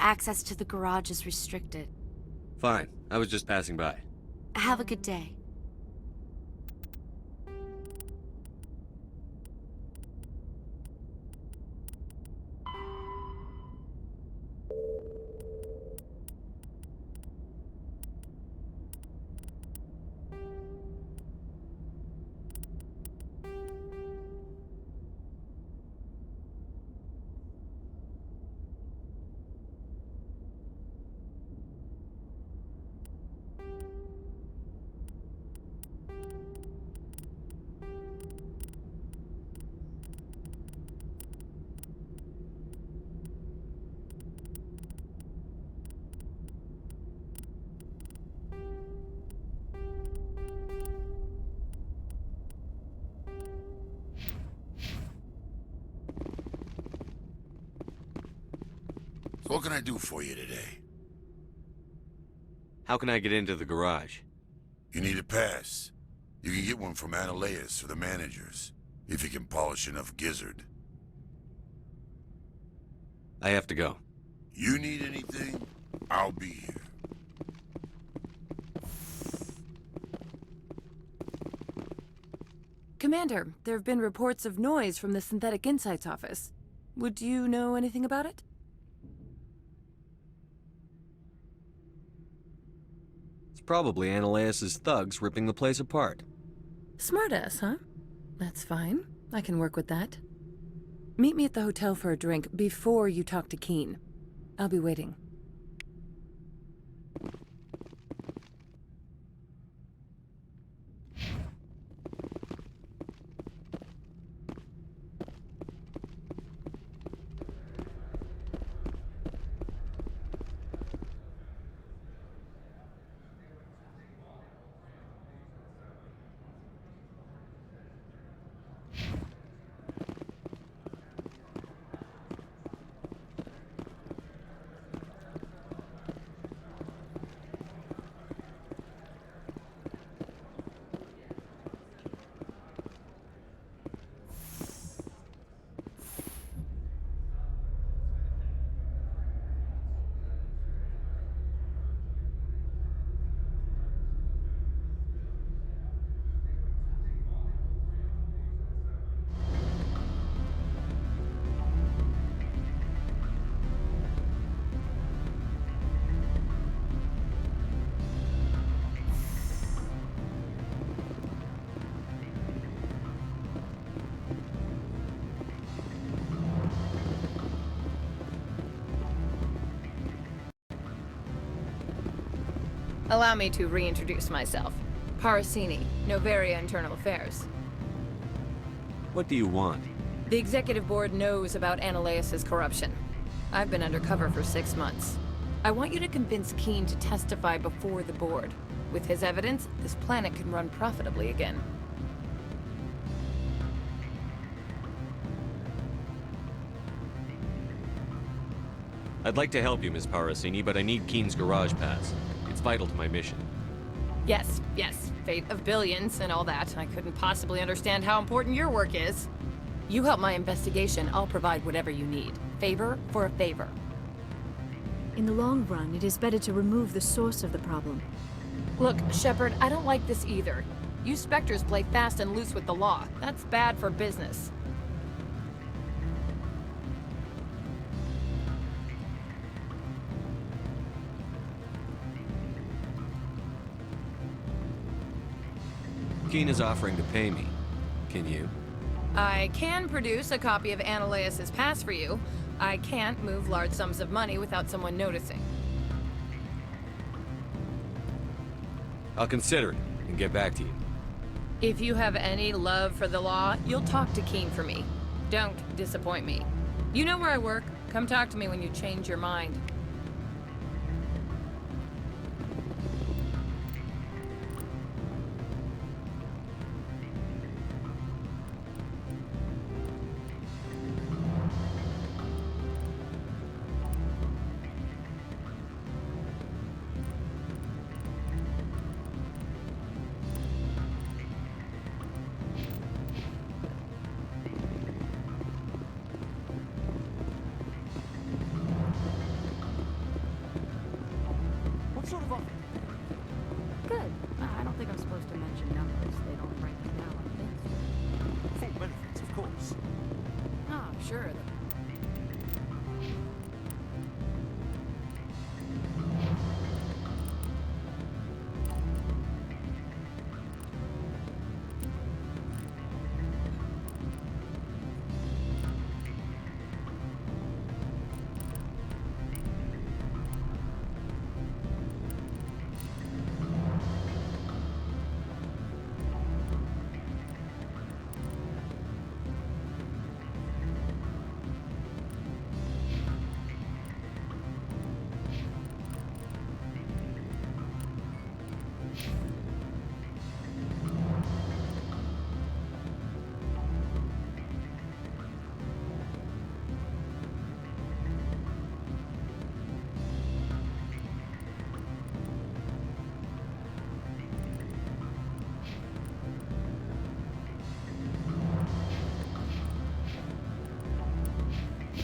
Access to the garage is restricted. Fine. I was just passing by. Have a good day. What can I do for you today? How can I get into the garage? You need a pass. You can get one from Ananias or the managers, if you can polish enough gizzard. I have to go. You need anything, I'll be here. Commander, there have been reports of noise from the Synthetic Insights office. Would you know anything about it? It's probably Ananias' thugs ripping the place apart. Smartass, huh? That's fine. I can work with that. Meet me at the hotel for a drink before you talk to Keen. I'll be waiting. Allow me to reintroduce myself. Parasini, Novaria Internal Affairs. What do you want? The executive board knows about Ananias' corruption. I've been undercover for 6 months. I want you to convince Keen to testify before the board. With his evidence, this planet can run profitably again. I'd like to help you, Ms. Parasini, but I need Keen's garage pass. It's vital to my mission. Yes, fate of billions and all that. I couldn't possibly understand how important your work is. You help my investigation, I'll provide whatever you need. Favor for a favor. In the long run, it is better to remove the source of the problem. Look, Shepard, I don't like this either. You Spectres play fast and loose with the law. That's bad for business. Keen is offering to pay me. Can you? I can produce a copy of Ananias' pass for you. I can't move large sums of money without someone noticing. I'll consider it and get back to you. If you have any love for the law, you'll talk to Keen for me. Don't disappoint me. You know where I work. Come talk to me when you change your mind.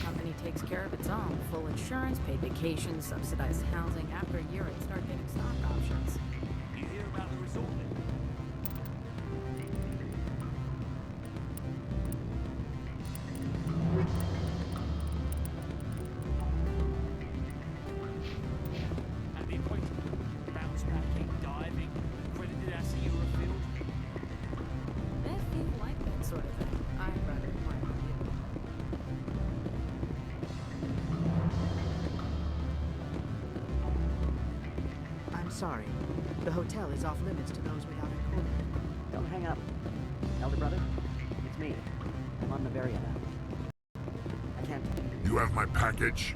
Company takes care of its own. Full insurance, paid vacations, subsidized housing. After a year, it start getting stock options. You hear about the resort then? And the appointment? Bounce backing, diving, accredited as a Eurofield? If you like that sort of thing, I'd rather plan with you. I'm sorry. The hotel is off limits to those without a code. Don't hang up. Elder brother, it's me. I'm on Bavaria now. I can't... You have my package?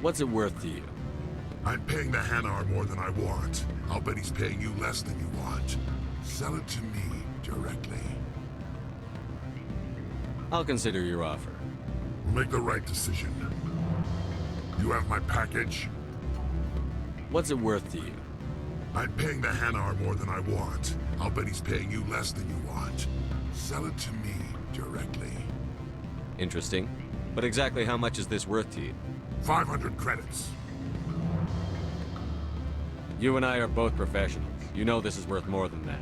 What's it worth to you? I'm paying the Hanar more than I want. I'll bet he's paying you less than you want. Sell it to me directly. I'll consider your offer. Make the right decision. You have my package? What's it worth to you? I'm paying the Hanar more than I want. I'll bet he's paying you less than you want. Sell it to me directly. Interesting. But exactly how much is this worth to you? 500 credits. You and I are both professionals. You know this is worth more than that.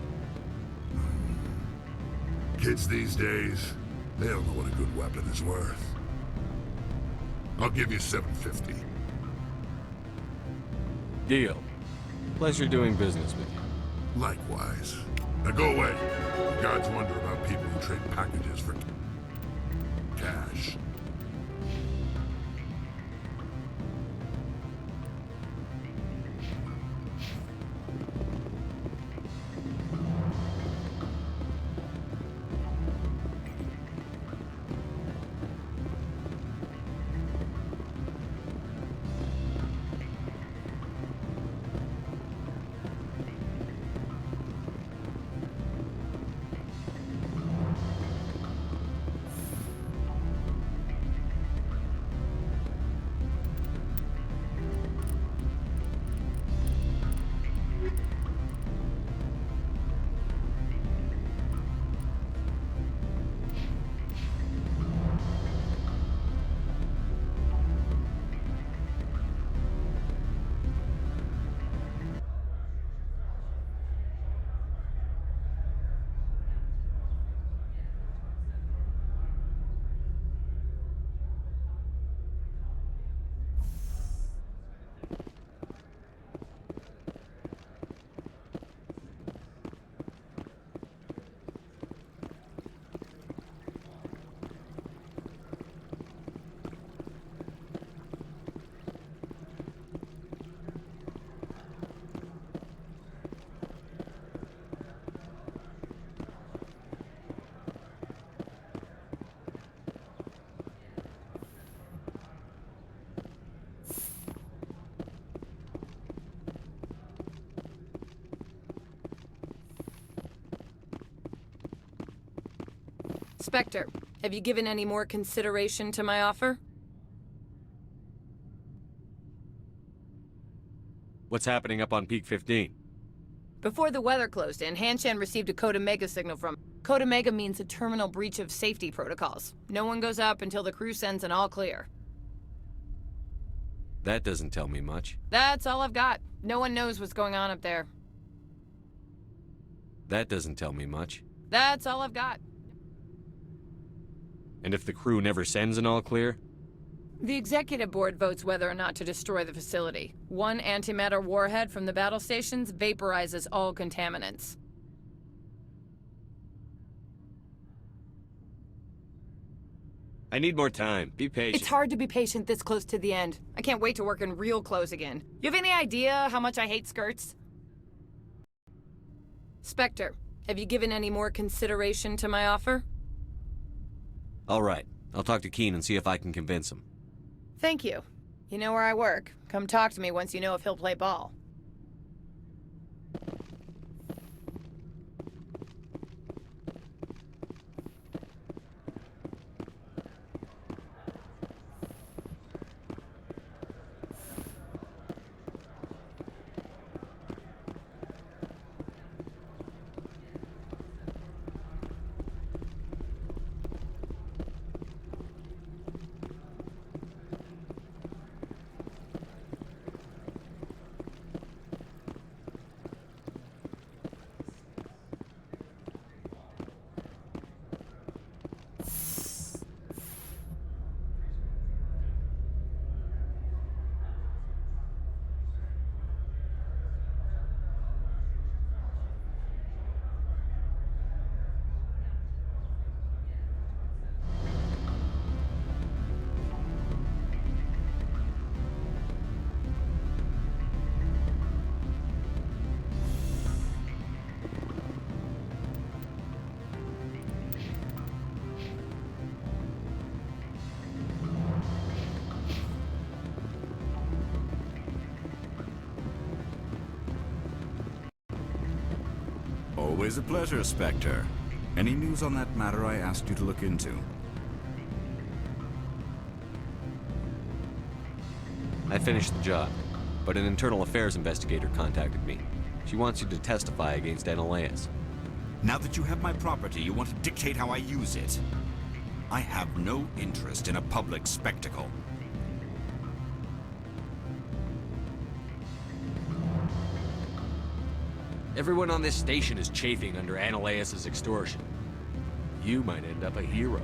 Kids these days, they don't know what a good weapon is worth. I'll give you 750. Deal. Pleasure doing business with you. Likewise. Now go away. The gods wonder about people who trade packages for cash. Spectre, have you given any more consideration to my offer? What's happening up on Peak 15? Before the weather closed in, Hanshan received a Code Omega signal from... Code Omega means a terminal breach of safety protocols. No one goes up until the crew sends an all clear. That doesn't tell me much. That's all I've got. No one knows what's going on up there. That doesn't tell me much. That's all I've got. And if the crew never sends an all clear? The executive board votes whether or not to destroy the facility. One antimatter warhead from the battle stations vaporizes all contaminants. I need more time. Be patient. It's hard to be patient this close to the end. I can't wait to work in real clothes again. You have any idea how much I hate skirts? Spectre, have you given any more consideration to my offer? All right. I'll talk to Keen and see if I can convince him. Thank you. You know where I work. Come talk to me once you know if he'll play ball. Always a pleasure, Spectre. Any news on that matter I asked you to look into? I finished the job, but an internal affairs investigator contacted me. She wants you to testify against Ananias. Now that you have my property, you want to dictate how I use it. I have no interest in a public spectacle. Everyone on this station is chafing under Ananias' extortion. You might end up a hero.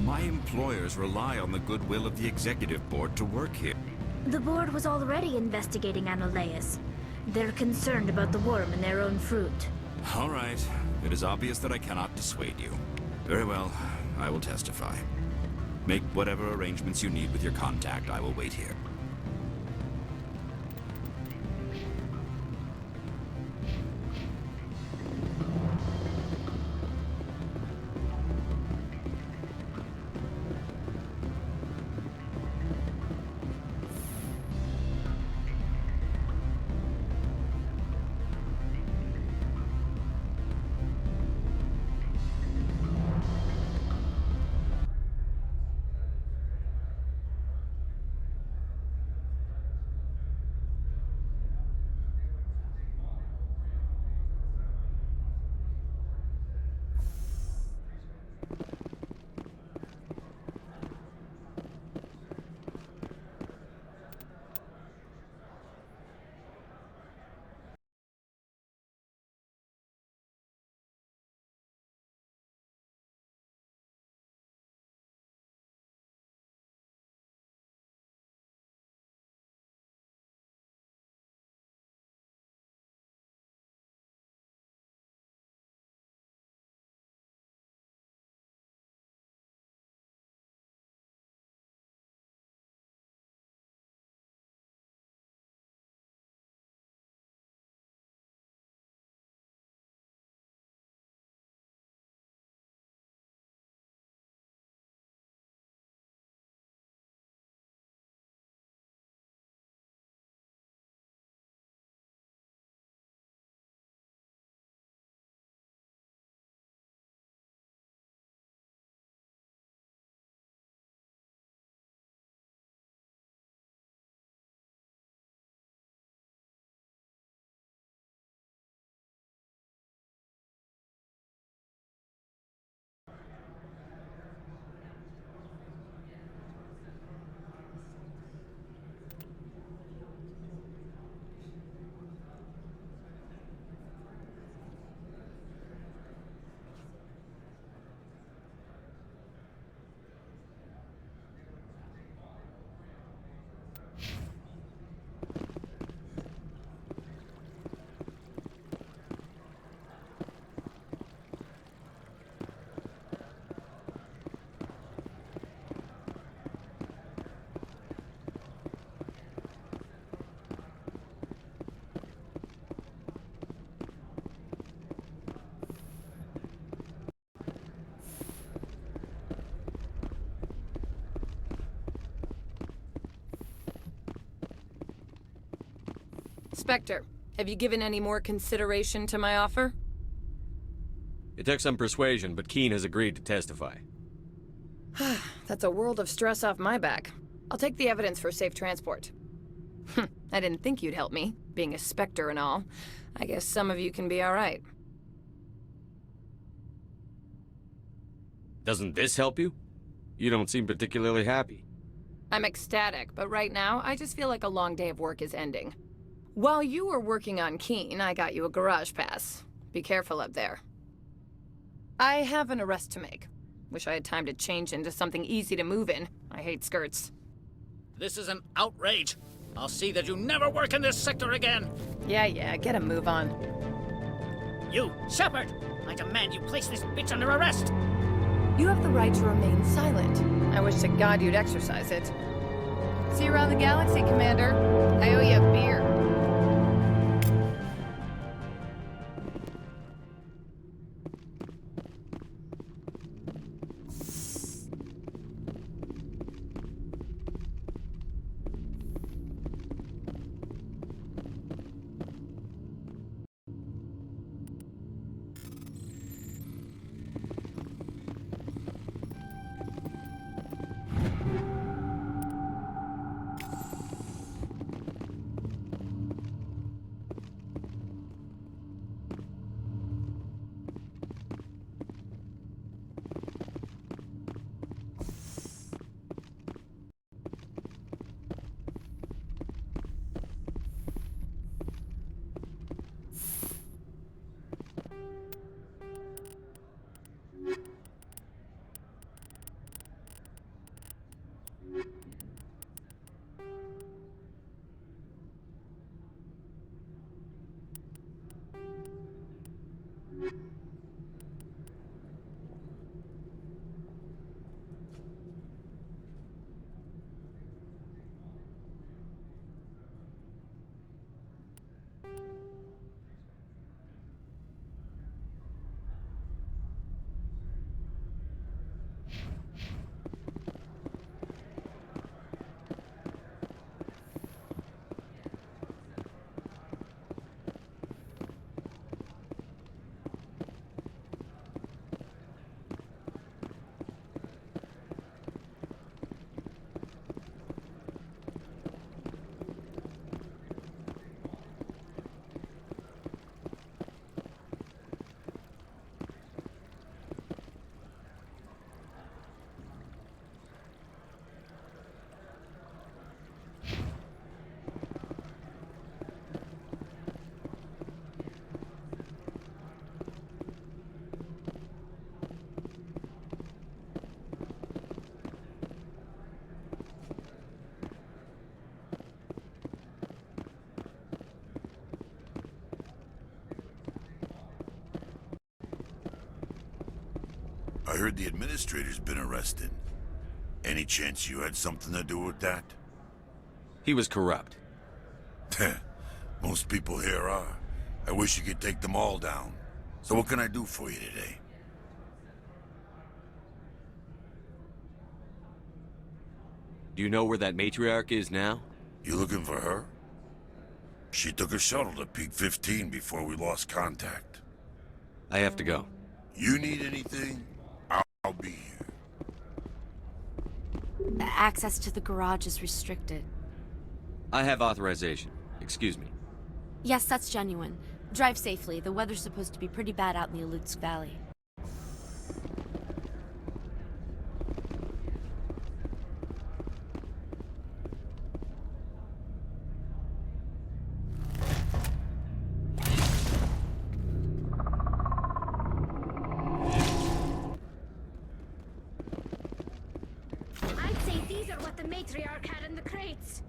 My employers rely on the goodwill of the executive board to work here. The board was already investigating Ananias. They're concerned about the worm in their own fruit. All right. It is obvious that I cannot dissuade you. Very well. I will testify. Make whatever arrangements you need with your contact. I will wait here. Spectre, have you given any more consideration to my offer? It took some persuasion, but Keene has agreed to testify. That's a world of stress off my back. I'll take the evidence for safe transport. I didn't think you'd help me, being a Spectre and all. I guess some of you can be alright. Doesn't this help you? You don't seem particularly happy. I'm ecstatic, but right now, I just feel like a long day of work is ending. While you were working on Keene, I got you a garage pass. Be careful up there. I have an arrest to make. Wish I had time to change into something easy to move in. I hate skirts. This is an outrage. I'll see that you never work in this sector again. Yeah, get a move on. You, Shepard! I demand you place this bitch under arrest! You have the right to remain silent. I wish to God you'd exercise it. See you around the galaxy, Commander. I owe you a beer. I heard the administrator's been arrested. Any chance you had something to do with that? He was corrupt. Most people here are. I wish you could take them all down. So what can I do for you today? Do you know where that matriarch is now? You looking for her? She took a shuttle to Peak 15 before we lost contact. I have to go. You need anything? I'll be here. The access to the garage is restricted. I have authorization. Excuse me. Yes, that's genuine. Drive safely. The weather's supposed to be pretty bad out in the Alutsk Valley. I'd say these are what the matriarch had in the crates.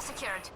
Objective secured.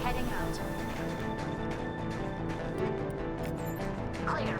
Heading out. Clear.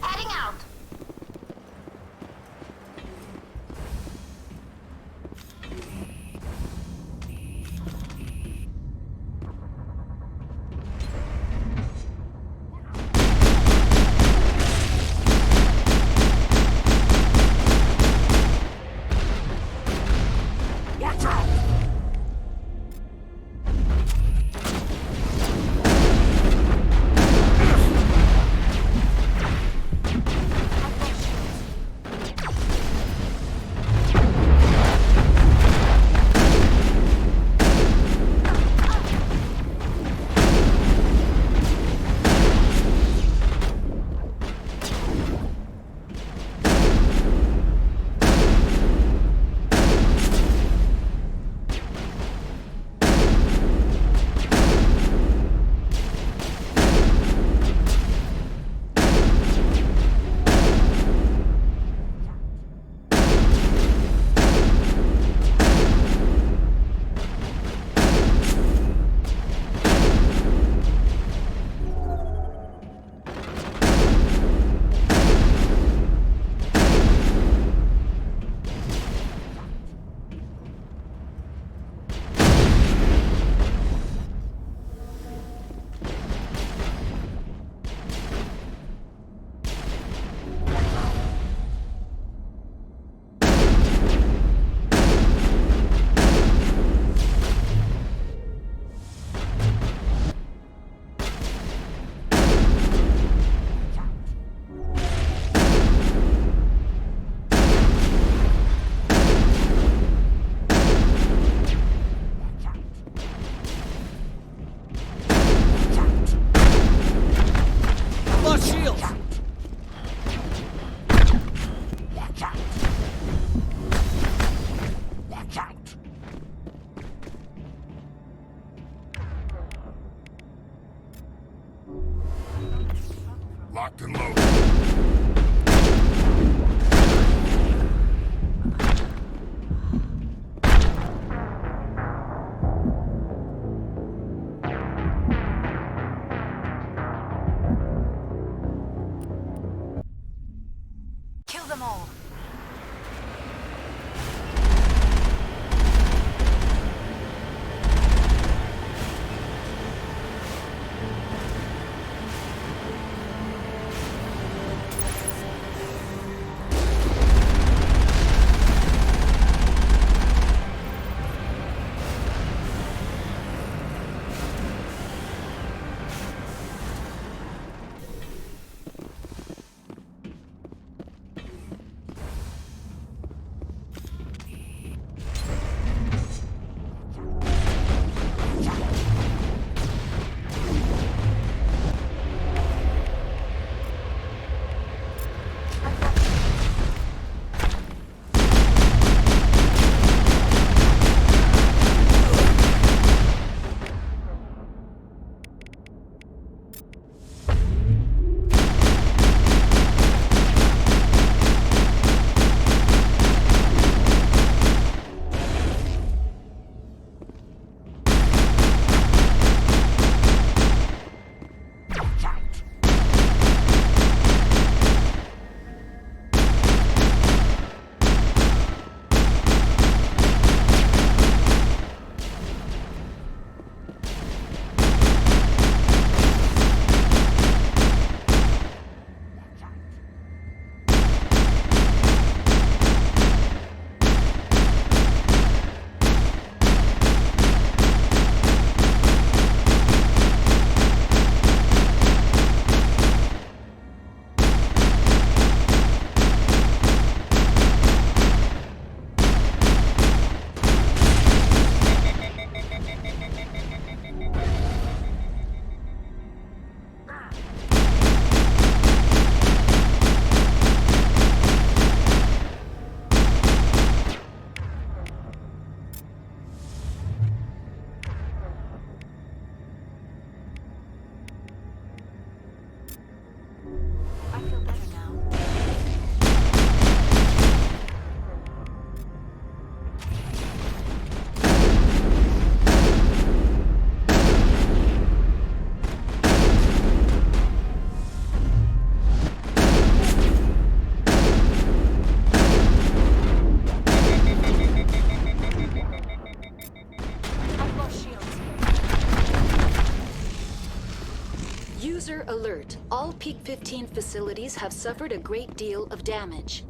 Heading out. Watch out! Locked and loaded. Kill them all. User alert. All Peak 15 facilities have suffered a great deal of damage.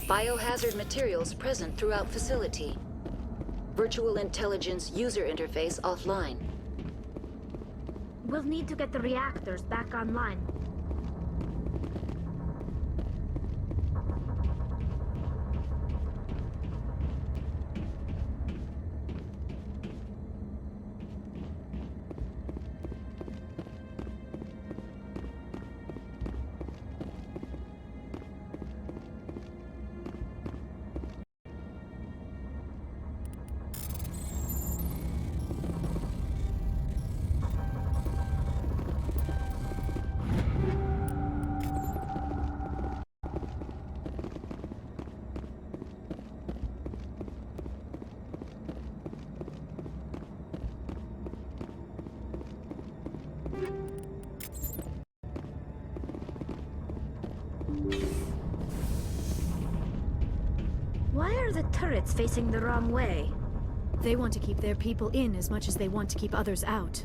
Biohazard materials present throughout facility. Virtual intelligence user interface offline. We'll need to get the reactors back online. Why are the turrets facing the wrong way? They want to keep their people in as much as they want to keep others out.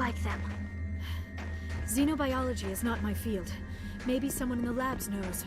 like them. Xenobiology is not my field. Maybe someone in the labs knows.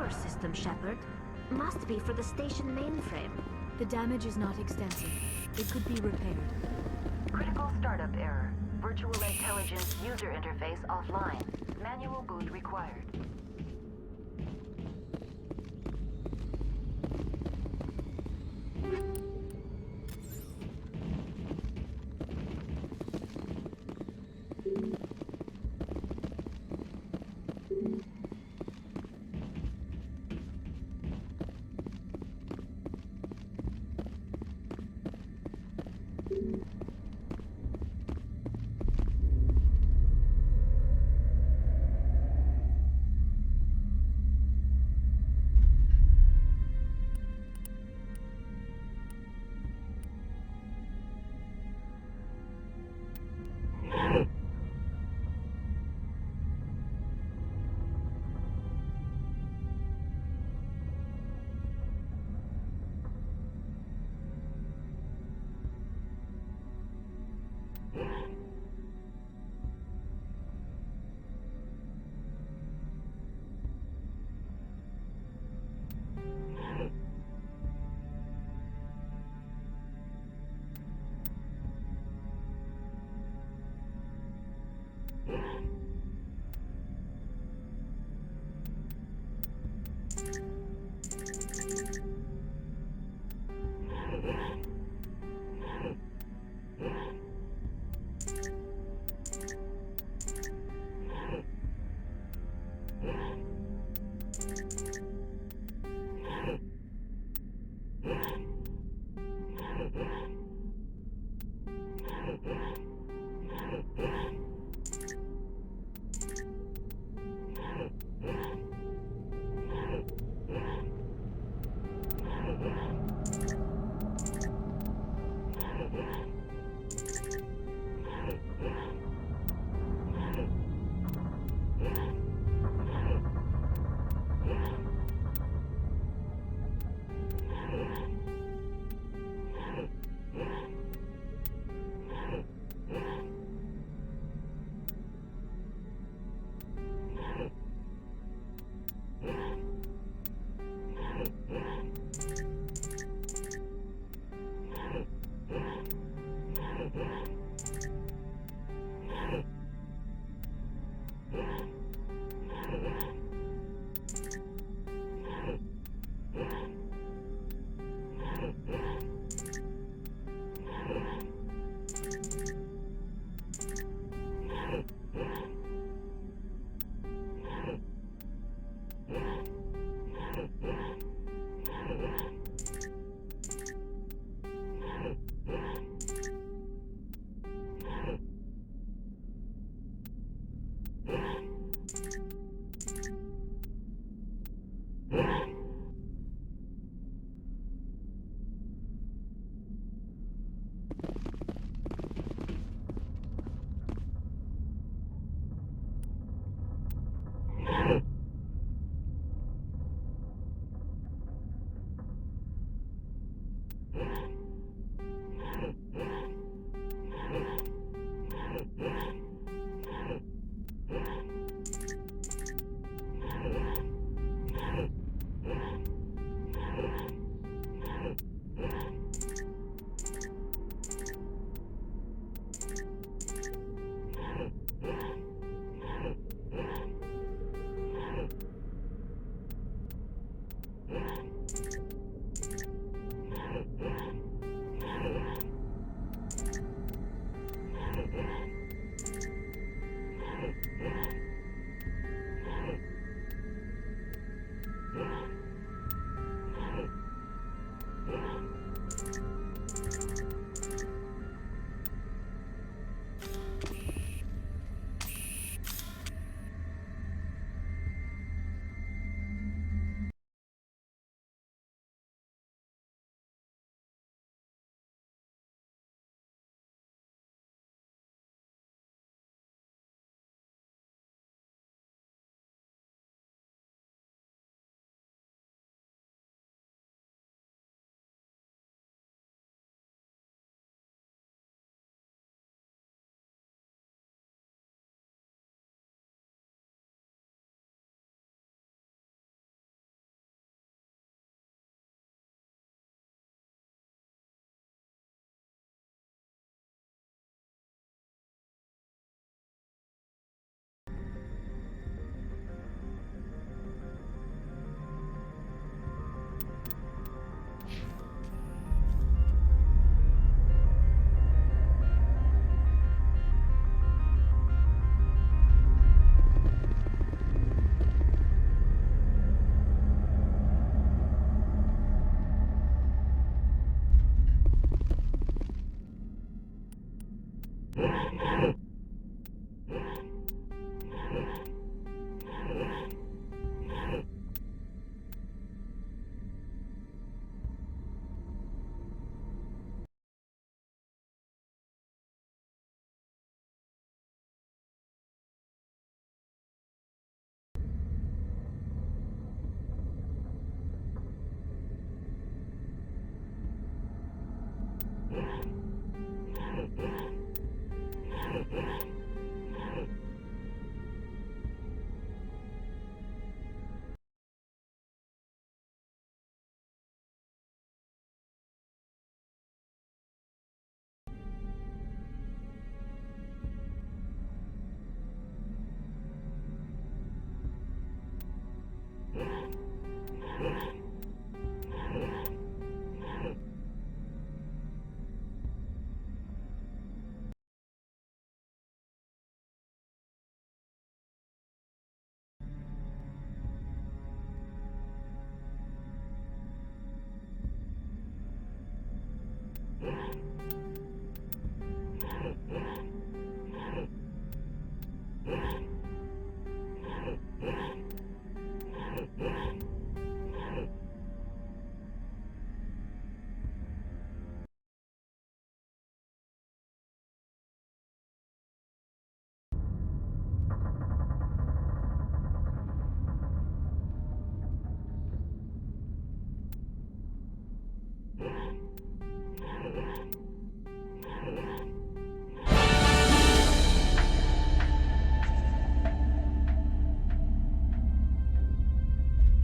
power system, Shepard. Must be for the station mainframe. The damage is not extensive. It could be repaired. Critical startup error. Virtual intelligence user interface offline. Manual boot required.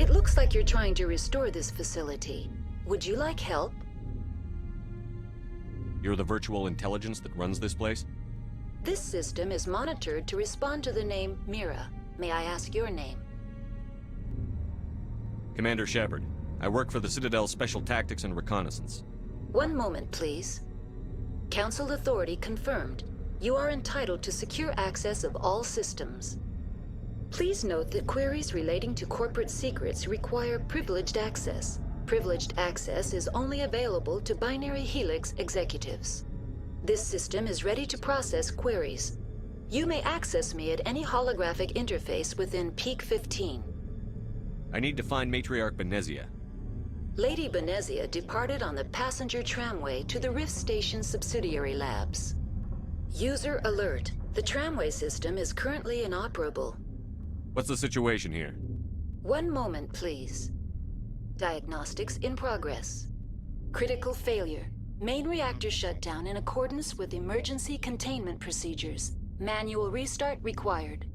It looks like you're trying to restore this facility. Would you like help? You're the virtual intelligence that runs this place? This system is monitored to respond to the name Mira. May I ask your name? Commander Shepard. I work for the Citadel Special Tactics and Reconnaissance. One moment, please. Council authority confirmed. You are entitled to secure access of all systems. Please note that queries relating to corporate secrets require privileged access. Privileged access is only available to Binary Helix executives. This system is ready to process queries. You may access me at any holographic interface within Peak 15. I need to find Matriarch Benezia. Lady Benezia departed on the passenger tramway to the Rift Station subsidiary labs. User alert. The tramway system is currently inoperable. What's the situation here? One moment, please. Diagnostics in progress. Critical failure. Main reactor shut down in accordance with emergency containment procedures. Manual restart required.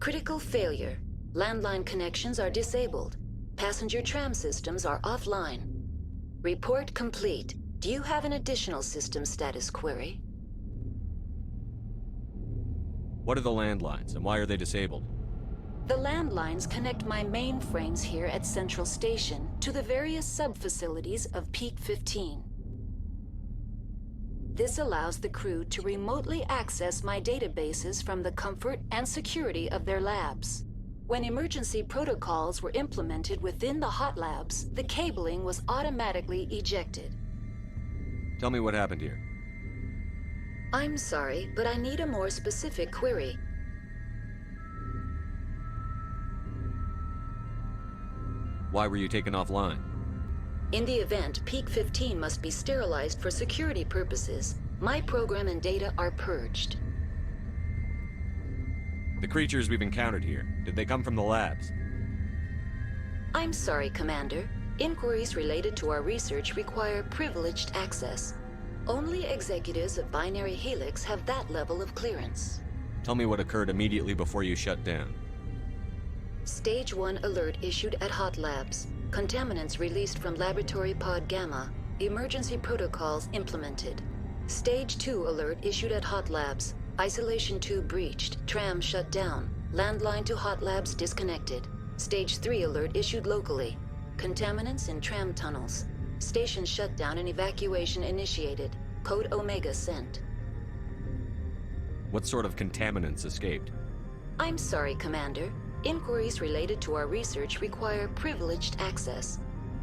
Critical failure. Landline connections are disabled. Passenger tram systems are offline. Report complete. Do you have an additional system status query? What are the landlines, and why are they disabled? The landlines connect my mainframes here at Central Station to the various sub-facilities of Peak 15. This allows the crew to remotely access my databases from the comfort and security of their labs. When emergency protocols were implemented within the hot labs, the cabling was automatically ejected. Tell me what happened here. I'm sorry, but I need a more specific query. Why were you taken offline? In the event, Peak 15 must be sterilized for security purposes. My program and data are purged. The creatures we've encountered here, did they come from the labs? I'm sorry, Commander. Inquiries related to our research require privileged access. Only executives of Binary Helix have that level of clearance. Tell me what occurred immediately before you shut down. Stage 1 alert issued at Hot Labs. Contaminants released from Laboratory Pod Gamma. Emergency protocols implemented. Stage 2 alert issued at Hot Labs. Isolation tube breached. Tram shut down. Landline to Hot Labs disconnected. Stage 3 alert issued locally. Contaminants in tram tunnels. Station shutdown and evacuation initiated. Code Omega sent. What sort of contaminants escaped? I'm sorry, Commander. Inquiries related to our research require privileged access.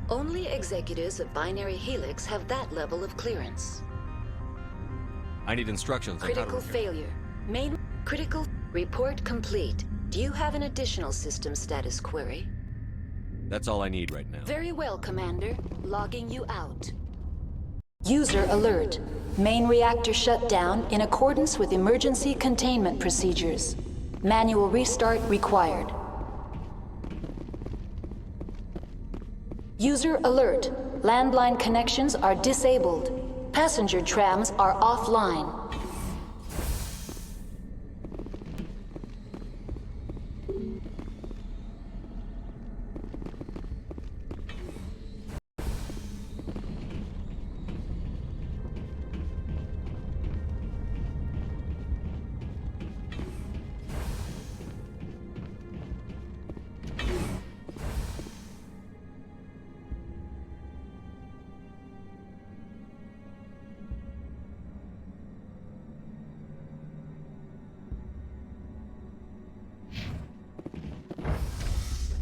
Only executives of Binary Helix have that level of clearance. I need instructions on how to Critical failure. Main critical report complete. Do you have an additional system status query? That's all I need right now. Very well, Commander. Logging you out. User alert. Main reactor shut down in accordance with emergency containment procedures. Manual restart required. User alert. Landline connections are disabled. Passenger trams are offline.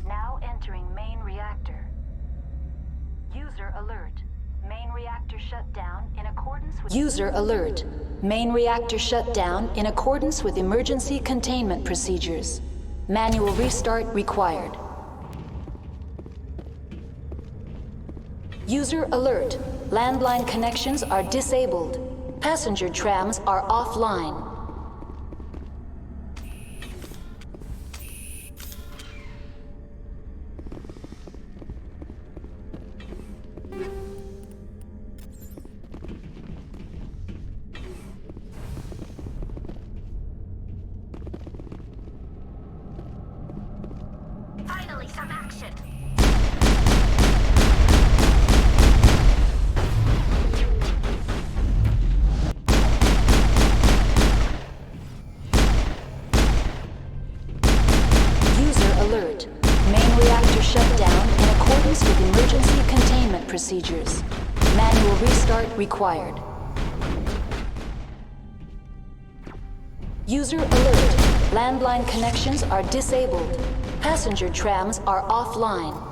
Now entering main reactor. User alert. Main reactor shut down in accordance with... User alert. Main reactor shut down in accordance with emergency containment procedures. Manual restart required. User alert. Landline connections are disabled. Passenger trams are offline. Finally, some action! User alert. Main reactor shut down in accordance with emergency containment procedures. Manual restart required. User alert. Landline connections are disabled. Passenger trams are offline.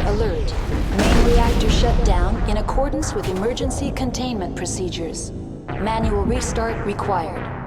alert. Main reactor shut down in accordance with emergency containment procedures. Manual restart required.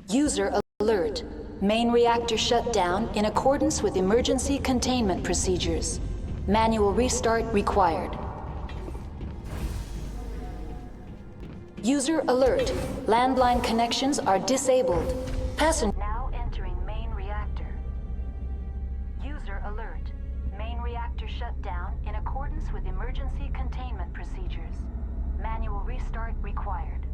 User alert. Main reactor shut down in accordance with emergency containment procedures. Manual restart required. User alert. Landline connections are disabled. Passenger now entering main reactor. User alert. Main reactor shut down in accordance with emergency containment procedures. Manual restart required.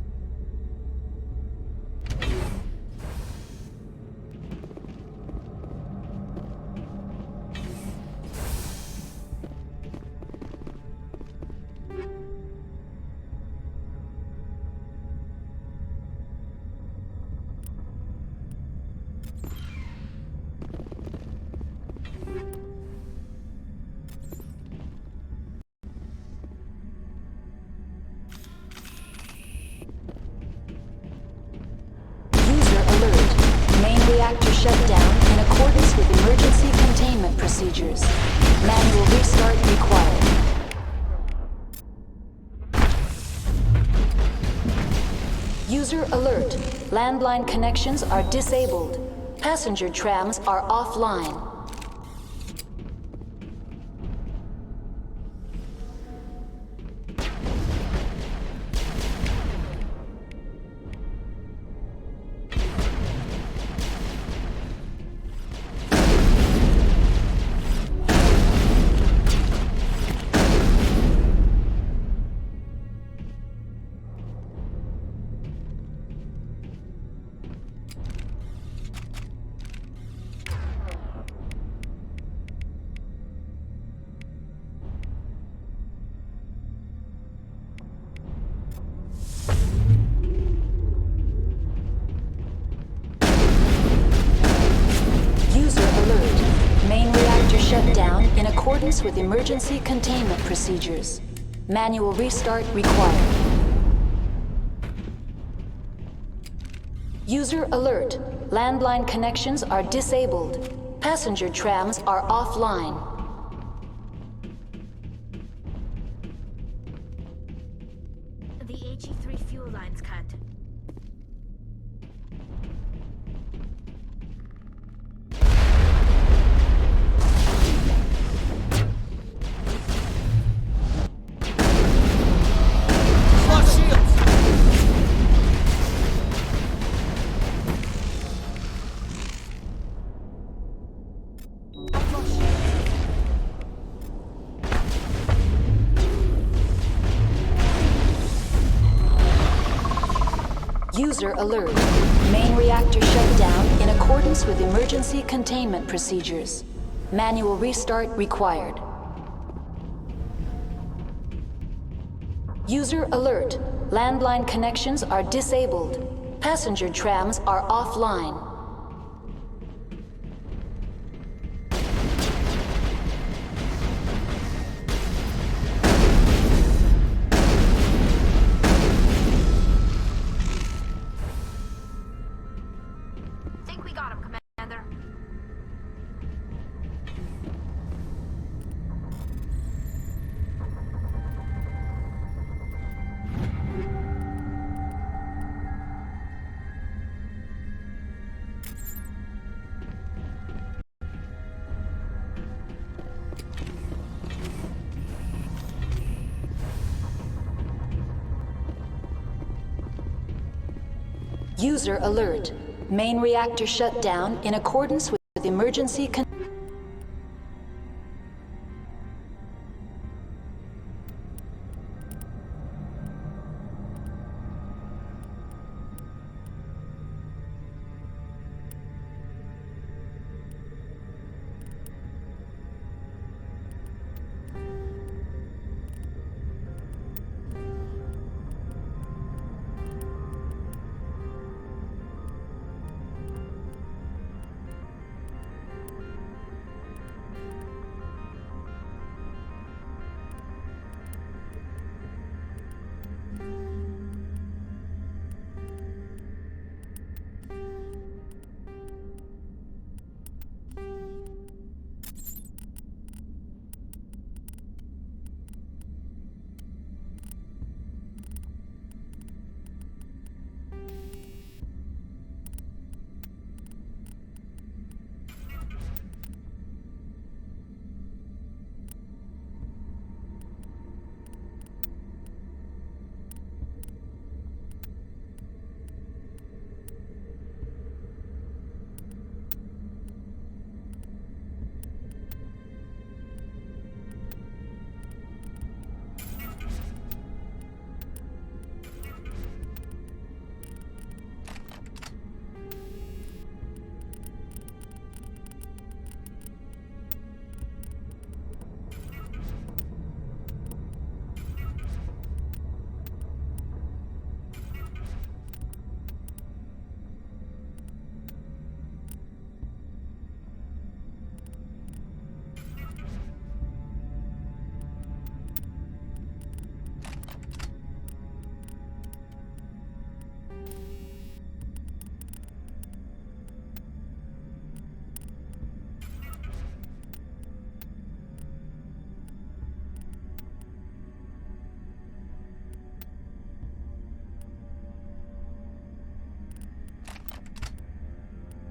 Reactor shut down in accordance with emergency containment procedures. Manual restart required. User alert. Landline connections are disabled. Passenger trams are offline. shut down in accordance with emergency containment procedures. Manual restart required. User alert. Landline connections are disabled. Passenger trams are offline. The HE3 fuel line's cut. User alert. Main reactor shut down in accordance with emergency containment procedures. Manual restart required. User alert. Landline connections are disabled. Passenger trams are offline. Think we got him, Commander. User alert. Main reactor shut down in accordance with emergency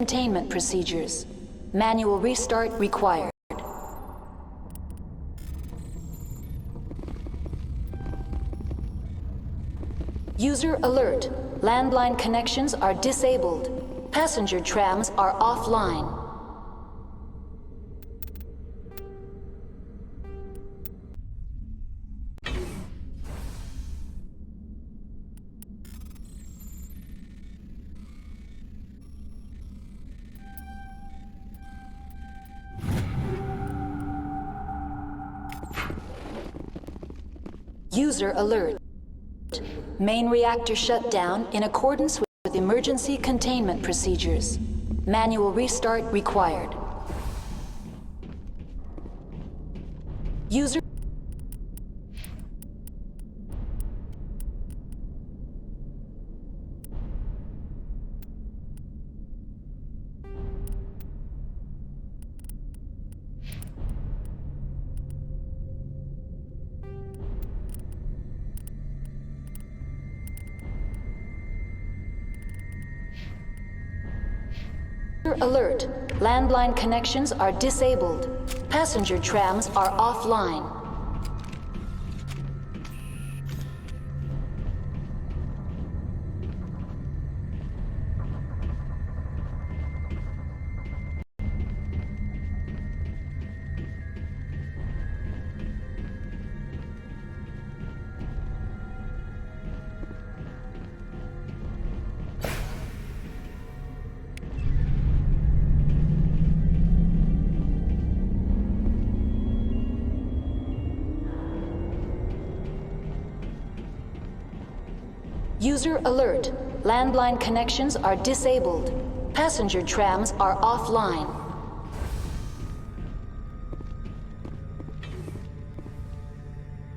containment procedures. Manual restart required. User alert. Landline connections are disabled. Passenger trams are offline. User alert. Main reactor shut down in accordance with emergency containment procedures. Manual restart required. User alert. Landline connections are disabled. Passenger trams are offline. User alert. Landline connections are disabled. Passenger trams are offline.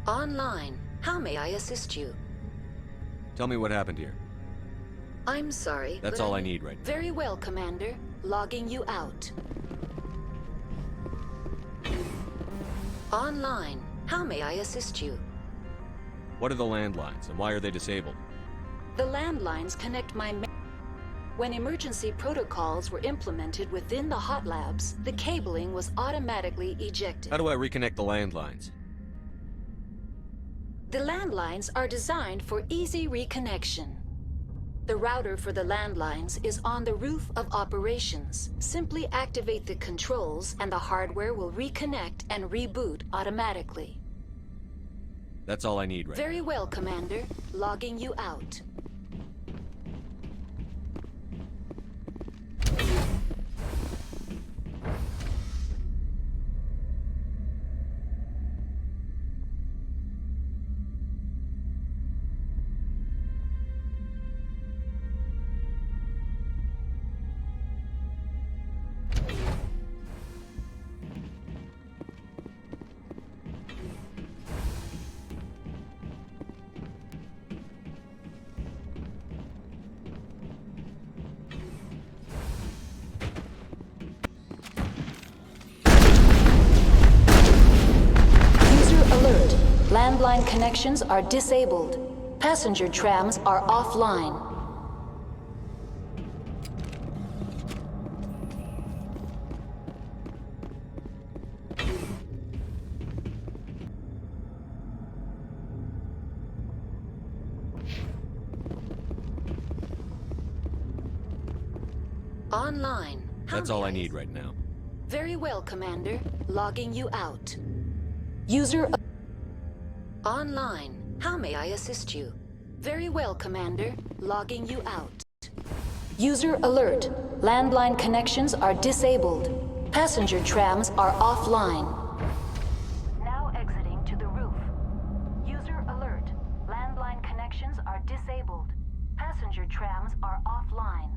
Online. How may I assist you? Tell me what happened here. I'm sorry. That's all I need right now. Very well, Commander. Logging you out. Online. How may I assist you? What are the landlines, and why are they disabled? The landlines connect my When emergency protocols were implemented within the hot labs, the cabling was automatically ejected. How do I reconnect the landlines? The landlines are designed for easy reconnection. The router for the landlines is on the roof of operations. Simply activate the controls and the hardware will reconnect and reboot automatically. That's all I need right now. Very well, Commander. Logging you out. Landline connections are disabled. Passenger trams are offline. Online. That's all I need right now. Very well, Commander. Logging you out. User online. How may I assist you? Very well, Commander. Logging you out. User alert. Landline connections are disabled. Passenger trams are offline. Now exiting to the roof. User alert. Landline connections are disabled. Passenger trams are offline.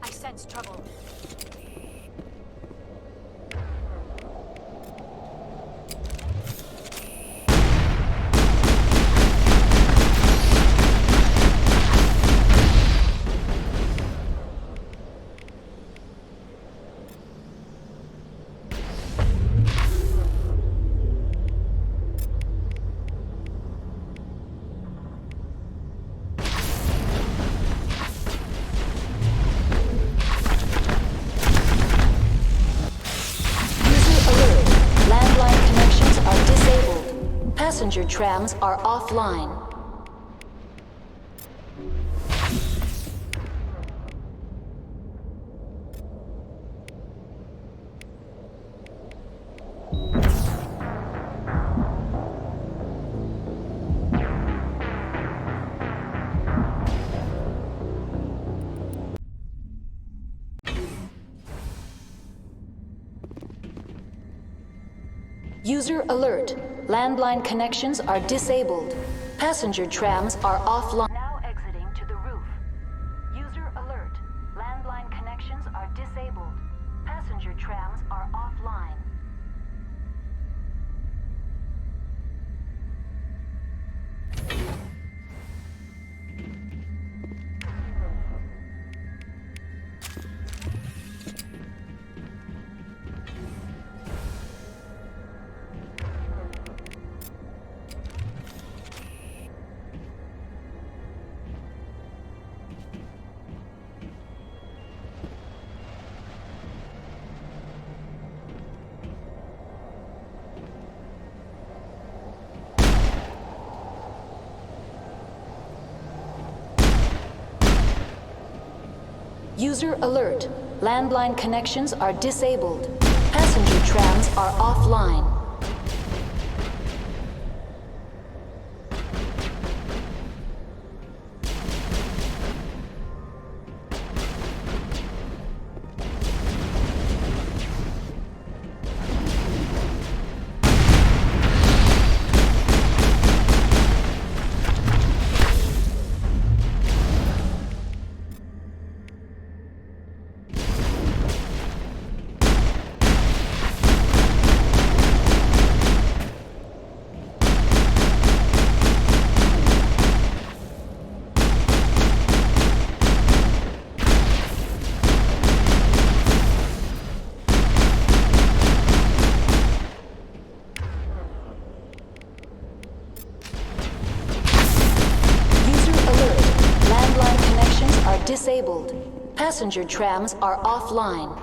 I sense trouble. Passenger trams are offline. User alert. Landline connections are disabled. Passenger trams are offline. Now exiting to the roof. User alert. Landline connections are disabled. Passenger trams are offline. User alert. Landline connections are disabled. Passenger trams are offline. Disabled. Passenger trams are offline.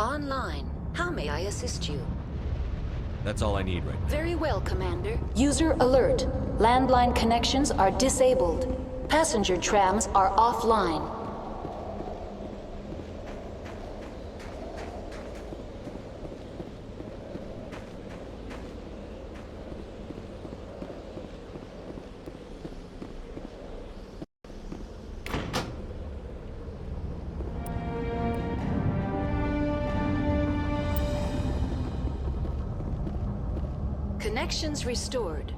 Online. How may I assist you? That's all I need right now. Very well, Commander. User alert. Landline connections are disabled. Passenger trams are offline. Connections restored.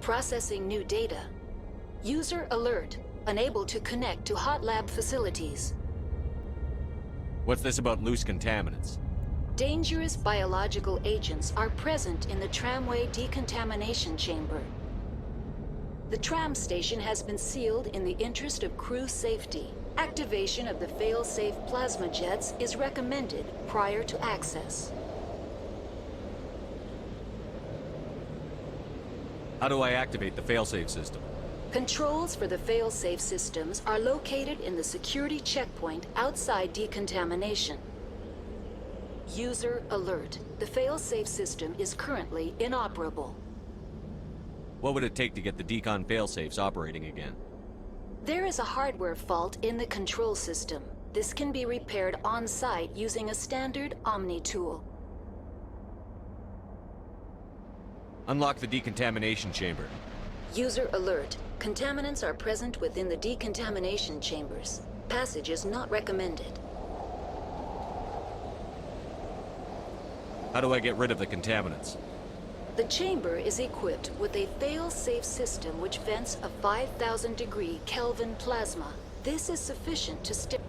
Processing new data. User alert. Unable to connect to hot lab facilities. What's this about loose contaminants? Dangerous biological agents are present in the tramway decontamination chamber. The tram station has been sealed in the interest of crew safety. Activation of the fail-safe plasma jets is recommended prior to access. How do I activate the failsafe system? Controls for the fail-safe systems are located in the security checkpoint outside decontamination. User alert. The fail-safe system is currently inoperable. What would it take to get the decon failsafes operating again? There is a hardware fault in the control system. This can be repaired on-site using a standard Omni tool. Unlock the decontamination chamber. User alert. Contaminants are present within the decontamination chambers. Passage is not recommended. How do I get rid of the contaminants? The chamber is equipped with a fail-safe system which vents a 5,000-degree Kelvin plasma. This is sufficient to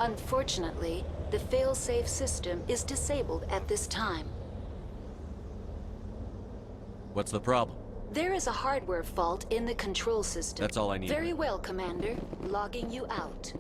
Unfortunately, the fail-safe system is disabled at this time. What's the problem? There is a hardware fault in the control system. That's all I need. Very well, Commander. Logging you out.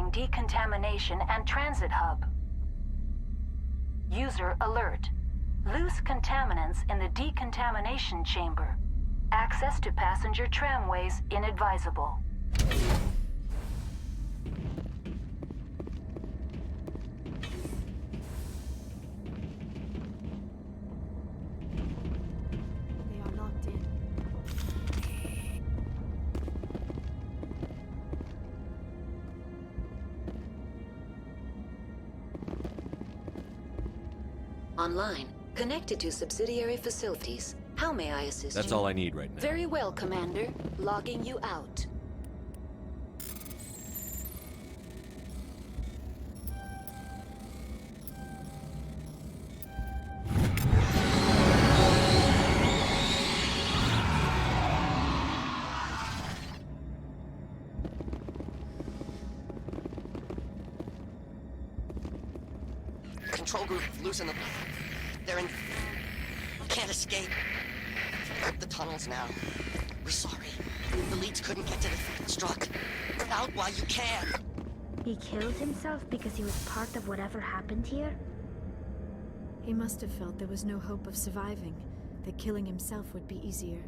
Requesting decontamination and transit hub. User alert. Loose contaminants in the decontamination chamber. Access to passenger tramways inadvisable. They are locked in. Online. Connected to subsidiary facilities. How may I assist you? That's all I need right now. Very well, Commander. Logging you out. Control group, loosen them. They're in... Can't escape. Rip the tunnels now. We're sorry. The leads couldn't get to the struck. Get out while you can. He killed himself because he was part of whatever happened here? He must have felt there was no hope of surviving, that killing himself would be easier.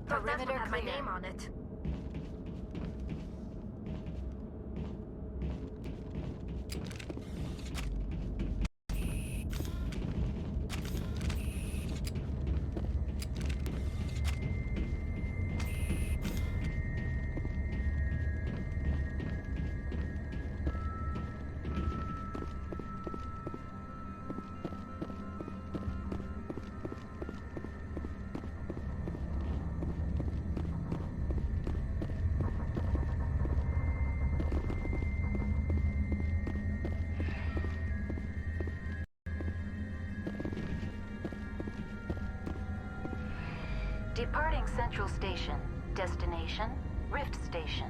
Perimeter had my name on it. Departing Central Station. Destination, Rift Station.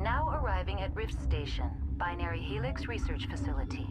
Now arriving at Rift Station, Binary Helix Research Facility.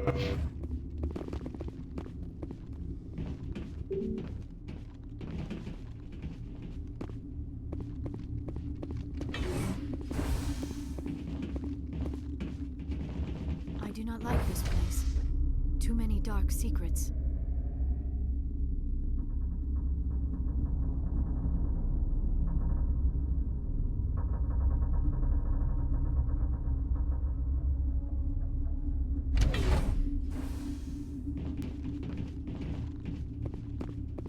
I do not like this place. Too many dark secrets.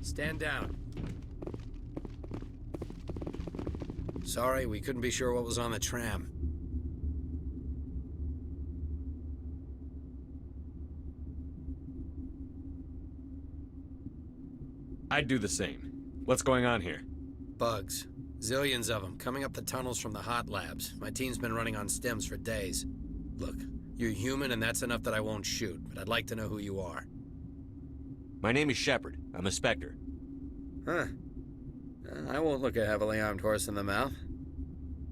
Stand down. Sorry, we couldn't be sure what was on the tram. I'd do the same. What's going on here? Bugs. Zillions of them, coming up the tunnels from the hot labs. My team's been running on stims for days. Look, you're human and that's enough that I won't shoot, but I'd like to know who you are. My name is Shepard. I'm a Spectre. Huh. I won't look a heavily armed horse in the mouth.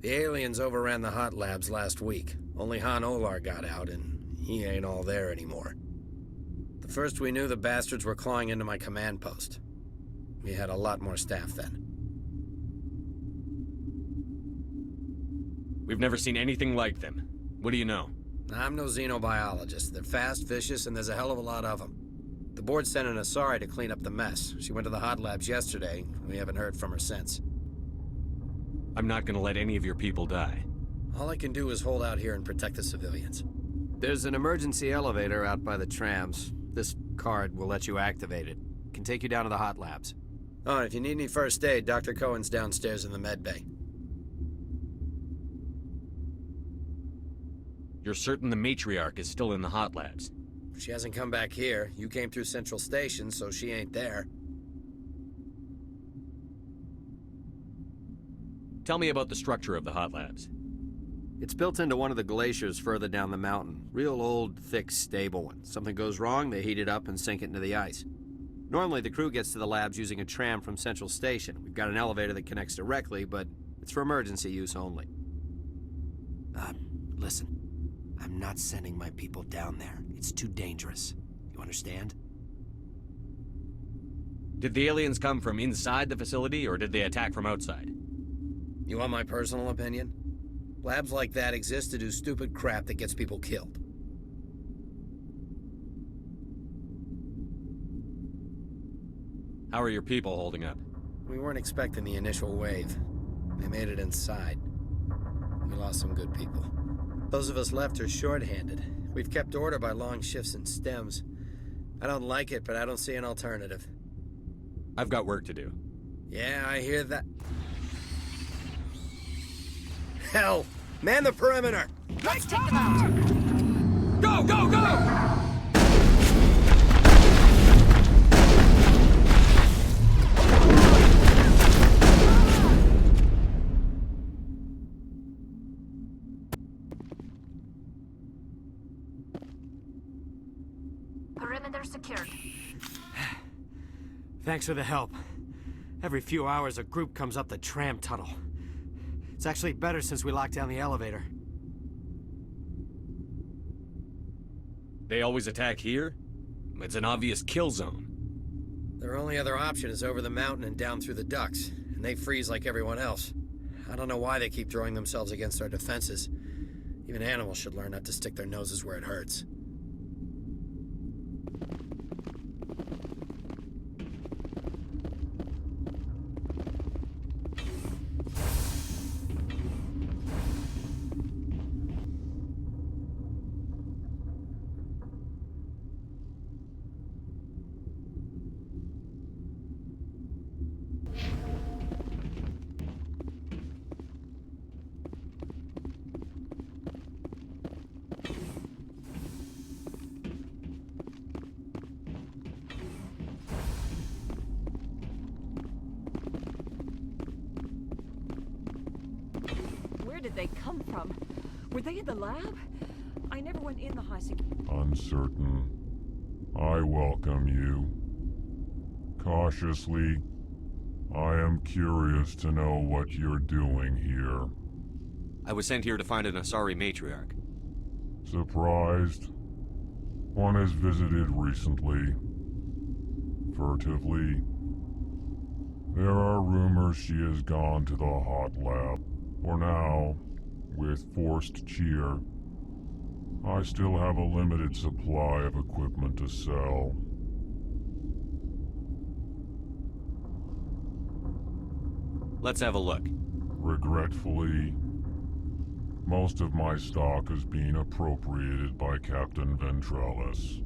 The aliens overran the hot labs last week. Only Han Olar got out, and he ain't all there anymore. The first we knew, the bastards were clawing into my command post. We had a lot more staff then. We've never seen anything like them. What do you know? I'm no xenobiologist. They're fast, vicious, and there's a hell of a lot of them. The board sent an Asari to clean up the mess. She went to the hot labs yesterday. We haven't heard from her since. I'm not gonna let any of your people die. All I can do is hold out here and protect the civilians. There's an emergency elevator out by the trams. This card will let you activate it. Can take you down to the hot labs. Oh, and if you need any first aid, Dr. Cohen's downstairs in the med bay. You're certain the matriarch is still in the hot labs? She hasn't come back here. You came through Central Station, so she ain't there. Tell me about the structure of the hot labs. It's built into one of the glaciers further down the mountain. Real old, thick, stable one. Something goes wrong, they heat it up and sink it into the ice. Normally, the crew gets to the labs using a tram from Central Station. We've got an elevator that connects directly, but it's for emergency use only. Listen. I'm not sending my people down there. It's too dangerous. You understand? Did the aliens come from inside the facility, or did they attack from outside? You want my personal opinion? Labs like that exist to do stupid crap that gets people killed. How are your people holding up? We weren't expecting the initial wave. They made it inside. We lost some good people. Those of us left are short-handed. We've kept order by long shifts and stems. I don't like it, but I don't see an alternative. I've got work to do. Yeah, I hear that. Hell! Man the perimeter! Let's take them out! Go, go, go! Perimeter secured. Thanks for the help. Every few hours, a group comes up the tram tunnel. It's actually better since we locked down the elevator. They always attack here? It's an obvious kill zone. Their only other option is over the mountain and down through the ducts, and they freeze like everyone else. I don't know why they keep throwing themselves against our defenses. Even animals should learn not to stick their noses where it hurts. Where did they come from? Were they in the lab? I never went in the high security. Uncertain. I welcome you. Cautiously, I am curious to know what you're doing here. I was sent here to find an Asari matriarch. Surprised? One has visited recently. Furtively. There are rumors she has gone to the hot lab. For now, with forced cheer, I still have a limited supply of equipment to sell. Let's have a look. Regretfully, most of my stock is being appropriated by Captain Ventrellis.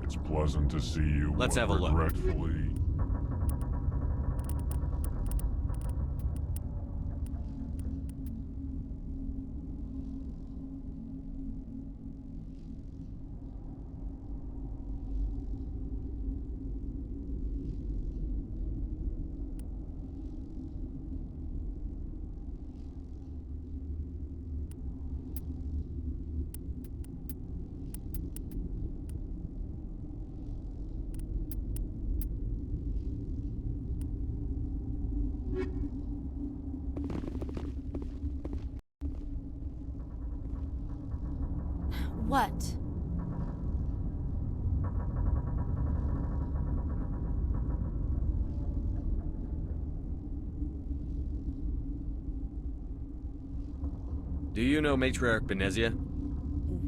It's pleasant to see you. Let's but have a look. regretfully, What? Do you know Matriarch Benezia?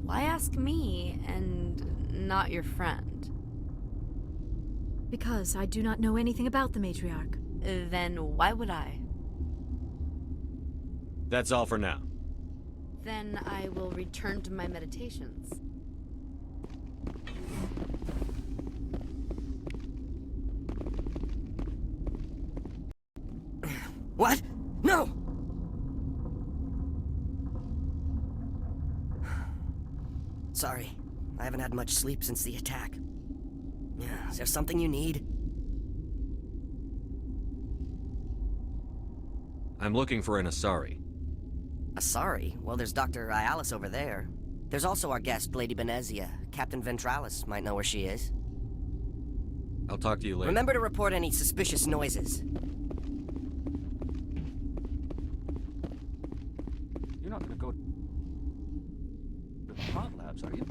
Why ask me and not your friend? Because I do not know anything about the matriarch. Then why would I? That's all for now. Then I will return to my meditations. What? No! Sorry, I haven't had much sleep since the attack. Is there something you need? I'm looking for an Asari. Sorry. Well, there's Dr. Ialis over there. There's also our guest, Lady Benezia. Captain Ventralis might know where she is. I'll talk to you later. Remember to report any suspicious noises. You're not gonna go to the hot labs, are you?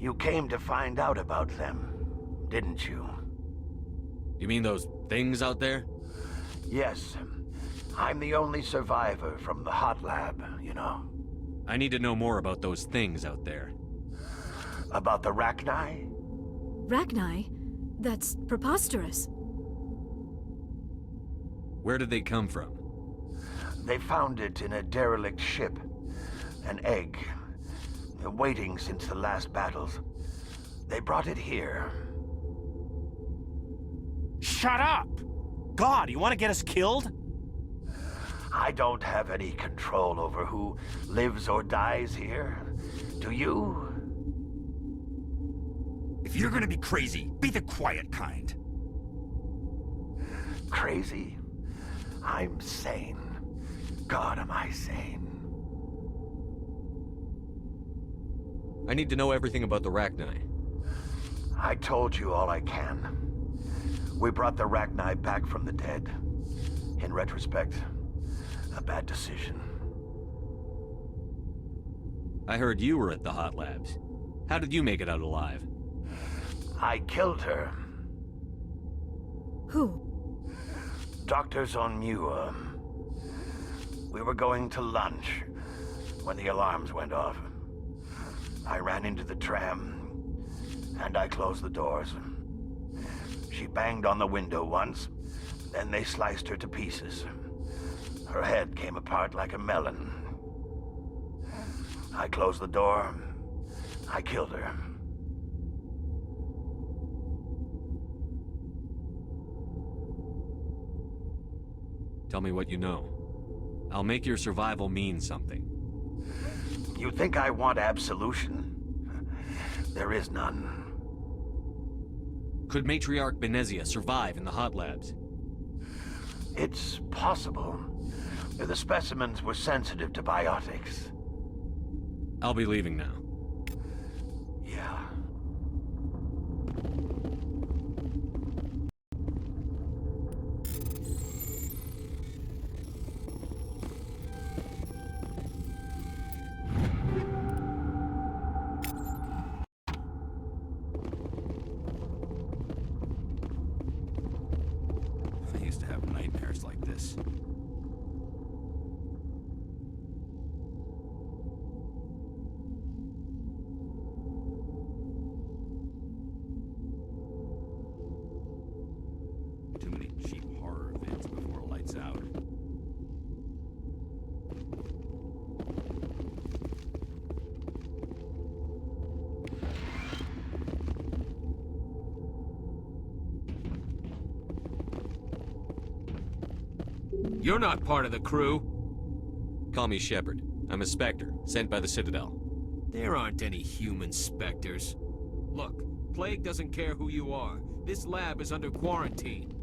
You came to find out about them, didn't you? You mean those things out there? Yes. I'm the only survivor from the hot lab, you know. I need to know more about those things out there. About the Rachni? Rachni? That's preposterous. Where did they come from? They found it in a derelict ship. An egg. Waiting since the last battles. They brought it here. Shut up! God, you want to get us killed? I don't have any control over who lives or dies here. Do you? If you're gonna be crazy, be the quiet kind. Crazy? I'm sane. God, am I sane. I need to know everything about the Rachni. I told you all I can. We brought the Rachni back from the dead. In retrospect, a bad decision. I heard you were at the hot labs. How did you make it out alive? I killed her. Who? Doctors on Muir. We were going to lunch when the alarms went off. I ran into the tram, and I closed the doors. She banged on the window once, then they sliced her to pieces. Her head came apart like a melon. I closed the door. I killed her. Tell me what you know. I'll make your survival mean something. You think I want absolution? There is none. Could Matriarch Benezia survive in the hot labs? It's possible. The specimens were sensitive to biotics. I'll be leaving now. Yeah. I used to have nightmares like this. Too many cheap horror vids before lights out. You're not part of the crew. Call me Shepard. I'm a Spectre, sent by the Citadel. There aren't any human specters. Look, Plague doesn't care who you are. This lab is under quarantine.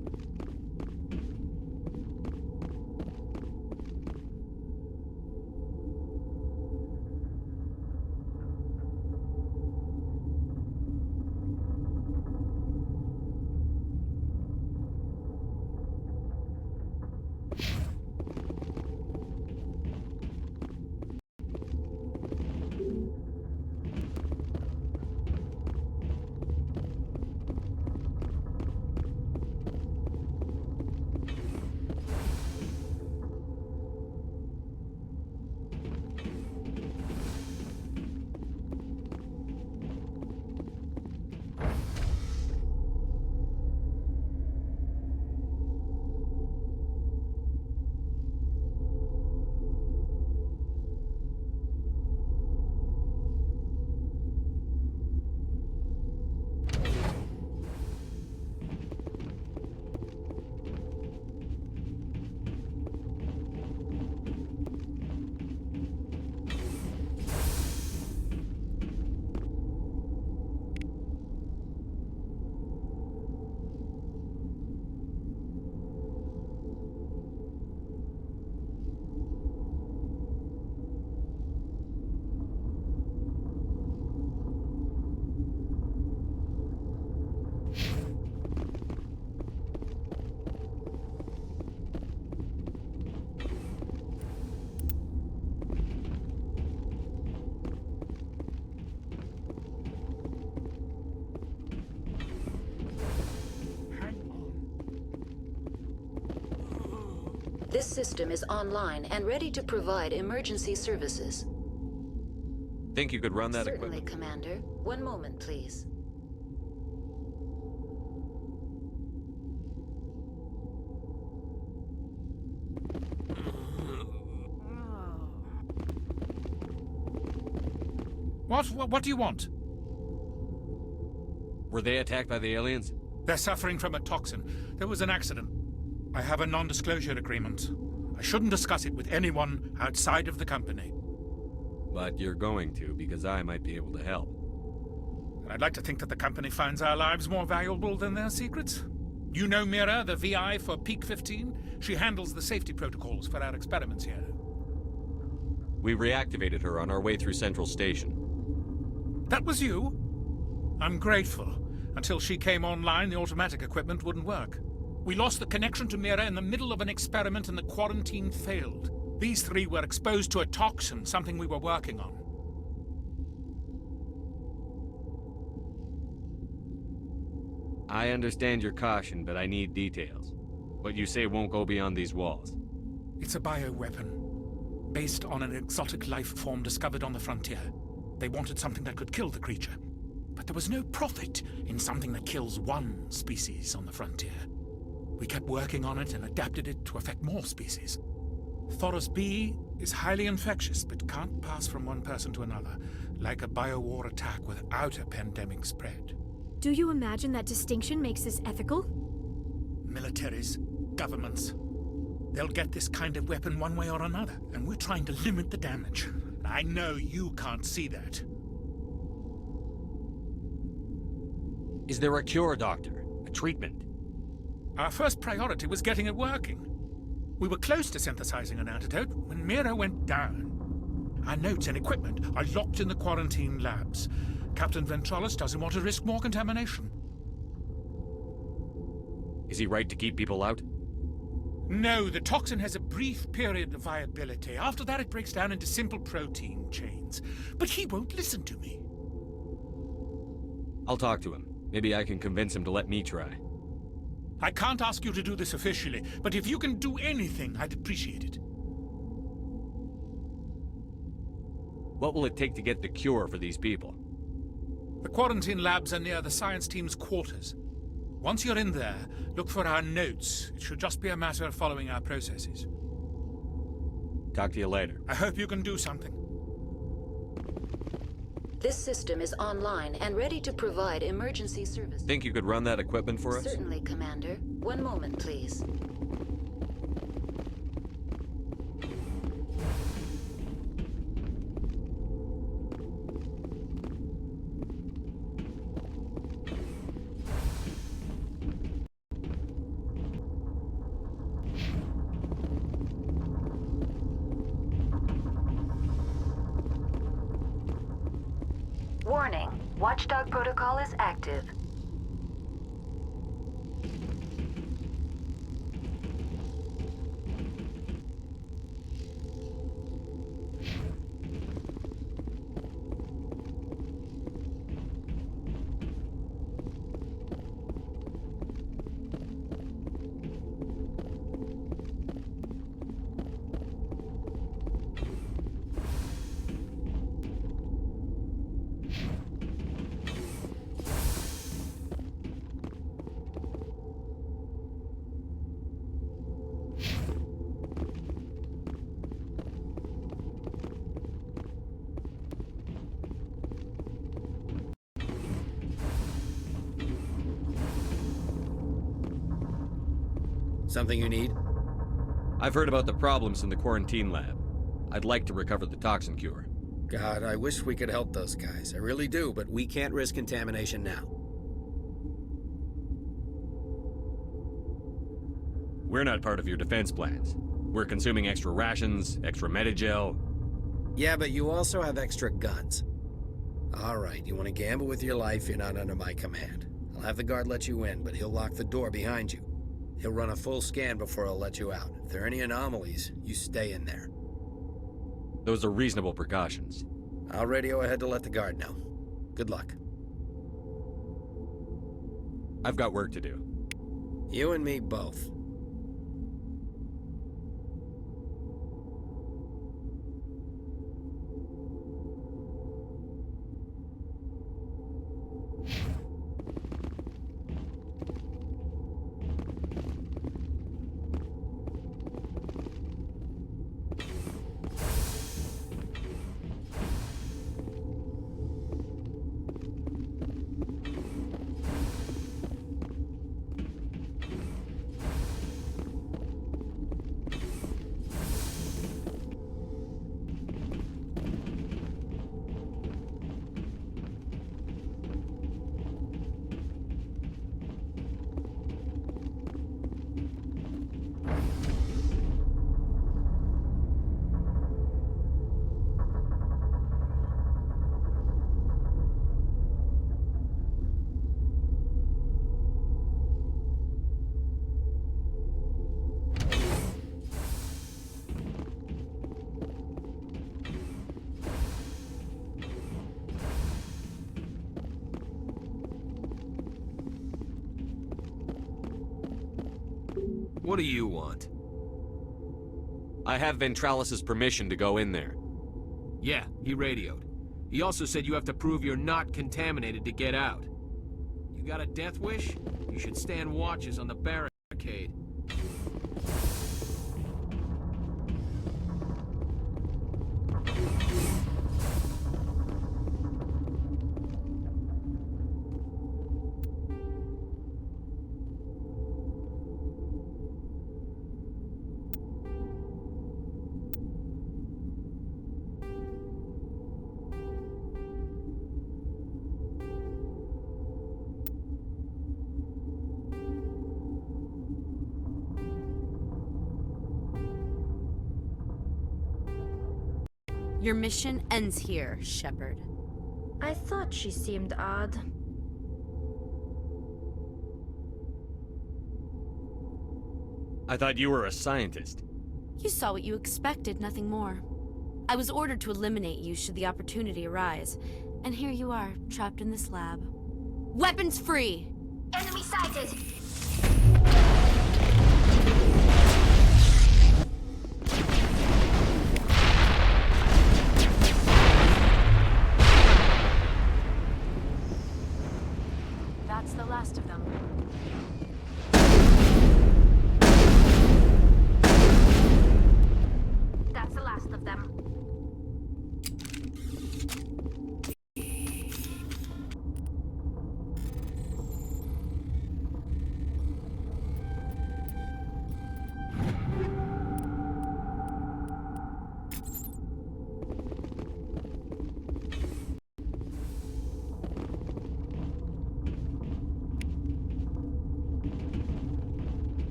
This system is online and ready to provide emergency services. Think you could run that Certainly, equipment? Commander. One moment, please. What do you want? Were they attacked by the aliens? They're suffering from a toxin. There was an accident. I have a non-disclosure agreement. I shouldn't discuss it with anyone outside of the company. But you're going to, because I might be able to help. I'd like to think that the company finds our lives more valuable than their secrets. You know Mira, the VI for Peak 15? She handles the safety protocols for our experiments here. We reactivated her on our way through Central Station. That was you? I'm grateful. Until she came online, the automatic equipment wouldn't work. We lost the connection to Mira in the middle of an experiment and the quarantine failed. These three were exposed to a toxin, something we were working on. I understand your caution, but I need details. What you say won't go beyond these walls. It's a bioweapon, based on an exotic life form discovered on the frontier. They wanted something that could kill the creature. But there was no profit in something that kills one species on the frontier. We kept working on it and adapted it to affect more species. Thoros B is highly infectious, but can't pass from one person to another, like a biowar attack without a pandemic spread. Do you imagine that distinction makes this ethical? Militaries, governments, they'll get this kind of weapon one way or another, and we're trying to limit the damage. I know you can't see that. Is there a cure, Doctor? A treatment? Our first priority was getting it working. We were close to synthesizing an antidote when Mira went down. Our notes and equipment are locked in the quarantine labs. Captain Ventralis doesn't want to risk more contamination. Is he right to keep people out? No, the toxin has a brief period of viability. After that, it breaks down into simple protein chains. But he won't listen to me. I'll talk to him. Maybe I can convince him to let me try. I can't ask you to do this officially, but if you can do anything, I'd appreciate it. What will it take to get the cure for these people? The quarantine labs are near the science team's quarters. Once you're in there, look for our notes. It should just be a matter of following our processes. Talk to you later. I hope you can do something. This system is online and ready to provide emergency service. Think you could run that equipment for us? Certainly, Commander. One moment, please. Warning. Watchdog protocol is active. Something you need? I've heard about the problems in the quarantine lab. I'd like to recover the toxin cure. God, I wish we could help those guys. I really do, but we can't risk contamination now. We're not part of your defense plans. We're consuming extra rations, extra Medigel. Yeah, but you also have extra guns. All right, you want to gamble with your life, you're not under my command. I'll have the guard let you in, but he'll lock the door behind you. He'll run a full scan before he'll let you out. If there are any anomalies, you stay in there. Those are reasonable precautions. I'll radio ahead to let the guard know. Good luck. I've got work to do. You and me both. What do you want? I have Ventralis's permission to go in there. Yeah, he radioed. He also said you have to prove you're not contaminated to get out. You got a death wish? You should stand watches on the barricade. Your mission ends here, Shepard. I thought she seemed odd. I thought you were a scientist. You saw what you expected, nothing more. I was ordered to eliminate you should the opportunity arise. And here you are, trapped in this lab. Weapons free! Enemy sighted! That's the last of them. That's the last of them.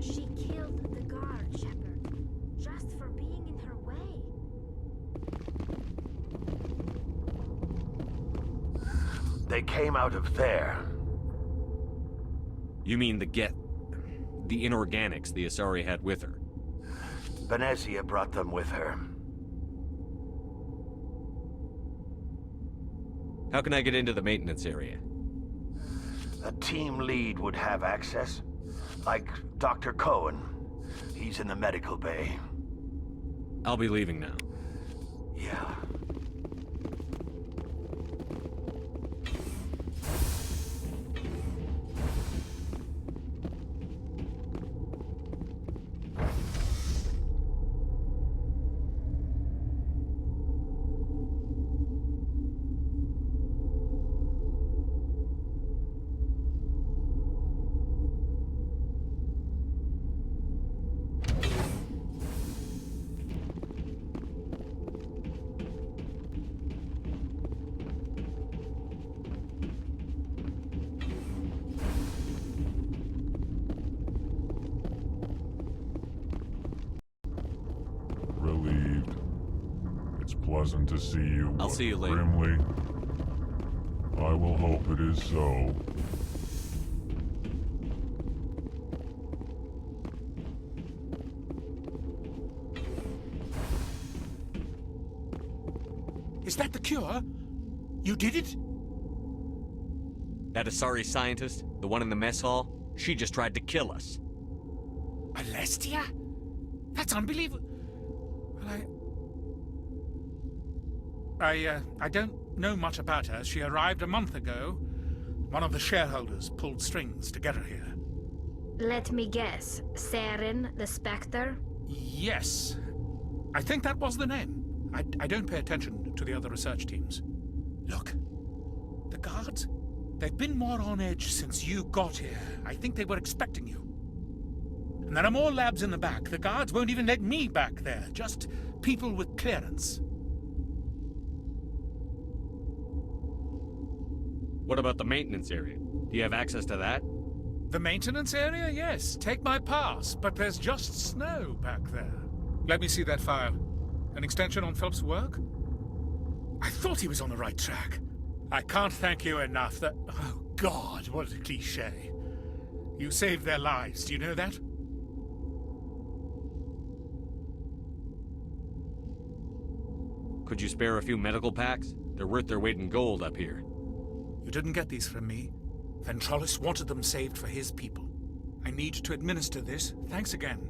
She killed the guard, Shepard, just for being in her way. They came out of there. You mean the inorganics the Asari had with her? Venezia brought them with her. How can I get into the maintenance area? A team lead would have access. Like Dr. Cohen. He's in the medical bay. I'll be leaving now. Yeah. Relieved. It's pleasant to see you. I'll see you later. Grimly. I will hope it is so. Is that the cure? You did it? That Asari scientist, the one in the mess hall, she just tried to kill us. Alestia? That's unbelievable. I don't know much about her. She arrived a month ago. One of the shareholders pulled strings to get her here. Let me guess. Saren, the Spectre? Yes. I think that was the name. I don't pay attention to the other research teams. Look, the guards, they've been more on edge since you got here. I think they were expecting you. And there are more labs in the back. The guards won't even let me back there. Just people with clearance. What about the maintenance area? Do you have access to that? The maintenance area? Yes. Take my pass. But there's just snow back there. Let me see that file. An extension on Phelps' work? I thought he was on the right track. I can't thank you enough that... Oh, God, what a cliché. You saved their lives. Do you know that? Could you spare a few medical packs? They're worth their weight in gold up here. You didn't get these from me. Ventrollis wanted them saved for his people. I need to administer this. Thanks again.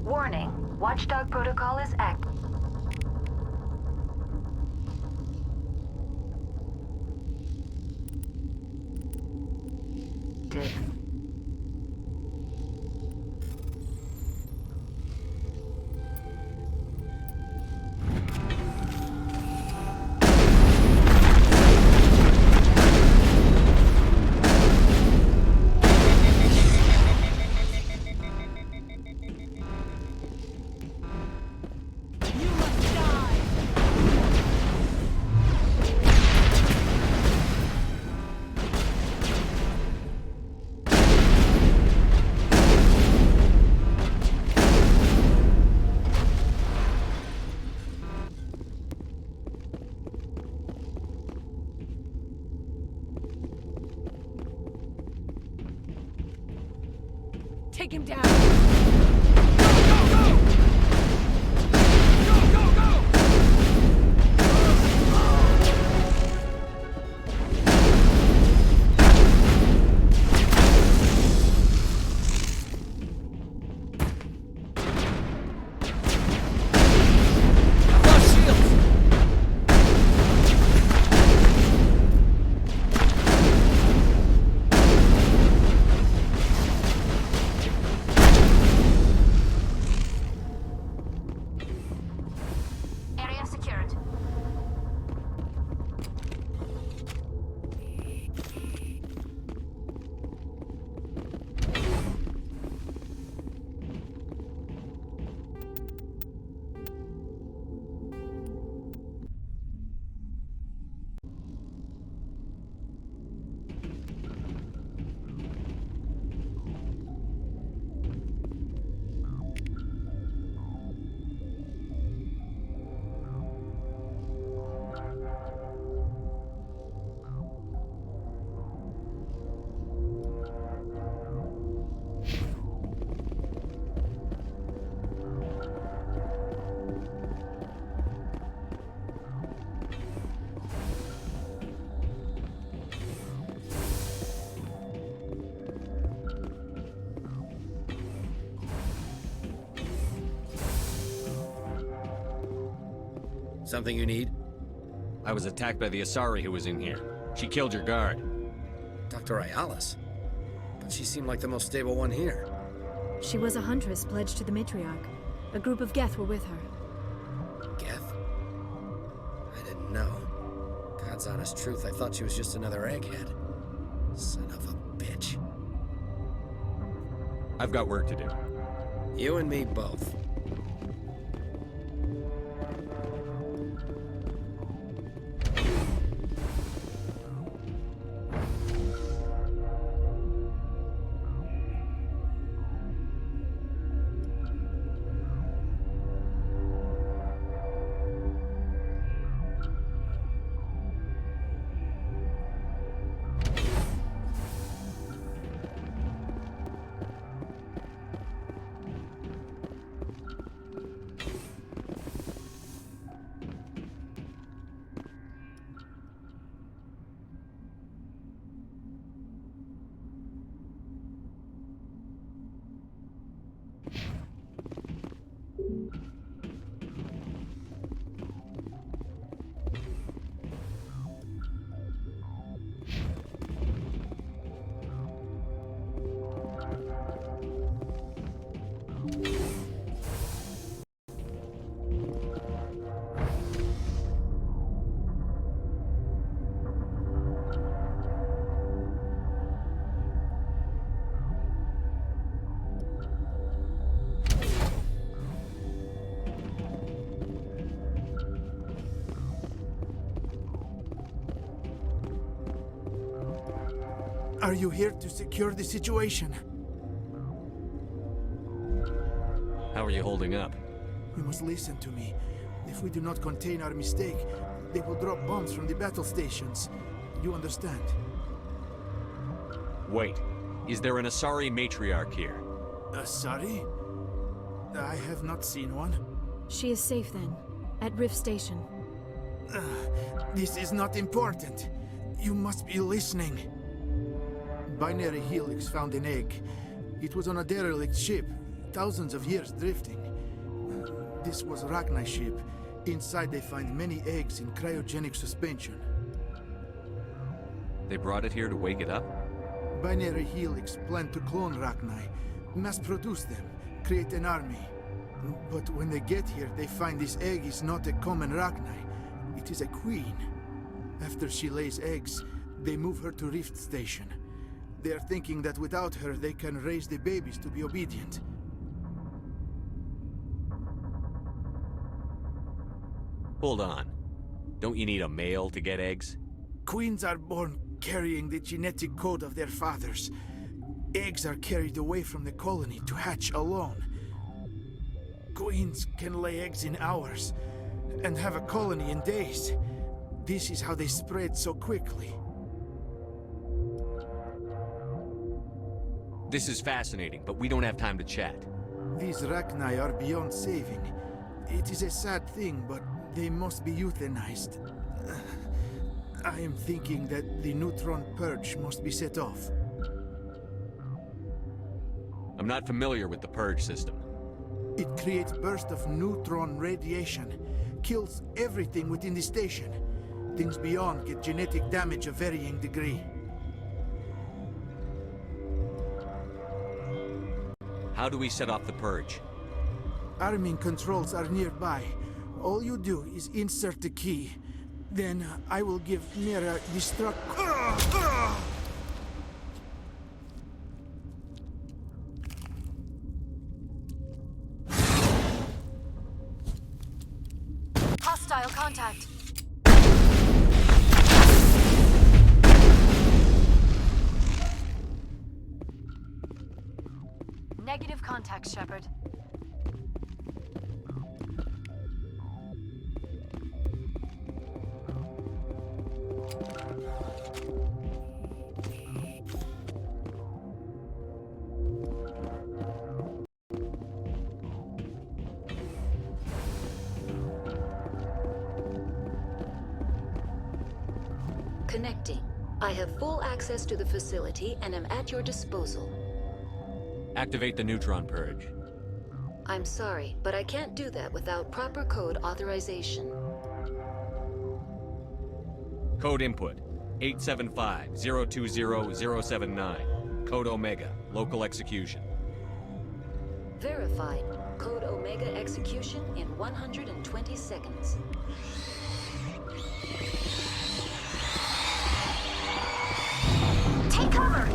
Warning. Watchdog protocol is active. Take him down! Something you need? I was attacked by the Asari who was in here. She killed your guard. Dr. Ayala's? But she seemed like the most stable one here. She was a huntress pledged to the matriarch. A group of Geth were with her. Geth? I didn't know. God's honest truth, I thought she was just another egghead. Son of a bitch. I've got work to do. You and me both. Are you here to secure the situation? How are you holding up? You must listen to me. If we do not contain our mistake, they will drop bombs from the battle stations. You understand? Wait. Is there an Asari matriarch here? Asari? I have not seen one. She is safe then, at Rift Station. This is not important. You must be listening. Binary Helix found an egg. It was on a derelict ship, thousands of years drifting. This was a Rachni ship. Inside they find many eggs in cryogenic suspension. They brought it here to wake it up? Binary Helix planned to clone Rachni, mass-produce them, create an army. But when they get here, they find this egg is not a common Rachni. It is a queen. After she lays eggs, they move her to Rift Station. They are thinking that without her, they can raise the babies to be obedient. Hold on. Don't you need a male to get eggs? Queens are born carrying the genetic code of their fathers. Eggs are carried away from the colony to hatch alone. Queens can lay eggs in hours and have a colony in days. This is how they spread so quickly. This is fascinating, but we don't have time to chat. These Rachni are beyond saving. It is a sad thing, but they must be euthanized. I am thinking that the neutron purge must be set off. I'm not familiar with the purge system. It creates bursts of neutron radiation, kills everything within the station. Things beyond get genetic damage of varying degree. How do we set off the purge? Arming controls are nearby. All you do is insert the key. Then I will give Mira destruct. Hostile contact. Negative contact, Shepard. Connecting. I have full access to the facility and am at your disposal. Activate the neutron purge. I'm sorry, but I can't do that without proper code authorization. Code input 875-020-079. Code Omega. Local execution. Verified. Code Omega execution in 120 seconds. Take cover!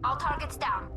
All targets down.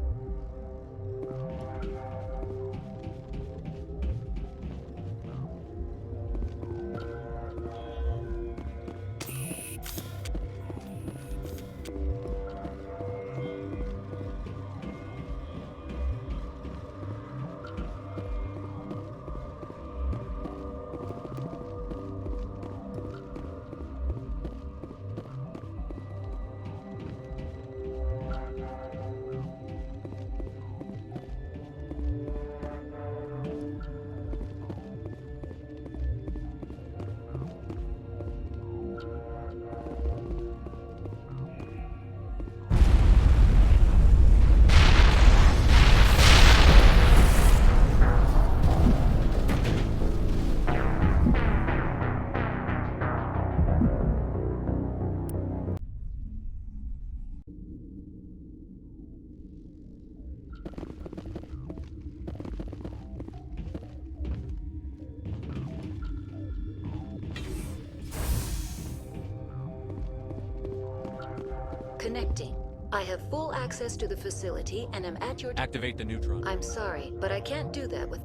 Connecting. I have full access to the facility and am at your... Activate the neutron. I'm sorry, but I can't do that with...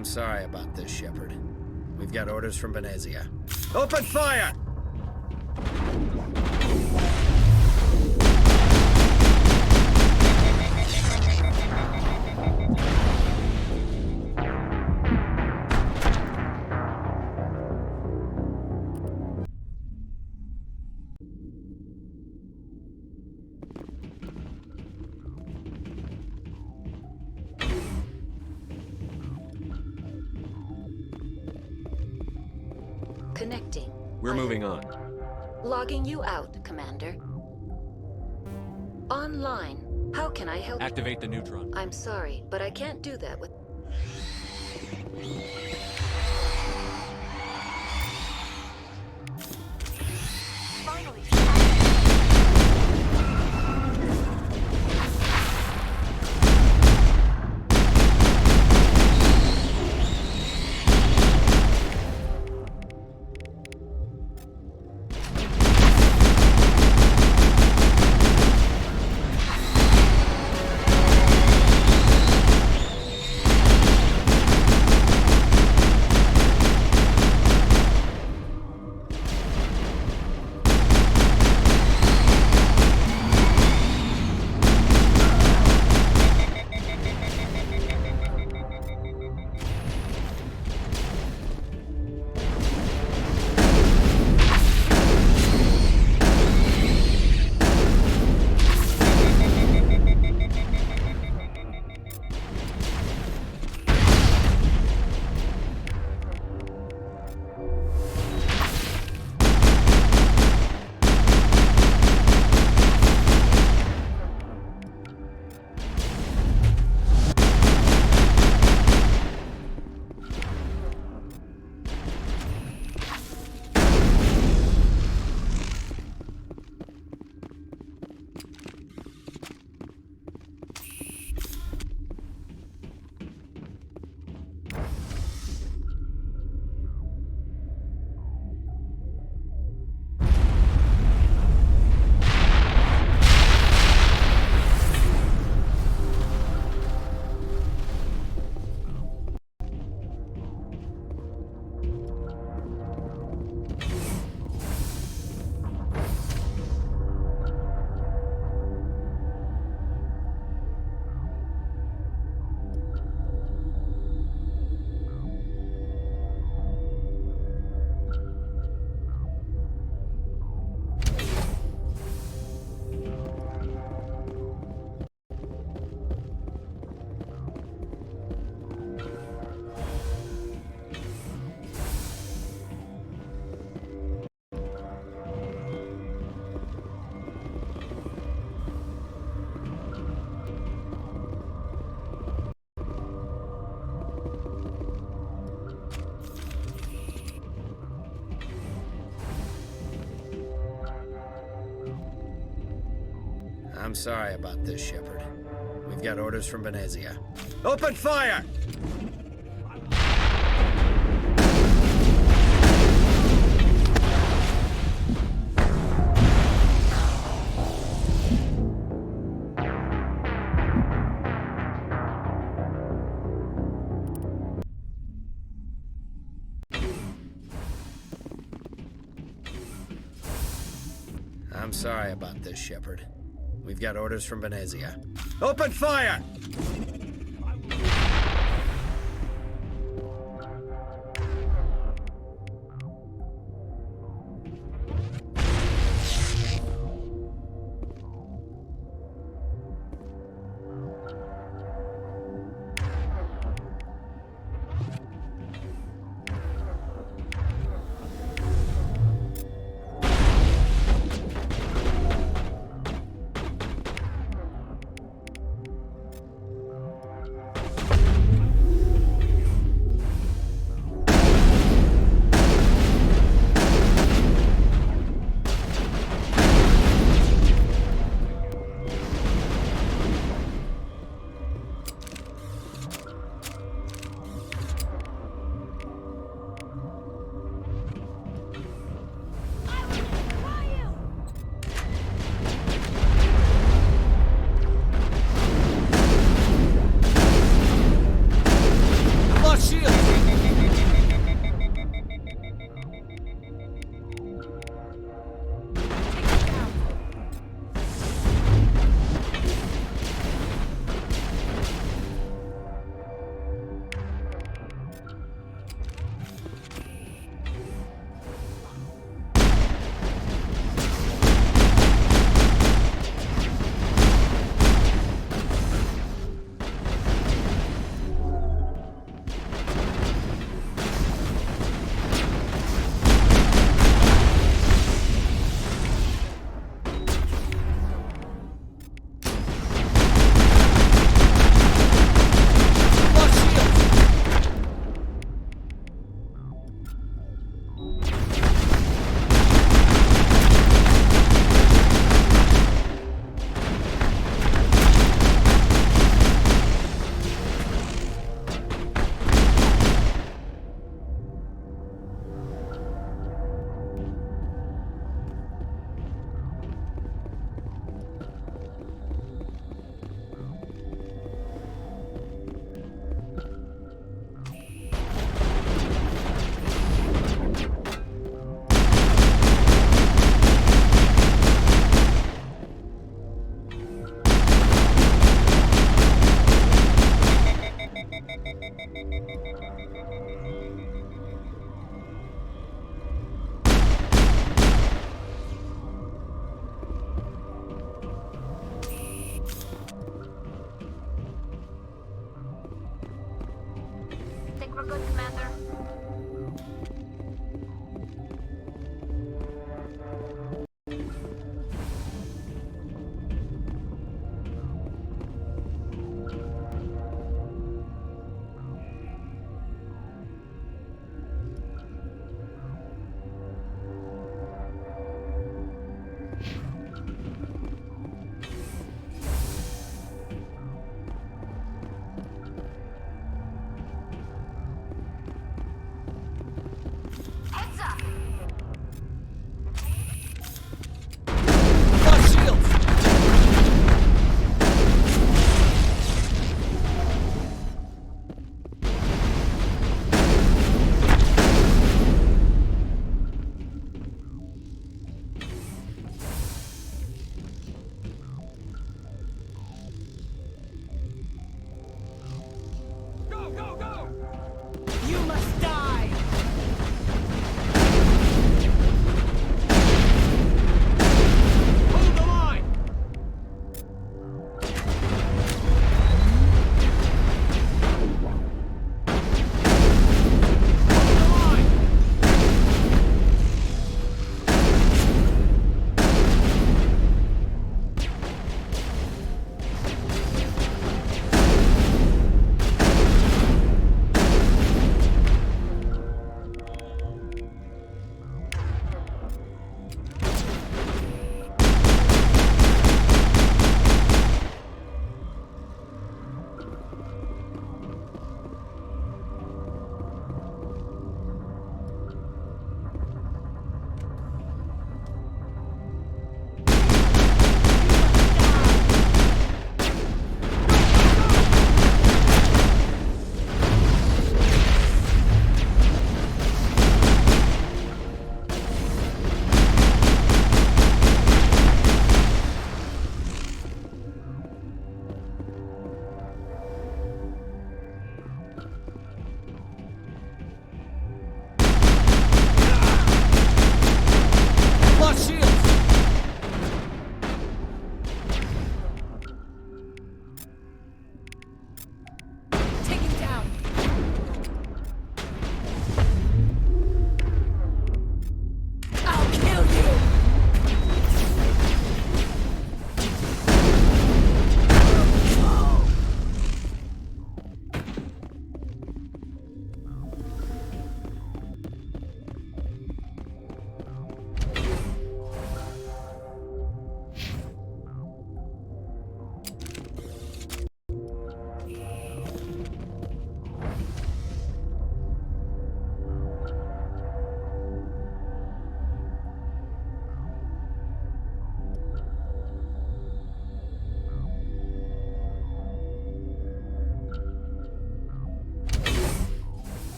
I'm sorry about this, Shepard. We've got orders from Venezia. Open fire! Connecting. We're moving on. Logging you out, Commander. Online. How can I help? Activate the neutron. I'm sorry, but I can't do that with... Finally. I'm sorry about this, Shepard. We've got orders from Venezia. Open fire! I'm sorry about this, Shepard. We've got orders from Venezia. Open fire!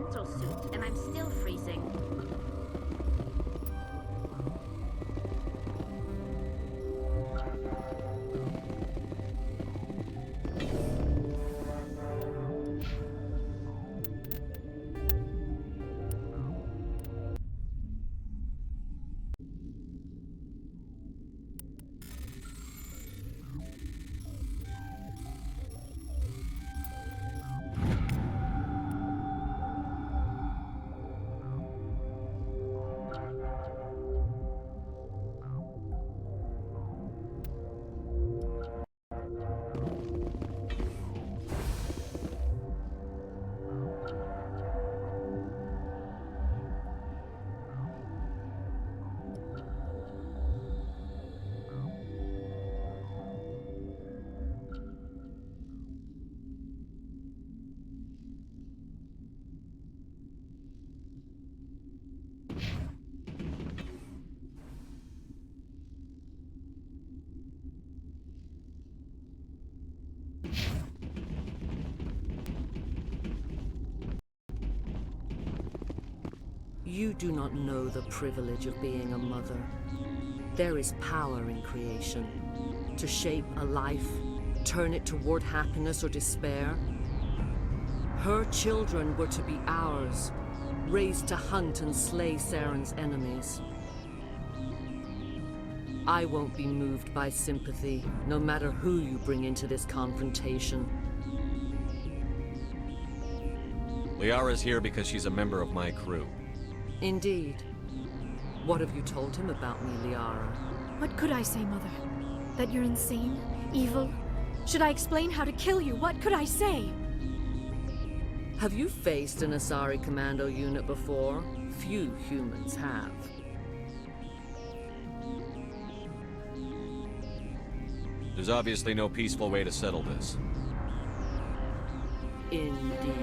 pencil suit, and I'm still freezing. You do not know the privilege of being a mother. There is power in creation. To shape a life, turn it toward happiness or despair. Her children were to be ours, raised to hunt and slay Saren's enemies. I won't be moved by sympathy, no matter who you bring into this confrontation. Liara's here because she's a member of my crew. Indeed. What have you told him about me, Liara? What could I say, Mother? That you're insane? Evil? Should I explain how to kill you? What could I say? Have you faced an Asari commando unit before? Few humans have. There's obviously no peaceful way to settle this. Indeed.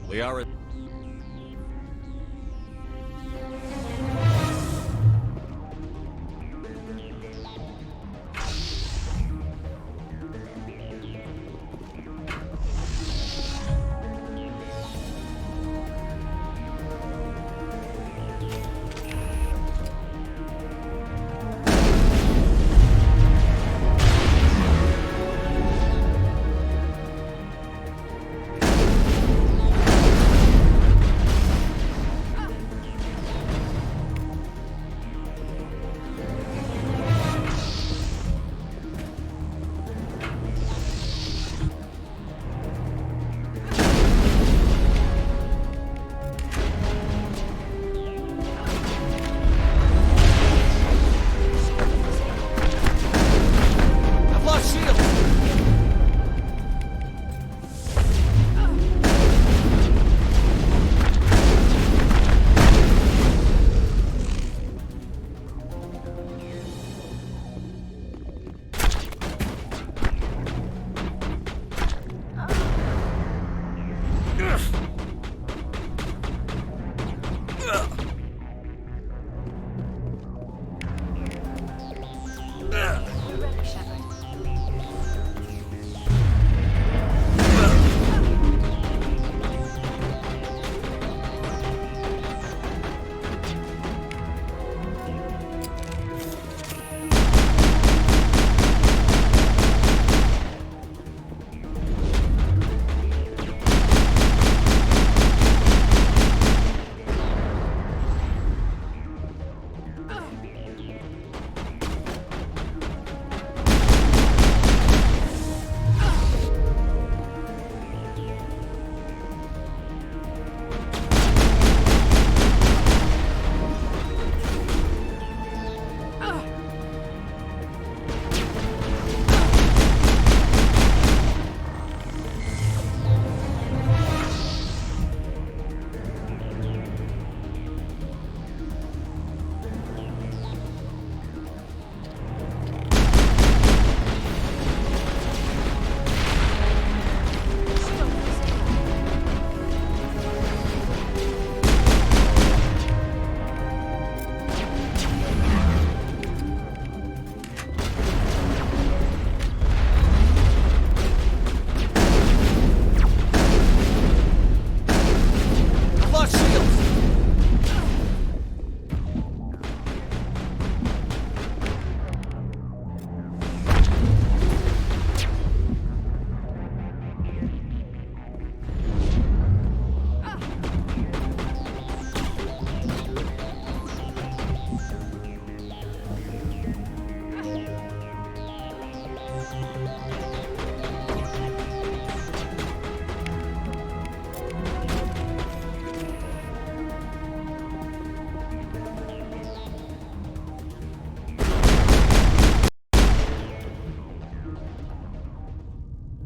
Liara...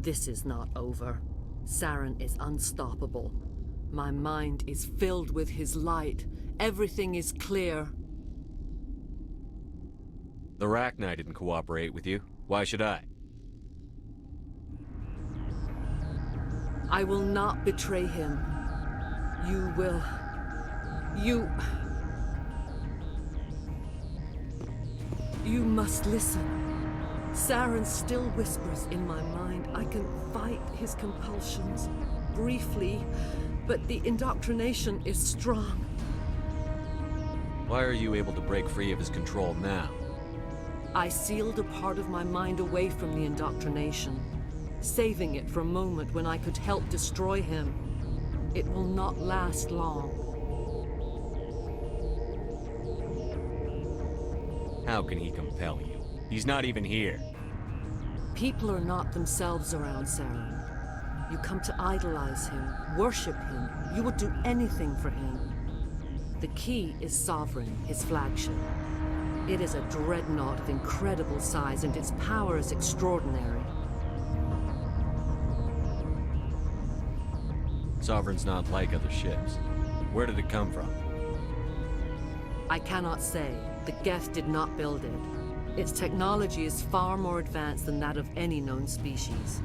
This is not over. Saren is unstoppable. My mind is filled with his light. Everything is clear. The Rachni didn't cooperate with you. Why should I? I will not betray him. You will... You must listen. Saren still whispers in my mind. I can fight his compulsions, briefly, but the indoctrination is strong. Why are you able to break free of his control now? I sealed a part of my mind away from the indoctrination, saving it for a moment when I could help destroy him. It will not last long. How can he compel you? He's not even here. People are not themselves around Saren. You come to idolize him, worship him. You would do anything for him. The key is Sovereign, his flagship. It is a dreadnought of incredible size, and its power is extraordinary. Sovereign's not like other ships. Where did it come from? I cannot say. The Geth did not build it. Its technology is far more advanced than that of any known species.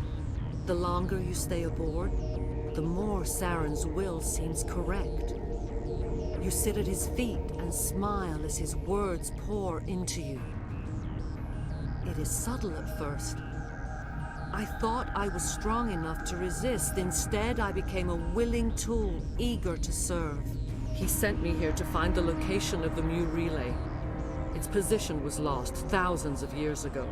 The longer you stay aboard, the more Saren's will seems correct. You sit at his feet and smile as his words pour into you. It is subtle at first. I thought I was strong enough to resist. Instead, I became a willing tool, eager to serve. He sent me here to find the location of the Mu relay. Its position was lost thousands of years ago.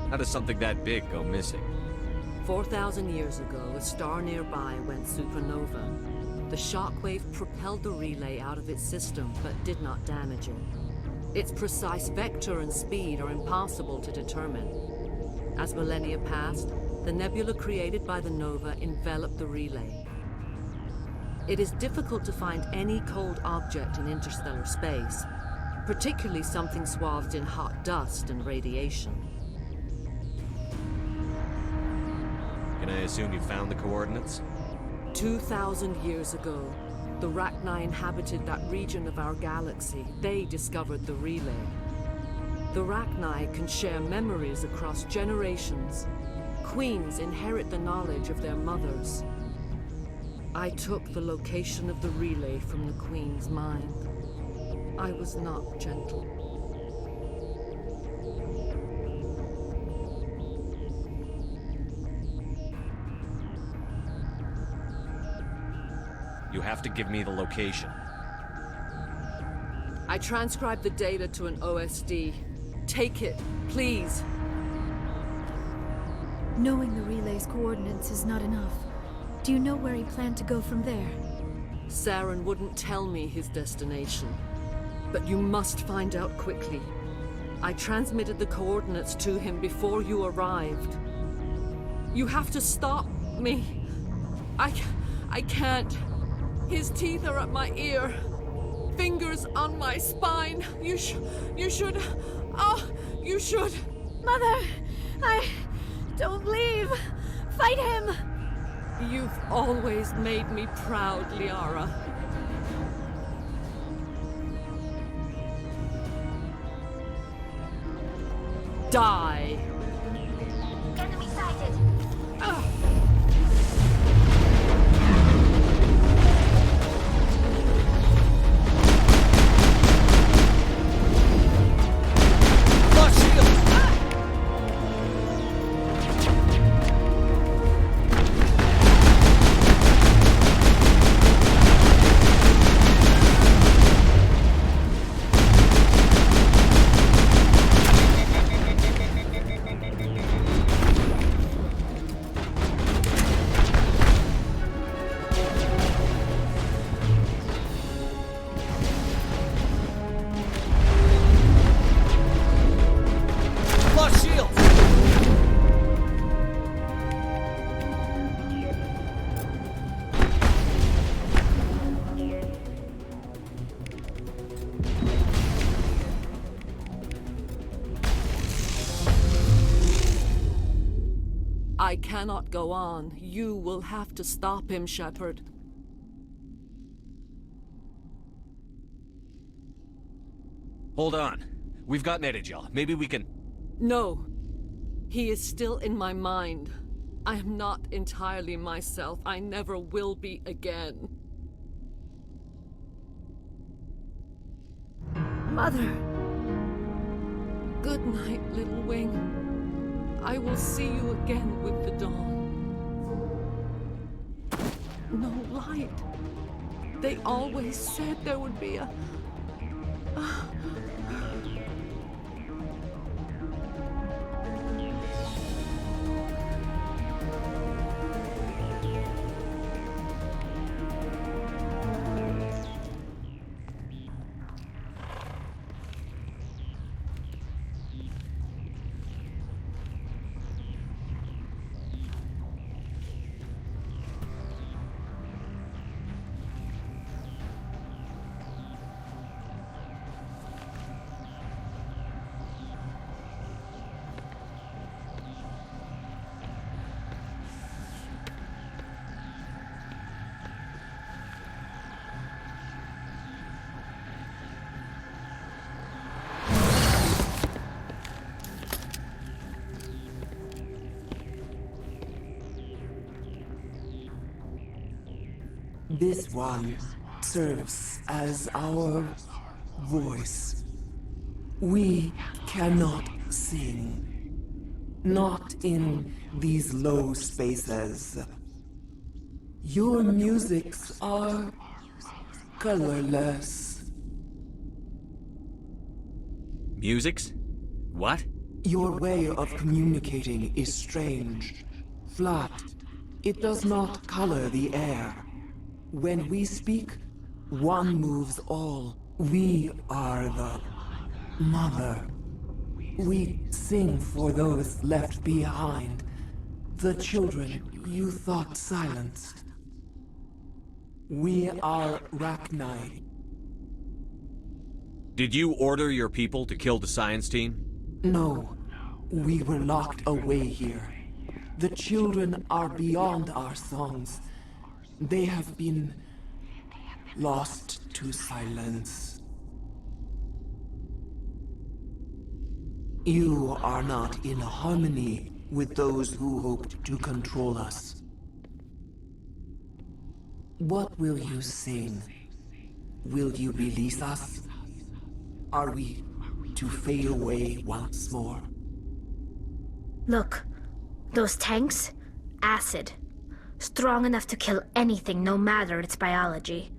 How does something that big go missing? 4,000 years ago, a star nearby went supernova. The shockwave propelled the relay out of its system, but did not damage it. Its precise vector and speed are impossible to determine. As millennia passed, the nebula created by the nova enveloped the relay. It is difficult to find any cold object in interstellar space, particularly something swathed in hot dust and radiation. Can I assume you found the coordinates? 2,000 years ago, the Rachni inhabited that region of our galaxy. They discovered the relay. The Rachni can share memories across generations. Queens inherit the knowledge of their mothers. I took the location of the relay from the Queen's mind. I was not gentle. You have to give me the location. I transcribed the data to an OSD. Take it, please. Knowing the relay's coordinates is not enough. Do you know where he planned to go from there? Saren wouldn't tell me his destination. But you must find out quickly. I transmitted the coordinates to him before you arrived. You have to stop me. I can't. His teeth are at my ear. Fingers on my spine. You should. Oh, you should. Mother, don't leave. Fight him. You've always made me proud, Liara. Die. Enemy sighted. I cannot go on. You will have to stop him, Shepard. Hold on. We've got Metagel. Maybe we can... No. He is still in my mind. I am not entirely myself. I never will be again. Mother. Good night, little wing. I will see you again with the dawn. No light. They always said there would be a... This one serves as our voice. We cannot sing. Not in these low spaces. Your musics are colorless. Musics? What? Your way of communicating is strange. Flat. It does not color the air. When we speak, one moves all. We are the mother. We sing for those left behind. The children you thought silenced. We are Rachni. Did you order your people to kill the science team? No. We were locked away here. The children are beyond our songs. They have been lost to silence. You are not in harmony with those who hoped to control us. What will you sing? Will you release us? Are we to fade away once more? Look, those tanks? Acid. Strong enough to kill anything, no matter its biology.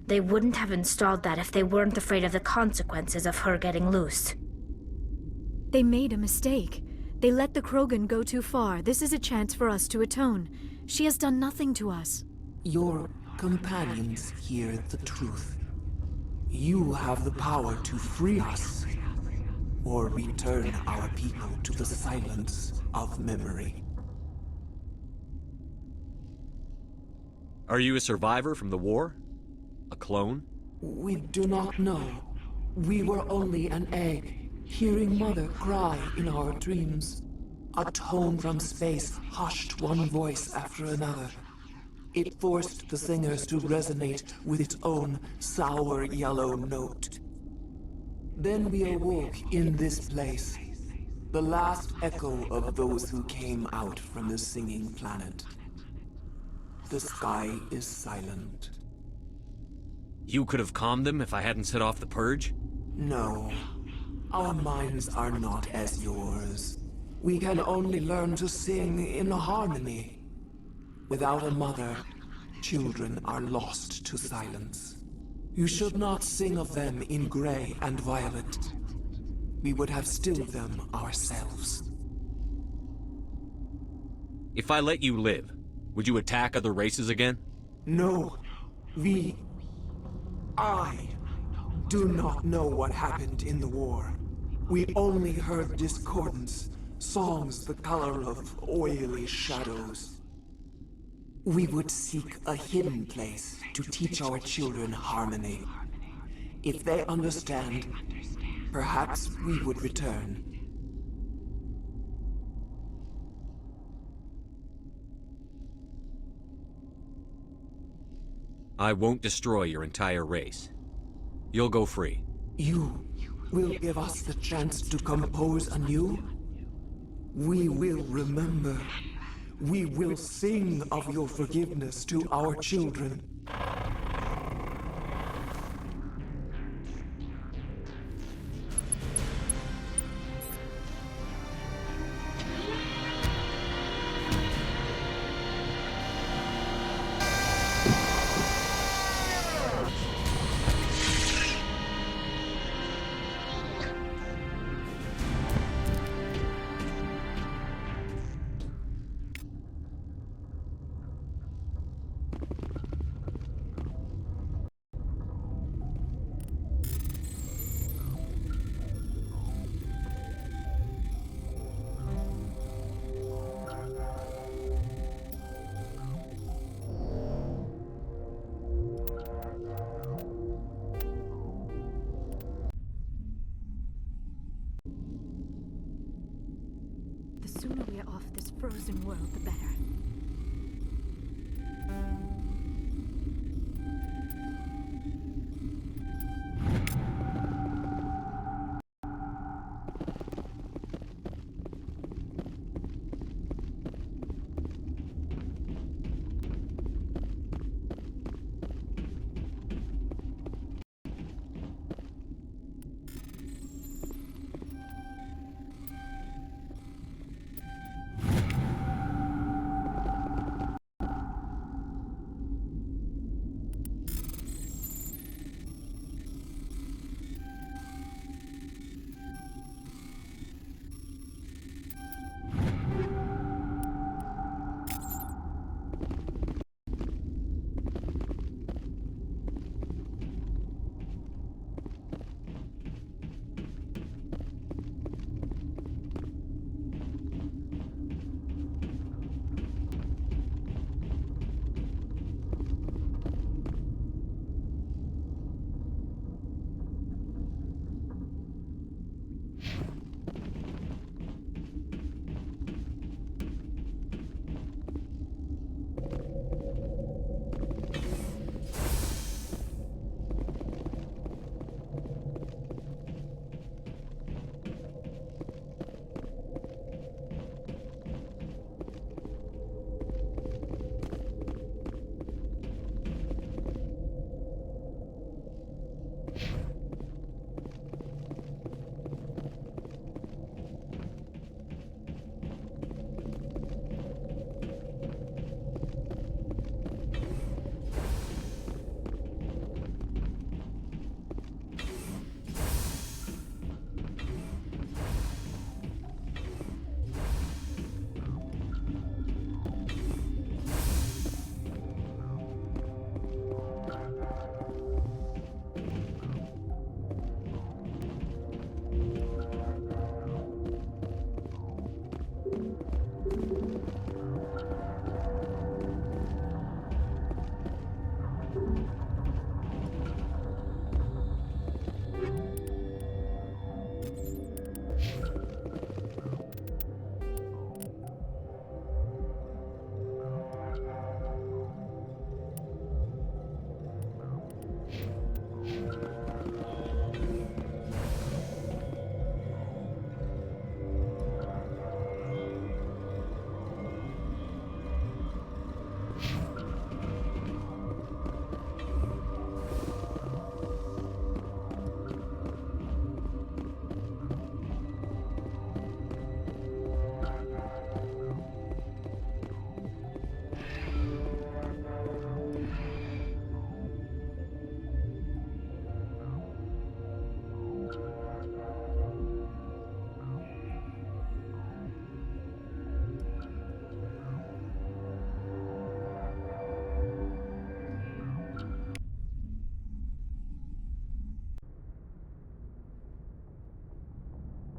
They wouldn't have installed that if they weren't afraid of the consequences of her getting loose. They made a mistake. They let the Krogan go too far. This is a chance for us to atone. She has done nothing to us. Your companions hear the truth. You have the power to free us, or return our people to the silence of memory. Are you a survivor from the war? A clone? We do not know. We were only an egg, hearing Mother cry in our dreams. A tone from space hushed one voice after another. It forced the singers to resonate with its own sour yellow note. Then we awoke in this place, the last echo of those who came out from the singing planet. The sky is silent. You could have calmed them if I hadn't set off the purge? No. Our minds are not as yours. We can only learn to sing in harmony. Without a mother, children are lost to silence. You should not sing of them in gray and violet. We would have stilled them ourselves. If I let you live, would you attack other races again? No. I do not know what happened in the war. We only heard discordance, songs the color of oily shadows. We would seek a hidden place to teach our children harmony. If they understand, perhaps we would return. I won't destroy your entire race. You'll go free. You will give us the chance to compose anew? We will remember. We will sing of your forgiveness to our children. The sooner we are off this frozen world, the better.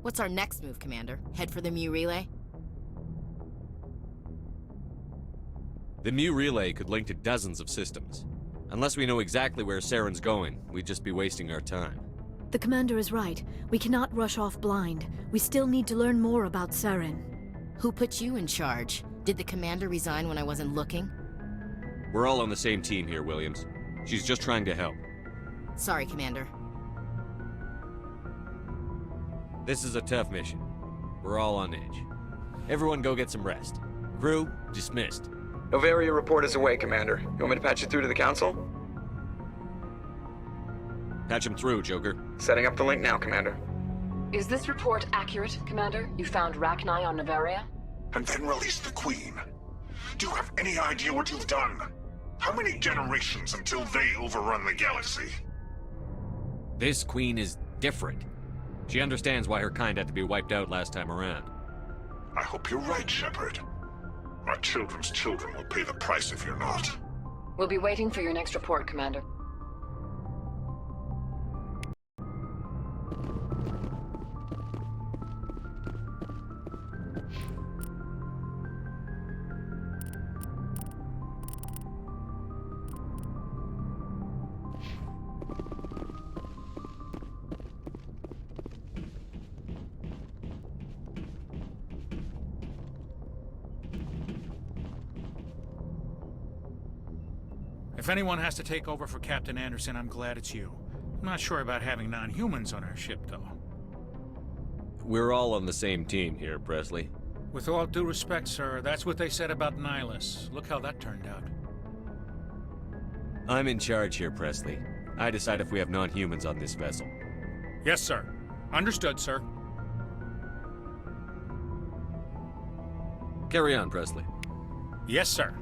What's our next move, Commander? Head for the Mu relay? The Mu relay could link to dozens of systems. Unless we know exactly where Saren's going, we'd just be wasting our time. The Commander is right. We cannot rush off blind. We still need to learn more about Saren. Who put you in charge? Did the Commander resign when I wasn't looking? We're all on the same team here, Williams. She's just trying to help. Sorry, Commander. This is a tough mission. We're all on edge. Everyone go get some rest. Crew, dismissed. Novaria report is away, Commander. You want me to patch you through to the Council? Patch him through, Joker. Setting up the link now, Commander. Is this report accurate, Commander? You found Rachni on Novaria? And then released the Queen. Do you have any idea what you've done? How many generations until they overrun the galaxy? This Queen is different. She understands why her kind had to be wiped out last time around. I hope you're right, Shepard. My children's children will pay the price if you're not. We'll be waiting for your next report, Commander. If anyone has to take over for Captain Anderson, I'm glad it's you. I'm not sure about having non-humans on our ship, though. We're all on the same team here, Presley. With all due respect, sir, that's what they said about Nihilus. Look how that turned out. I'm in charge here, Presley. I decide if we have non-humans on this vessel. Yes, sir. Understood, sir. Carry on, Presley. Yes, sir.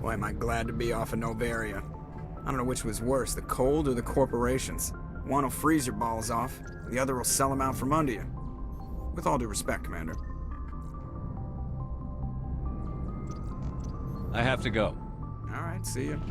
Boy, am I glad to be off of Novaria. I don't know which was worse, the cold or the corporations. One will freeze your balls off, the other will sell them out from under you. With all due respect, Commander. I have to go. All right, see you.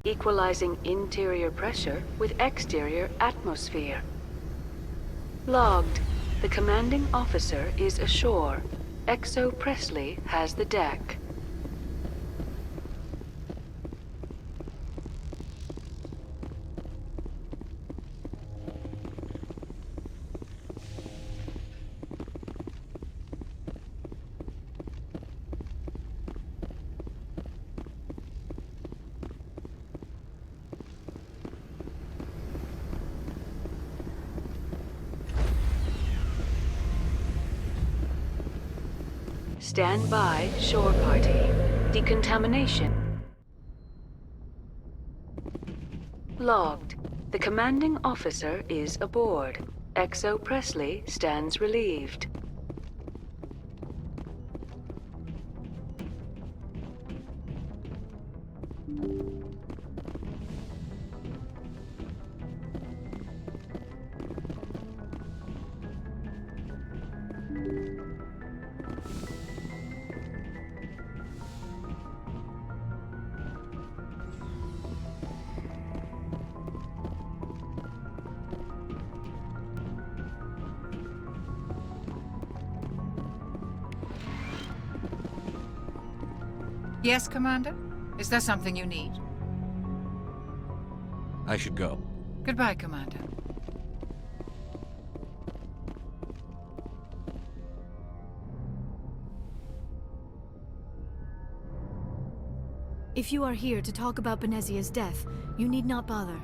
Equalizing interior pressure with exterior atmosphere. Logged. The commanding officer is ashore. Exo Presley has the deck. Stand by, shore party. Decontamination. Logged. The commanding officer is aboard. Exo Presley stands relieved. Yes, Commander? Is there something you need? I should go. Goodbye, Commander. If you are here to talk about Benezia's death, you need not bother.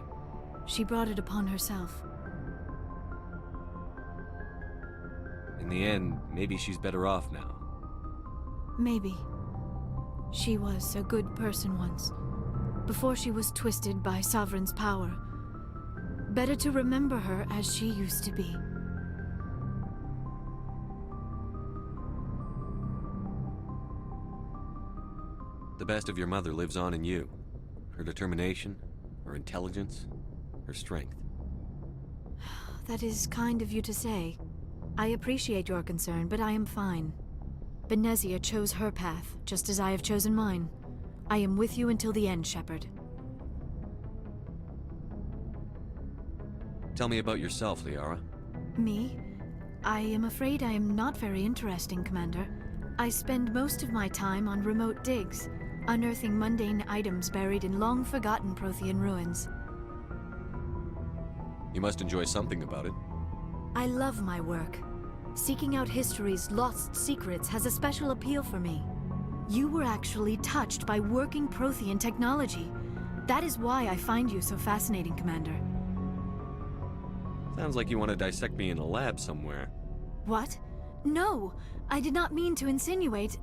She brought it upon herself. In the end, maybe she's better off now. Maybe. She was a good person once, before she was twisted by Sovereign's power. Better to remember her as she used to be. The best of your mother lives on in you. Her determination, her intelligence, her strength. That is kind of you to say. I appreciate your concern, but I am fine. Benezia chose her path, just as I have chosen mine. I am with you until the end, Shepard. Tell me about yourself, Liara. Me? I am afraid I am not very interesting, Commander. I spend most of my time on remote digs, unearthing mundane items buried in long-forgotten Prothean ruins. You must enjoy something about it. I love my work. Seeking out history's lost secrets has a special appeal for me. You were actually touched by working Prothean technology. That is why I find you so fascinating, Commander. Sounds like you want to dissect me in a lab somewhere. What? No! I did not mean to insinuate.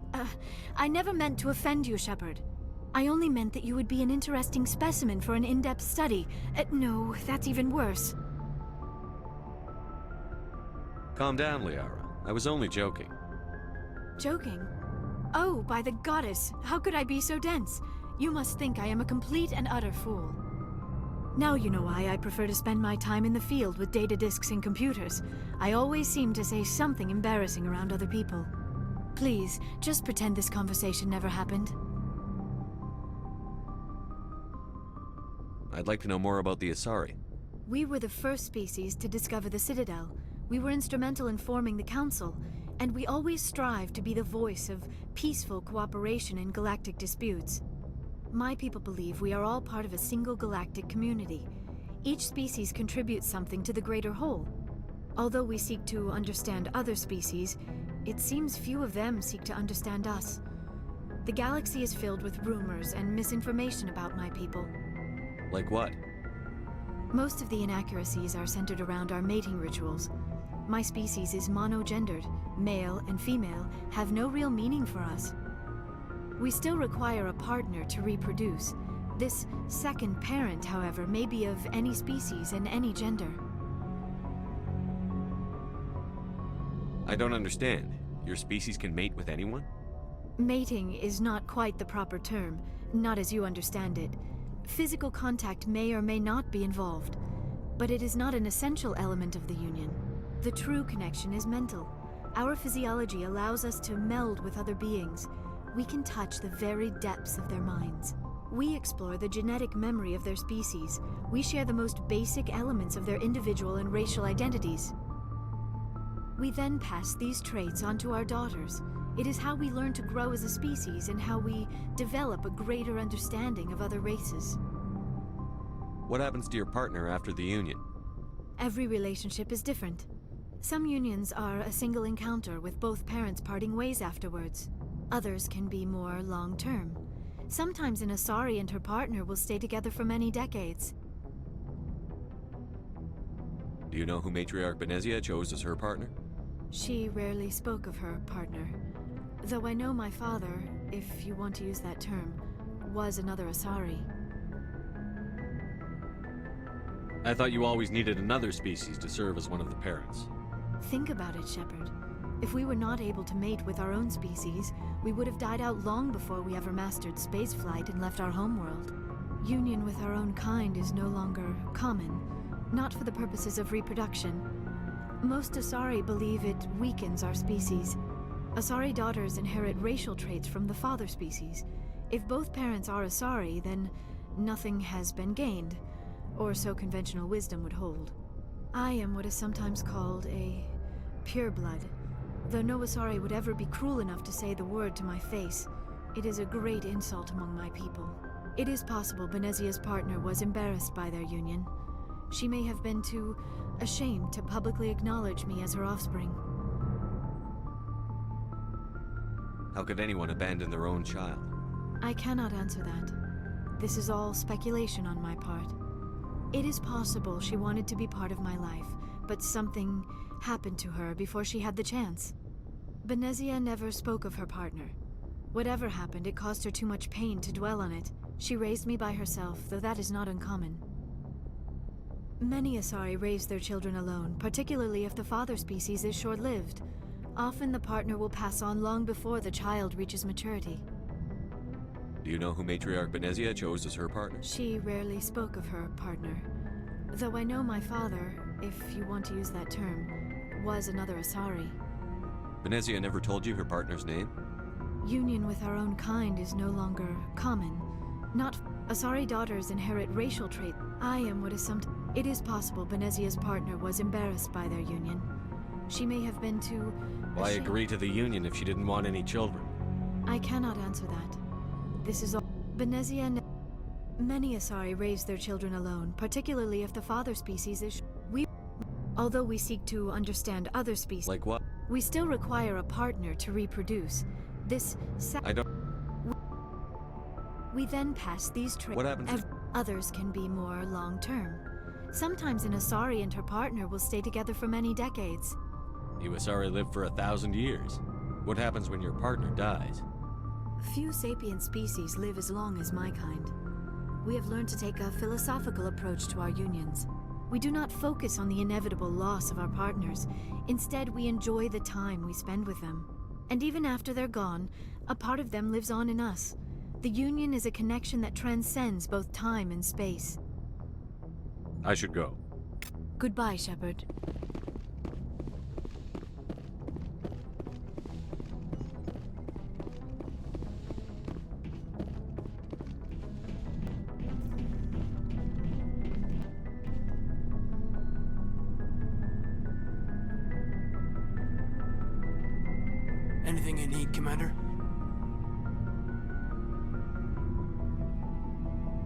I never meant to offend you, Shepard. I only meant that you would be an interesting specimen for an in-depth study. No, that's even worse. Calm down, Liara. I was only joking. Joking? Oh, by the goddess, how could I be so dense? You must think I am a complete and utter fool. Now you know why I prefer to spend my time in the field with data disks and computers. I always seem to say something embarrassing around other people. Please, just pretend this conversation never happened. I'd like to know more about the Asari. We were the first species to discover the Citadel. We were instrumental in forming the Council, and we always strive to be the voice of peaceful cooperation in galactic disputes. My people believe we are all part of a single galactic community. Each species contributes something to the greater whole. Although we seek to understand other species, it seems few of them seek to understand us. The galaxy is filled with rumors and misinformation about my people. Like what? Most of the inaccuracies are centered around our mating rituals. My species is monogendered. Male and female have no real meaning for us. We still require a partner to reproduce. This second parent, however, may be of any species and any gender. I don't understand. Your species can mate with anyone? Mating is not quite the proper term, not as you understand it. Physical contact may or may not be involved, but it is not an essential element of the union. The true connection is mental. Our physiology allows us to meld with other beings. We can touch the very depths of their minds. We explore the genetic memory of their species. We share the most basic elements of their individual and racial identities. We then pass these traits on to our daughters. It is how we learn to grow as a species and how we develop a greater understanding of other races. What happens to your partner after the union? Every relationship is different. Some unions are a single encounter with both parents parting ways afterwards. Others can be more long-term. Sometimes an Asari and her partner will stay together for many decades. Do you know who Matriarch Benezia chose as her partner? She rarely spoke of her partner. Though I know my father, if you want to use that term, was another Asari. I thought you always needed another species to serve as one of the parents. Think about it, Shepard. If we were not able to mate with our own species, we would have died out long before we ever mastered spaceflight and left our homeworld. Union with our own kind is no longer common, not for the purposes of reproduction. Most Asari believe it weakens our species. Asari daughters inherit racial traits from the father species. If both parents are Asari, then nothing has been gained, or so conventional wisdom would hold. I am what is sometimes called a pureblood, though no Asari would ever be cruel enough to say the word to my face. It is a great insult among my people. It is possible Benezia's partner was embarrassed by their union. She may have been too ashamed to publicly acknowledge me as her offspring. How could anyone abandon their own child? I cannot answer that. This is all speculation on my part. It is possible she wanted to be part of my life, but something happened to her before she had the chance. Benezia never spoke of her partner. Whatever happened, it caused her too much pain to dwell on it. She raised me by herself, though that is not uncommon. Many Asari raise their children alone, particularly if the father species is short-lived. Often the partner will pass on long before the child reaches maturity. Do you know who Matriarch Benezia chose as her partner? She rarely spoke of her partner. Though I know my father, if you want to use that term, was another Asari. Benezia never told you her partner's name? Union with our own kind is no longer common. Not Asari daughters inherit racial traits. I am what is sometimes... It is possible Benezia's partner was embarrassed by their union. She may have been too... Why agree to the union if she didn't want any children? I cannot answer that. This is all... Benezia... Many Asari raise their children alone, particularly if the father species is... Although we seek to understand other species... Like what? We still require a partner to reproduce. This... I don't... We then pass these traits... What happens? Others can be more long-term. Sometimes an Asari and her partner will stay together for many decades. You Asari live for 1,000 years. What happens when your partner dies? Few sapient species live as long as my kind. We have learned to take a philosophical approach to our unions. We do not focus on the inevitable loss of our partners. Instead, we enjoy the time we spend with them. And even after they're gone, a part of them lives on in us. The union is a connection that transcends both time and space. I should go. Goodbye, Shepard. Anything you need, Commander?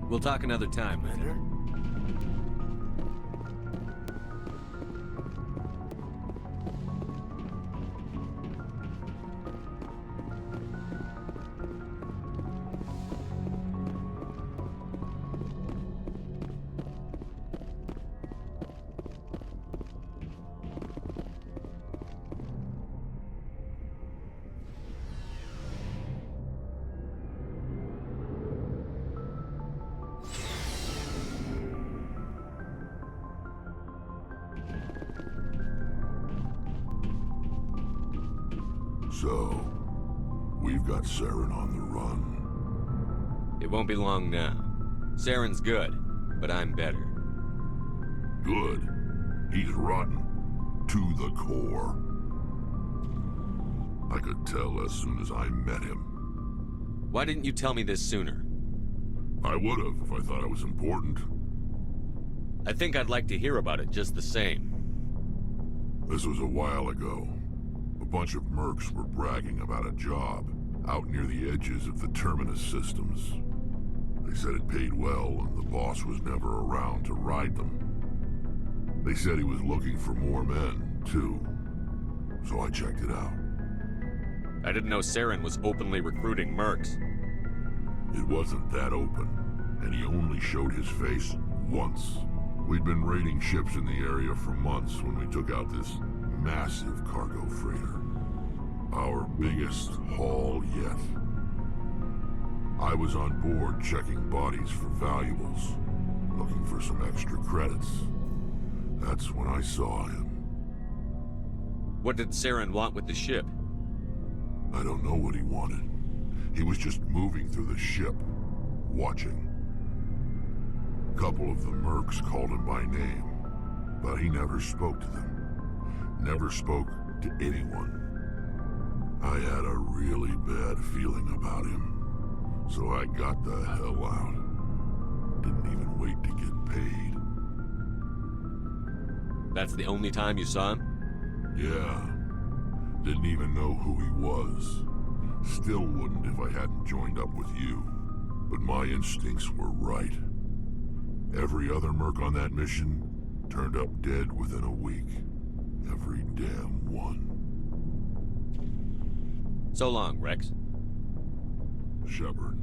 We'll talk another time, Commander. So, we've got Saren on the run. It won't be long now. Saren's good, but I'm better. Good. He's rotten. To the core. I could tell as soon as I met him. Why didn't you tell me this sooner? I would've if I thought it was important. I think I'd like to hear about it just the same. This was a while ago. A bunch of mercs were bragging about a job out near the edges of the Terminus systems. They said it paid well and the boss was never around to ride them. They said he was looking for more men, too. So I checked it out. I didn't know Saren was openly recruiting mercs. It wasn't that open, and he only showed his face once. We'd been raiding ships in the area for months when we took out this massive cargo freighter. Our biggest haul yet. I was on board checking bodies for valuables, looking for some extra credits. That's when I saw him. What did Saren want with the ship? I don't know what he wanted. He was just moving through the ship, watching. A couple of the mercs called him by name, but he never spoke to them. Never spoke to anyone. I had a really bad feeling about him, so I got the hell out. Didn't even wait to get paid. That's the only time you saw him? Yeah. Didn't even know who he was. Still wouldn't if I hadn't joined up with you. But my instincts were right. Every other merc on that mission turned up dead within a week. Every damn one. So long, Rex. Shepard.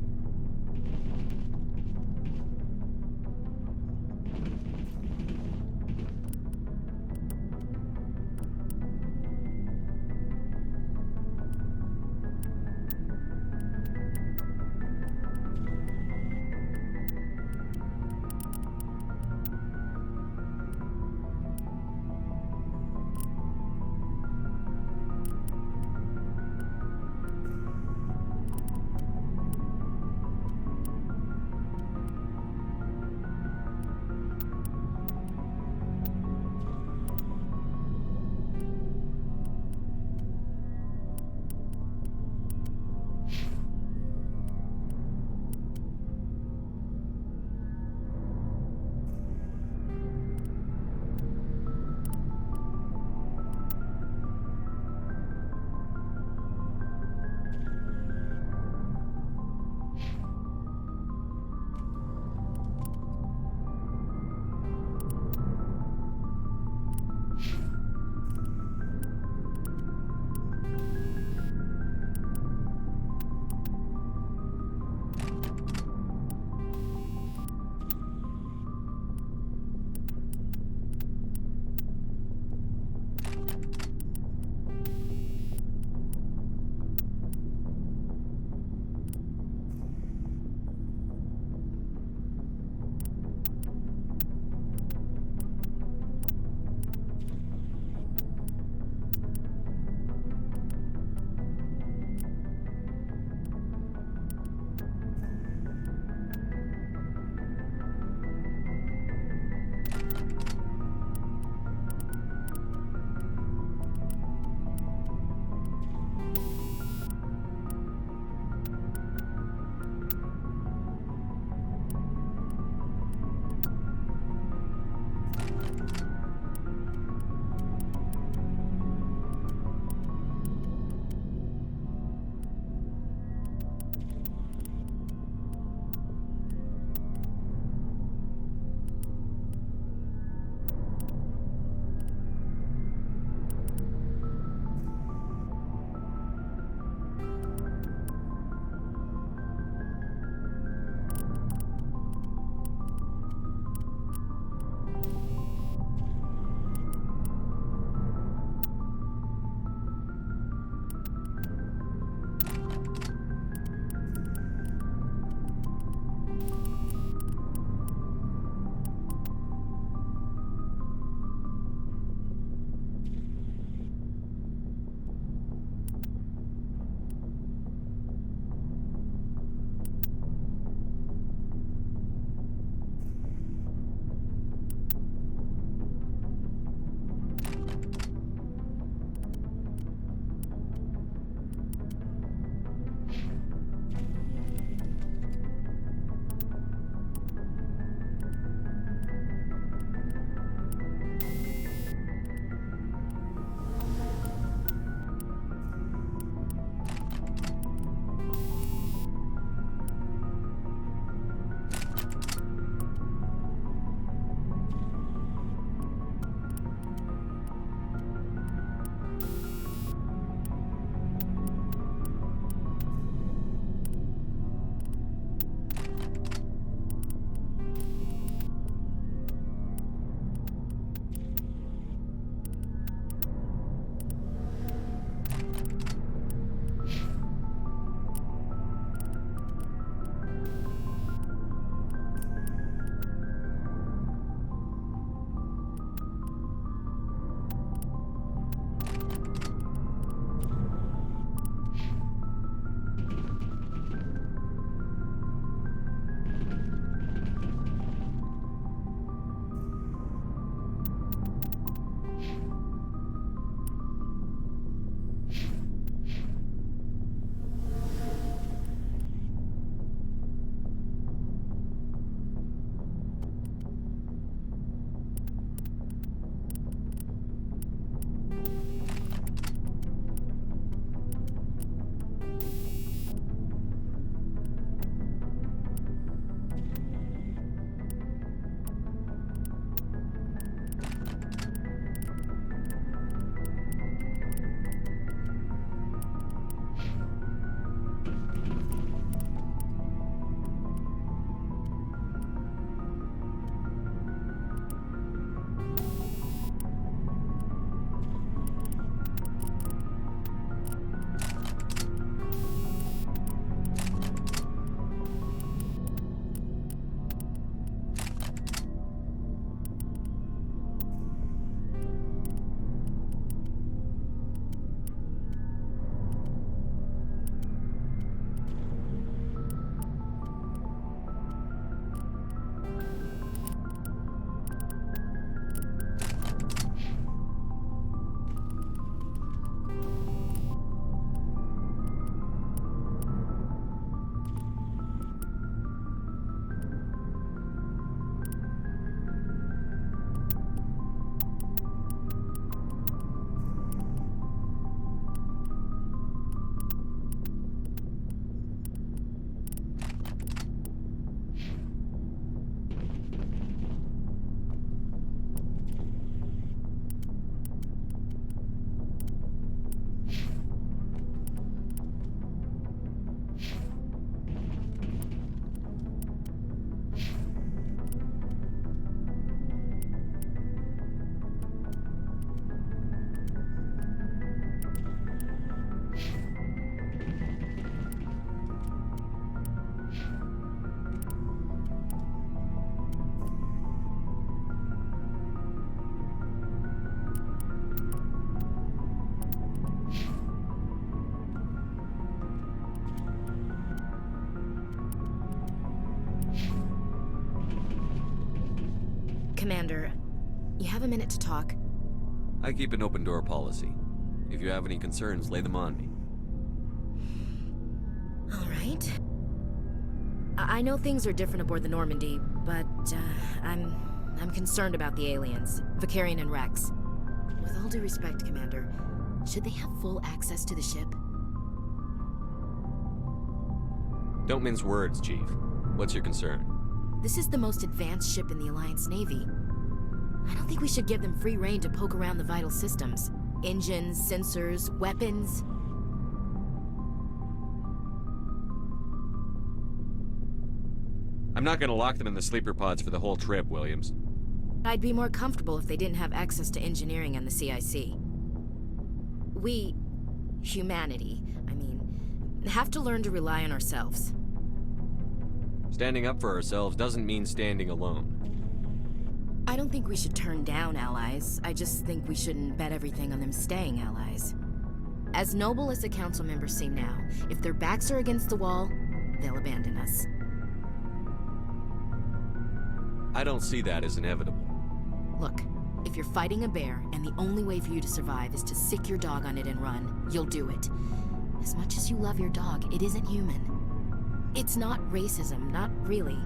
Commander, you have a minute to talk? I keep an open door policy. If you have any concerns, lay them on me. All right. I know things are different aboard the Normandy, but I'm concerned about the aliens, Vicarian and Rex. With all due respect, Commander, should they have full access to the ship? Don't mince words, Chief. What's your concern? This is the most advanced ship in the Alliance Navy. I don't think we should give them free rein to poke around the vital systems. Engines, sensors, weapons. I'm not gonna lock them in the sleeper pods for the whole trip, Williams. I'd be more comfortable if they didn't have access to engineering and the CIC. We, humanity, have to learn to rely on ourselves. Standing up for ourselves doesn't mean standing alone. I don't think we should turn down allies. I just think we shouldn't bet everything on them staying allies. As noble as the council members seem now, if their backs are against the wall, they'll abandon us. I don't see that as inevitable. Look, if you're fighting a bear and the only way for you to survive is to sick your dog on it and run, you'll do it. As much as you love your dog, it isn't human. It's not racism, not really.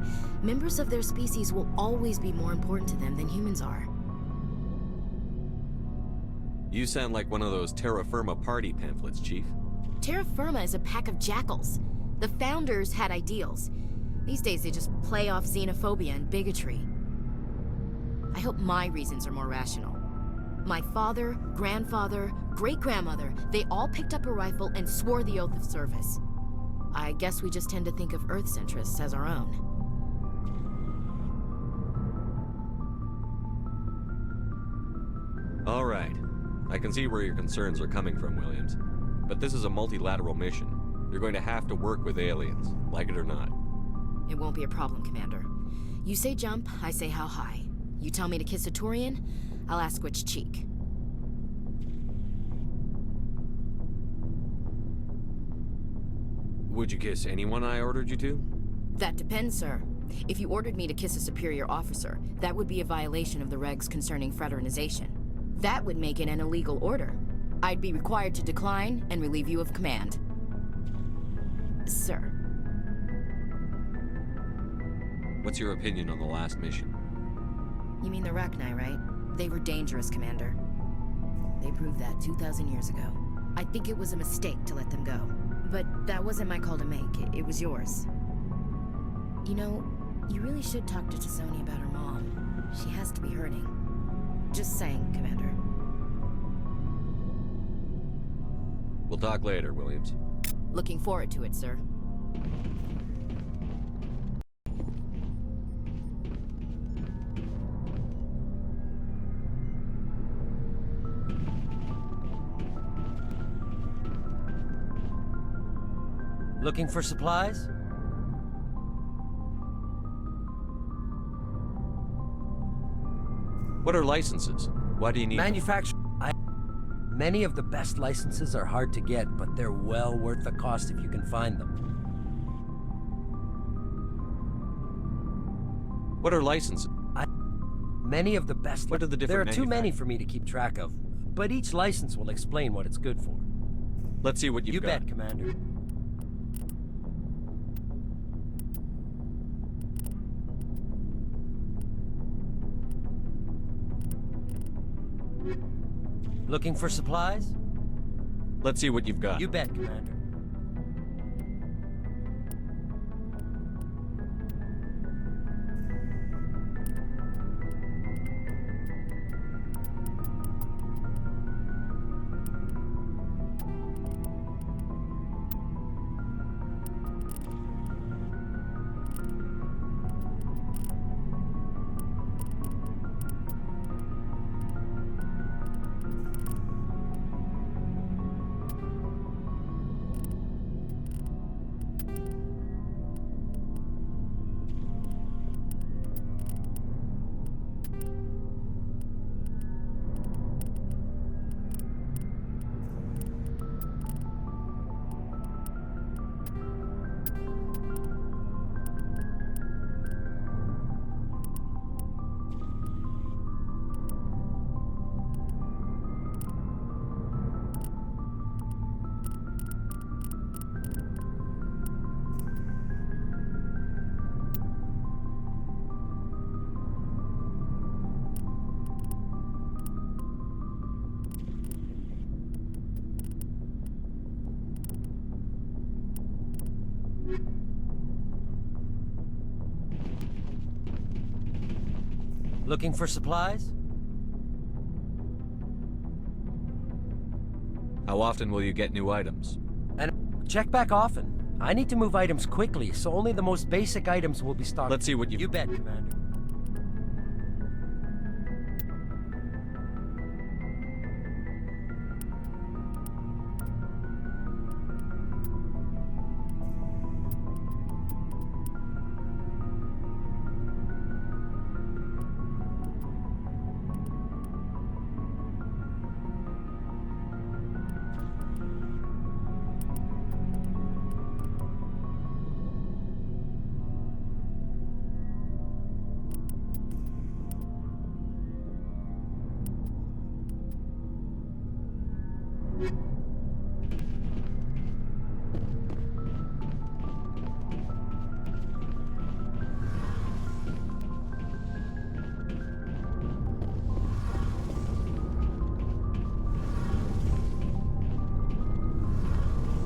Members of their species will always be more important to them than humans are. You sound like one of those Terra Firma party pamphlets, Chief. Terra Firma is a pack of jackals. The founders had ideals. These days they just play off xenophobia and bigotry. I hope my reasons are more rational. My father, grandfather, great-grandmother, they all picked up a rifle and swore the oath of service. I guess we just tend to think of Earth's interests as our own. All right. I can see where your concerns are coming from, Williams. But this is a multilateral mission. You're going to have to work with aliens, like it or not. It won't be a problem, Commander. You say jump, I say how high. You tell me to kiss a Turian, I'll ask which cheek. Would you kiss anyone I ordered you to? That depends, sir. If you ordered me to kiss a superior officer, that would be a violation of the regs concerning fraternization. That would make it an illegal order. I'd be required to decline and relieve you of command. Sir. What's your opinion on the last mission? You mean the Rachni, right? They were dangerous, Commander. They proved that 2,000 years ago. I think it was a mistake to let them go. But that wasn't my call to make. It was yours. You know, you really should talk to T'Soni about her mom. She has to be hurting. Just saying, Commander. We'll talk later, Williams. Looking forward to it, sir. Looking for supplies? What are licenses? Why do you need manufacture? Many of the best licenses are hard to get, but they're well worth the cost if you can find them. What are licenses? Many of the best. What are the different? There are too many for me to keep track of, but each license will explain what it's good for. Let's see what you've got. You bet, Commander. Looking for supplies? Let's see what you've got. You bet, Commander. Looking for supplies? How often will you get new items? And check back often. I need to move items quickly, so only the most basic items will be stocked. Let's see what You bet, Commander.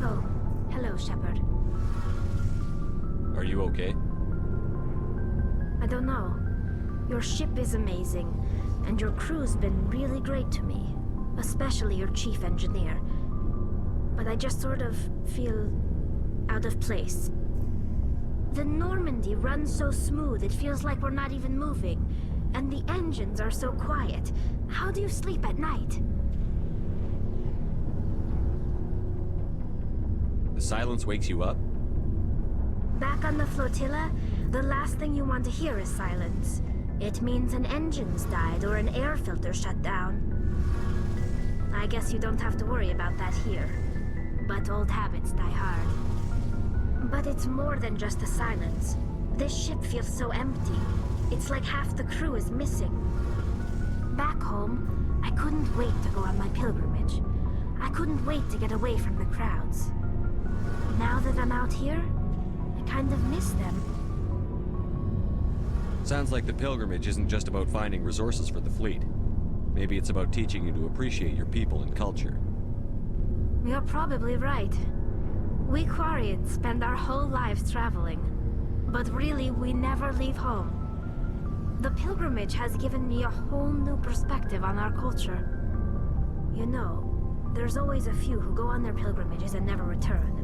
Oh, hello, Shepard. Are you okay? I don't know. Your ship is amazing, and your crew's been really great to me. Especially your chief engineer. But I just sort of feel out of place. The Normandy runs so smooth it feels like we're not even moving. And the engines are so quiet. How do you sleep at night? The silence wakes you up? Back on the flotilla, the last thing you want to hear is silence. It means an engine's died or an air filter shut down. I guess you don't have to worry about that here. But old habits die hard. But it's more than just the silence. This ship feels so empty. It's like half the crew is missing. Back home, I couldn't wait to go on my pilgrimage. I couldn't wait to get away from the crowds. Now that I'm out here, I kind of miss them. Sounds like the pilgrimage isn't just about finding resources for the fleet. Maybe it's about teaching you to appreciate your people and culture. You're probably right. We Quarians spend our whole lives traveling. But really, we never leave home. The pilgrimage has given me a whole new perspective on our culture. You know, there's always a few who go on their pilgrimages and never return.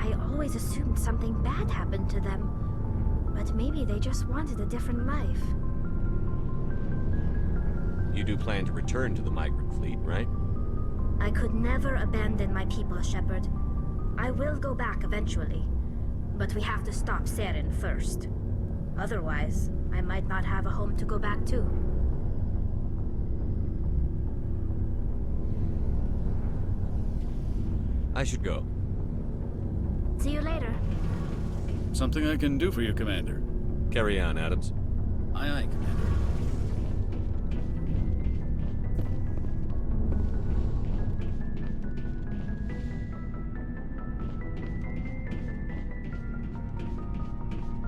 I always assumed something bad happened to them. But maybe they just wanted a different life. You do plan to return to the migrant fleet, right? I could never abandon my people, Shepard. I will go back eventually. But we have to stop Saren first. Otherwise, I might not have a home to go back to. I should go. See you later. Something I can do for you, Commander. Carry on, Adams. Aye, aye, Commander.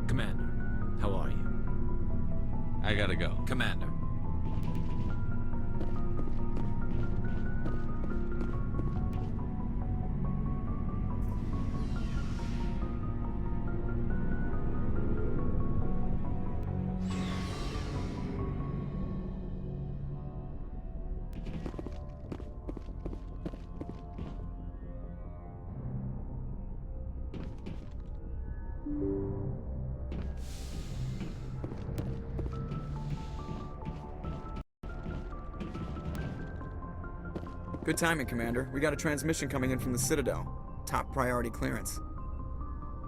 Commander, how are you? I gotta go. Commander. Good timing, Commander. We got a transmission coming in from the Citadel. Top priority clearance.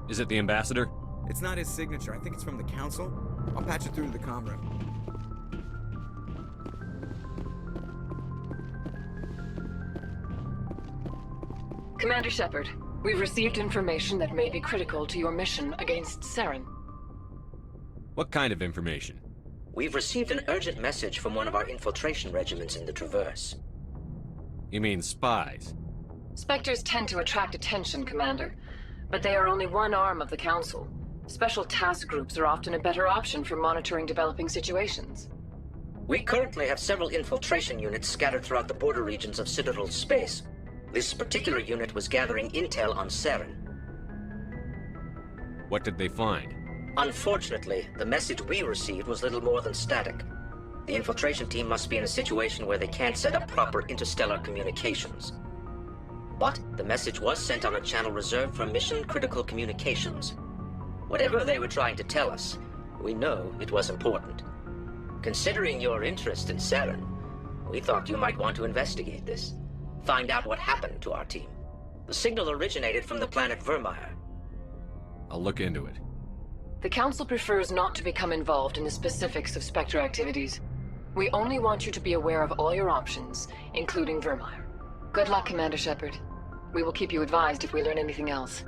Is it the ambassador? It's not his signature. I think it's from the Council. I'll patch it through to the comm room. Commander Shepard, we've received information that may be critical to your mission against Saren. What kind of information? We've received an urgent message from one of our infiltration regiments in the Traverse. You mean spies? Spectres tend to attract attention, Commander, but they are only one arm of the Council. Special task groups are often a better option for monitoring developing situations. We currently have several infiltration units scattered throughout the border regions of Citadel space. This particular unit was gathering intel on Saren. What did they find? Unfortunately, the message we received was little more than static. The infiltration team must be in a situation where they can't set up proper interstellar communications. But the message was sent on a channel reserved for mission-critical communications. Whatever they were trying to tell us, we know it was important. Considering your interest in Saren, we thought you might want to investigate this. Find out what happened to our team. The signal originated from the planet Vermeer. I'll look into it. The Council prefers not to become involved in the specifics of Spectre activities. We only want you to be aware of all your options, including Vermeer. Good luck, Commander Shepard. We will keep you advised if we learn anything else.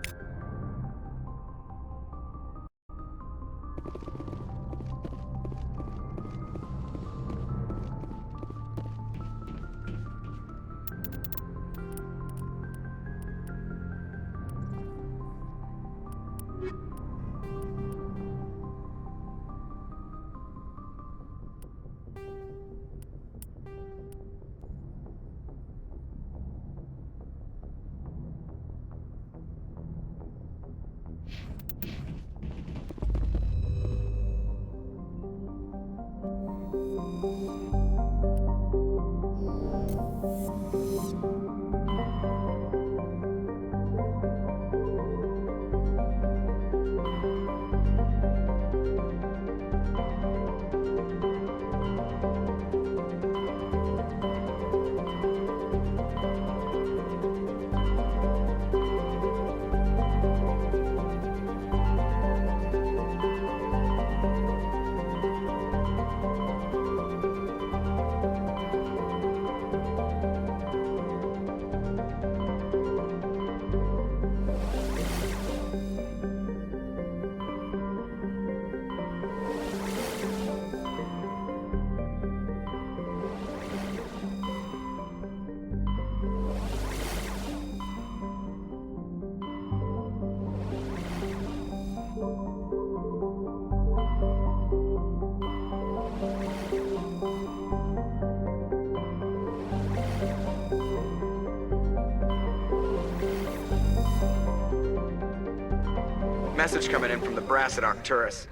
Message coming in from the brass at Arcturus.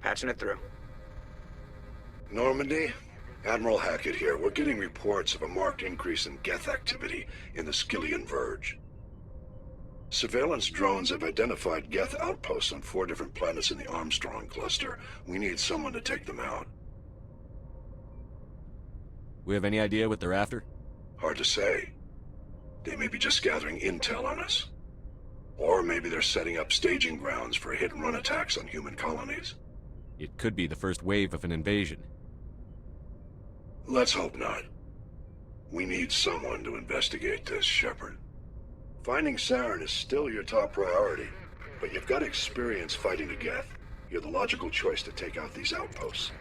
Patching it through. Normandy? Admiral Hackett here. We're getting reports of a marked increase in Geth activity in the Skyllian Verge. Surveillance drones have identified Geth outposts on 4 different planets in the Armstrong cluster. We need someone to take them out. We have any idea what they're after? Hard to say. They may be just gathering intel on us. Or maybe they're setting up staging grounds for hit-and-run attacks on human colonies. It could be the first wave of an invasion. Let's hope not. We need someone to investigate this, Shepard. Finding Saren is still your top priority, but you've got experience fighting the Geth. You're the logical choice to take out these outposts.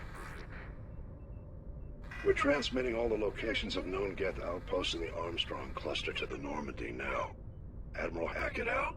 We're transmitting all the locations of known Geth outposts in the Armstrong cluster to the Normandy now. Admiral Hackett out.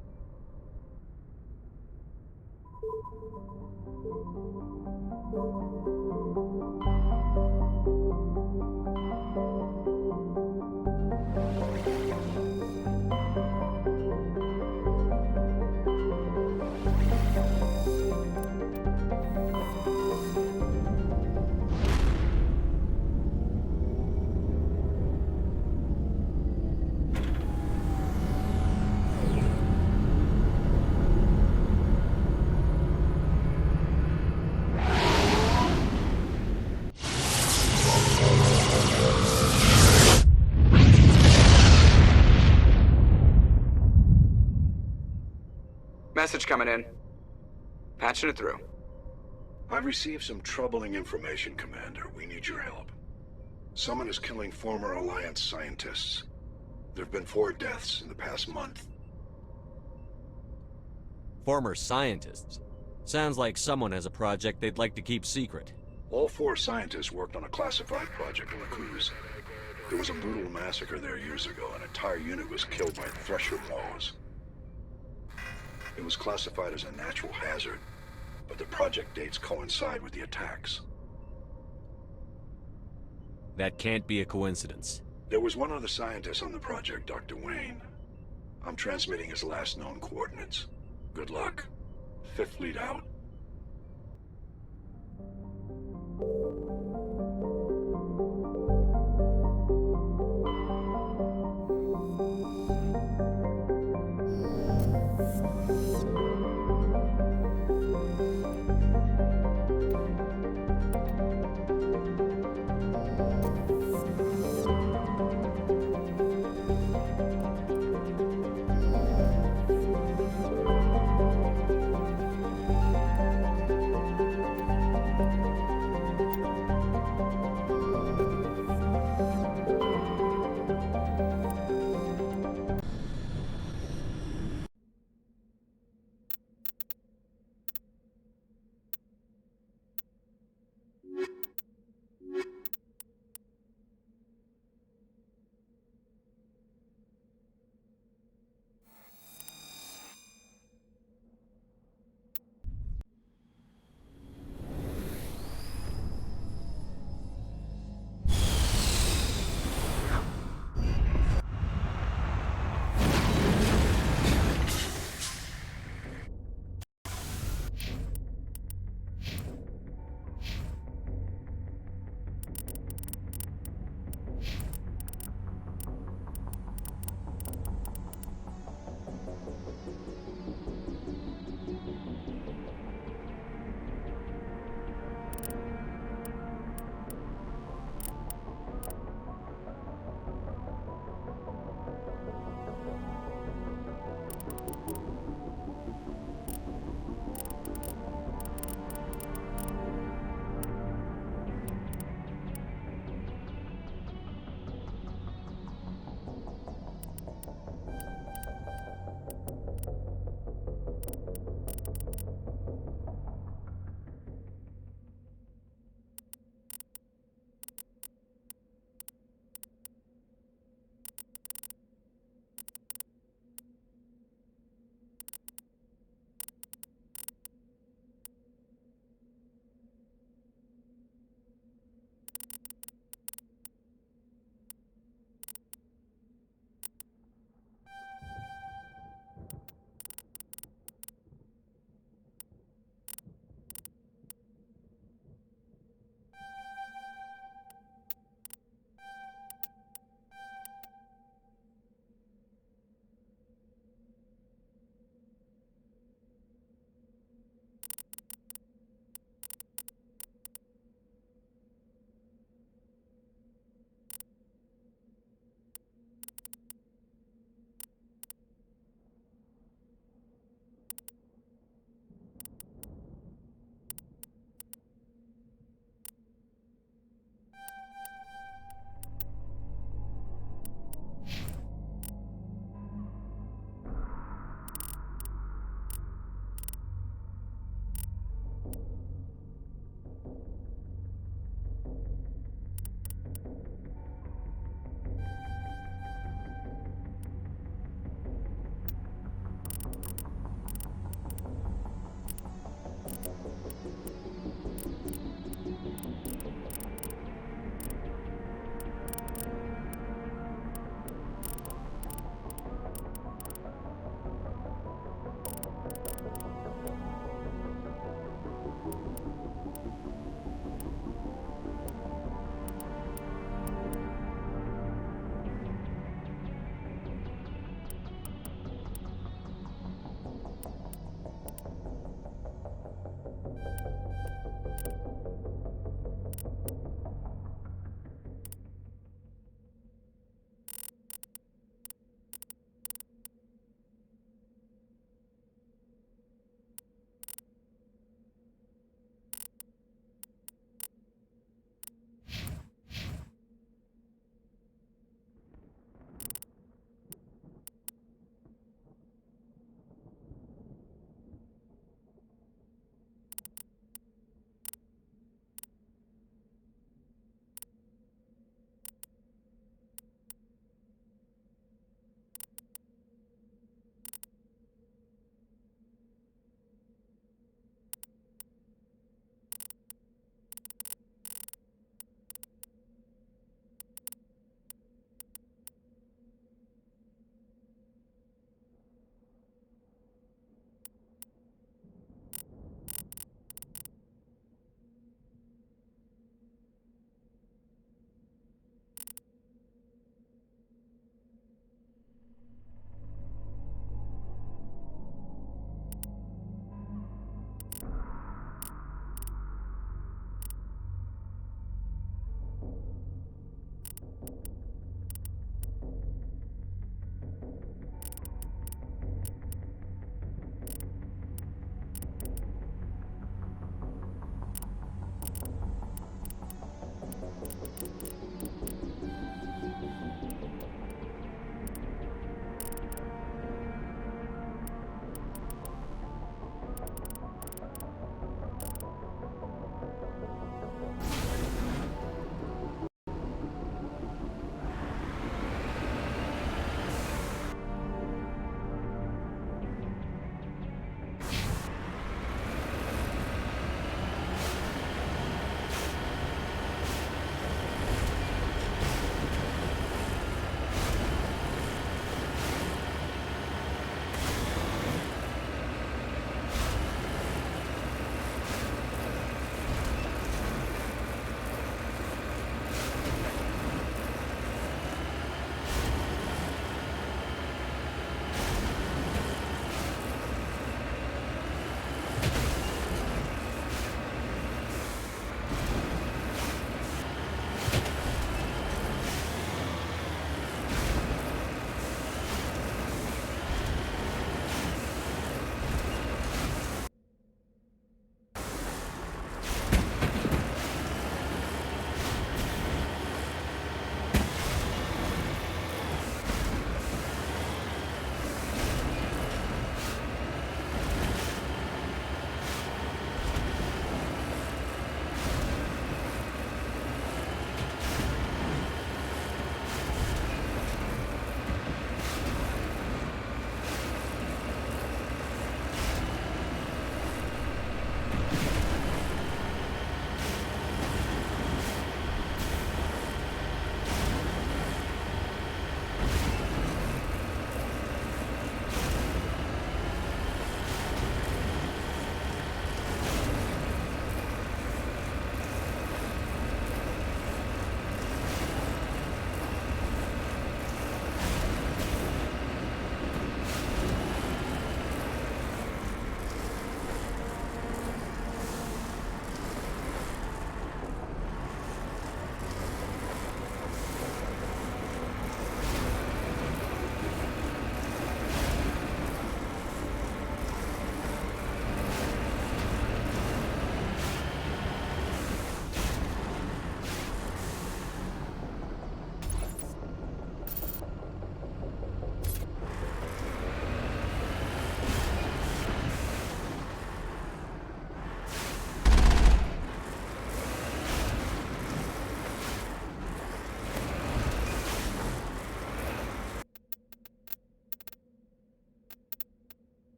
Message coming in. Patching it through. I've received some troubling information, Commander. We need your help. Someone is killing former Alliance scientists. There have been 4 deaths in the past month. Former scientists? Sounds like someone has a project they'd like to keep secret. All 4 scientists worked on a classified project on the cruise. There was a brutal massacre there years ago. An entire unit was killed by thresher mows. It was classified as a natural hazard, but the project dates coincide with the attacks. That can't be a coincidence. There was one other scientist on the project, Dr. Wayne. I'm transmitting his last known coordinates. Good luck. Fifth lead out.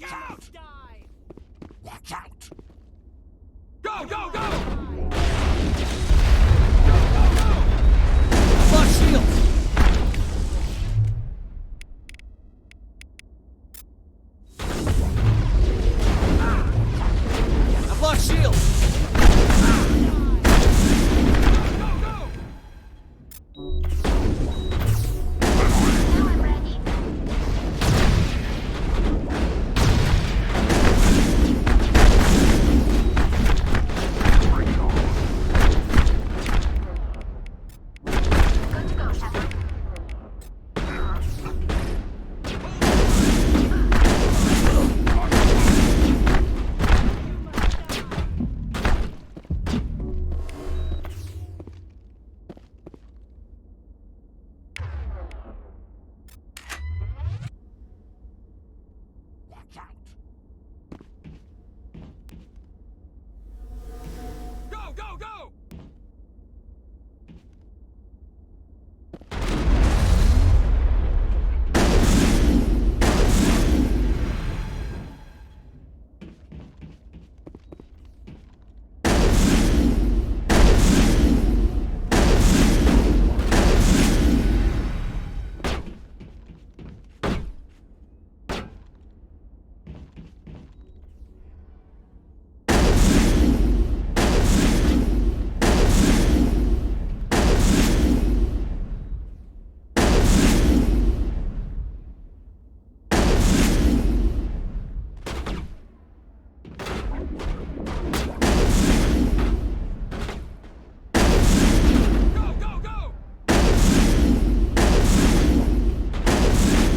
Watch out! Watch out! Go, go, go! I've lost shields! I've lost shields! Go, go, go!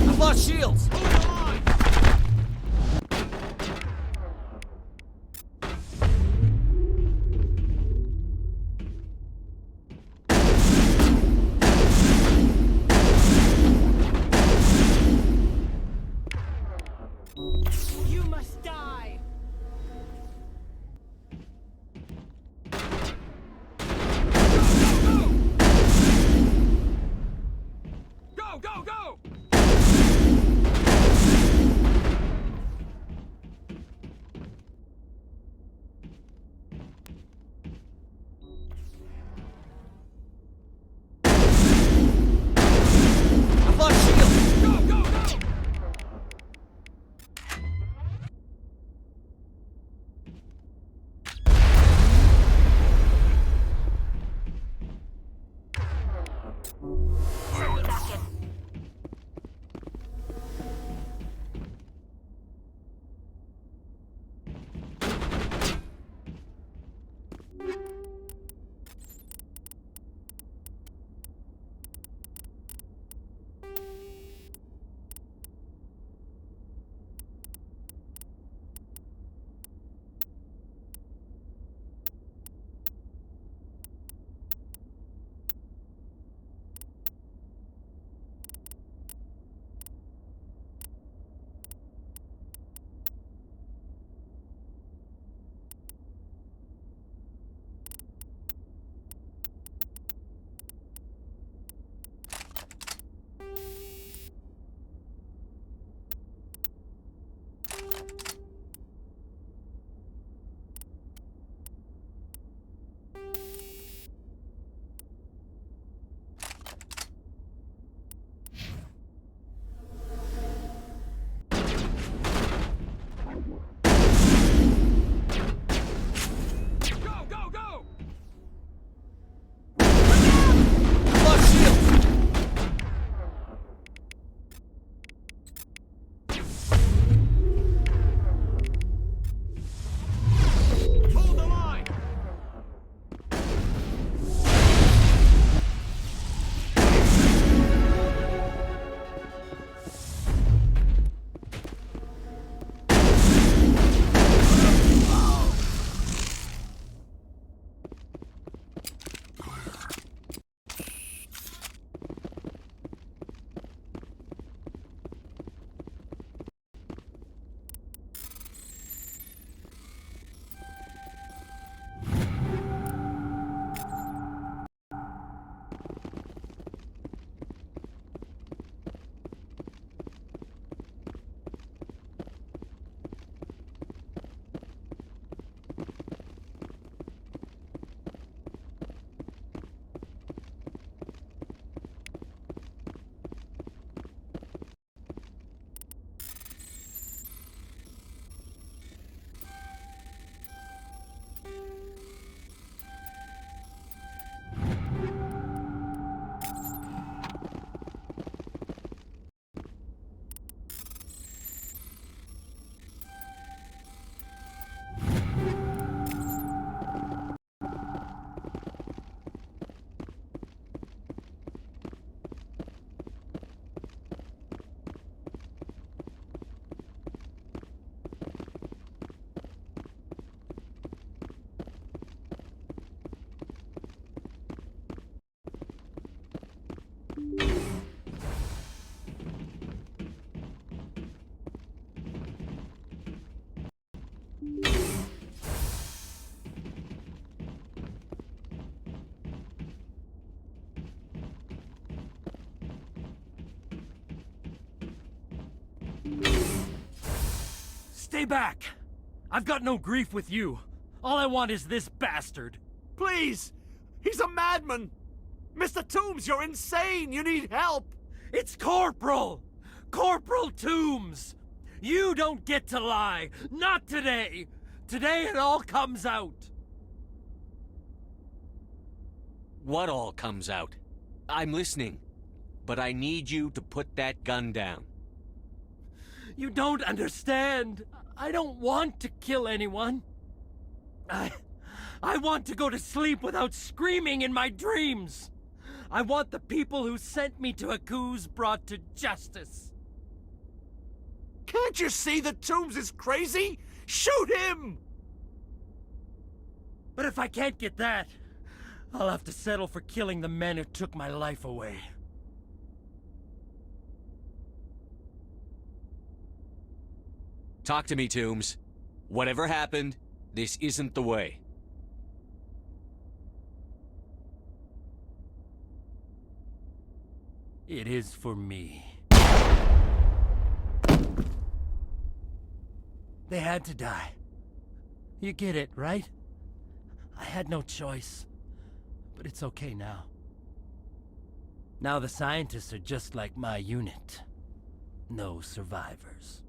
I've lost shields! You must die! Go, go, go! I've lost shields! Go, go, go! Stay back! I've got no grief with you. All I want is this bastard. Please! He's a madman! Mr. Toombs, you're insane! You need help! It's Corporal! Corporal Toombs! You don't get to lie! Not today! Today it all comes out! What all comes out? I'm listening. But I need you to put that gun down. You don't understand. I don't want to kill anyone. I want to go to sleep without screaming in my dreams. I want the people who sent me to Akuz brought to justice. Can't you see that Toombs is crazy? Shoot him! But if I can't get that, I'll have to settle for killing the men who took my life away. Talk to me, Toombs. Whatever happened, this isn't the way. It is for me. They had to die. You get it, right? I had no choice. But it's okay now. Now the scientists are just like my unit. No survivors.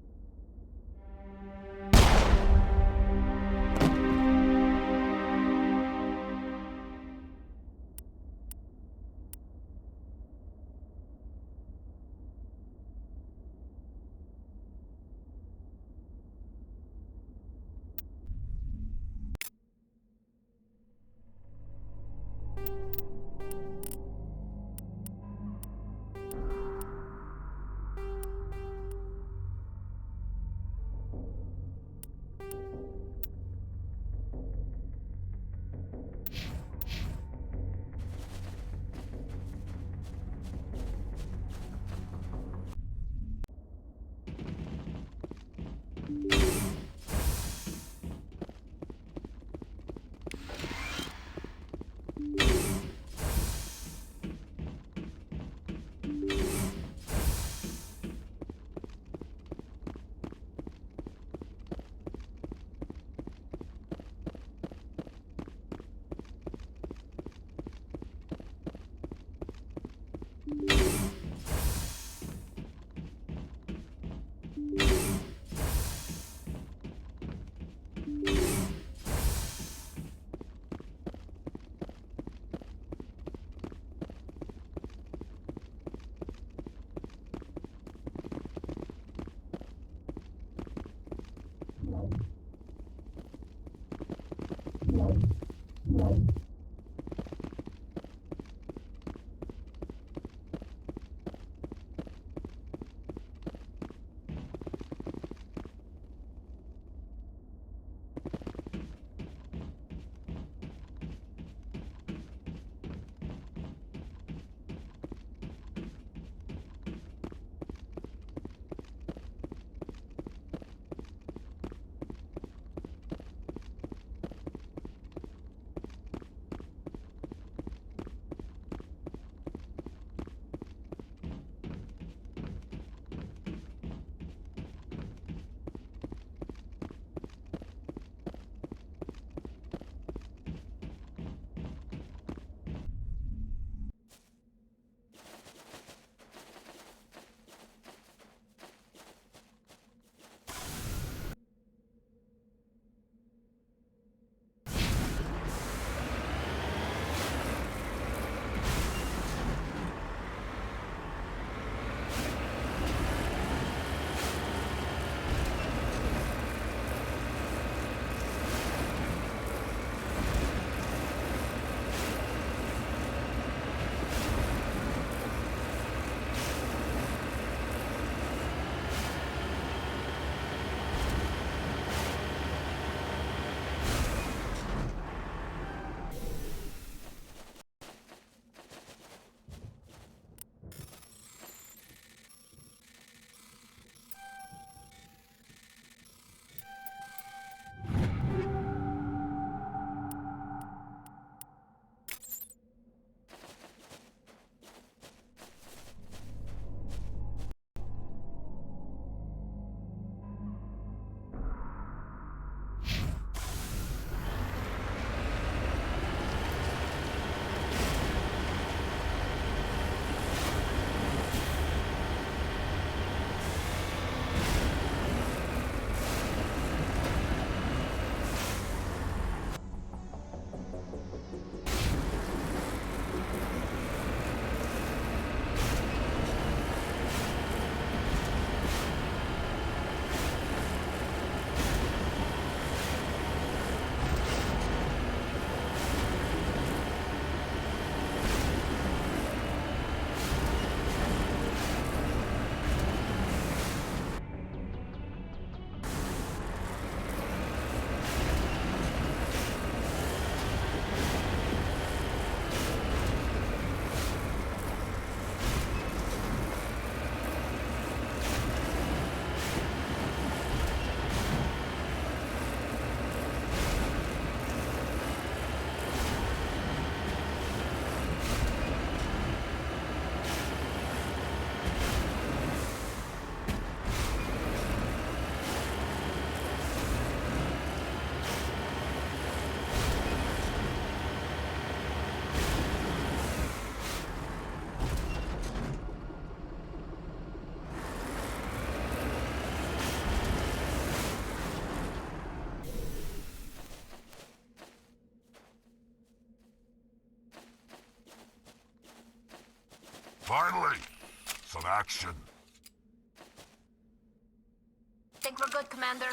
Finally! Some action. Think we're good, Commander.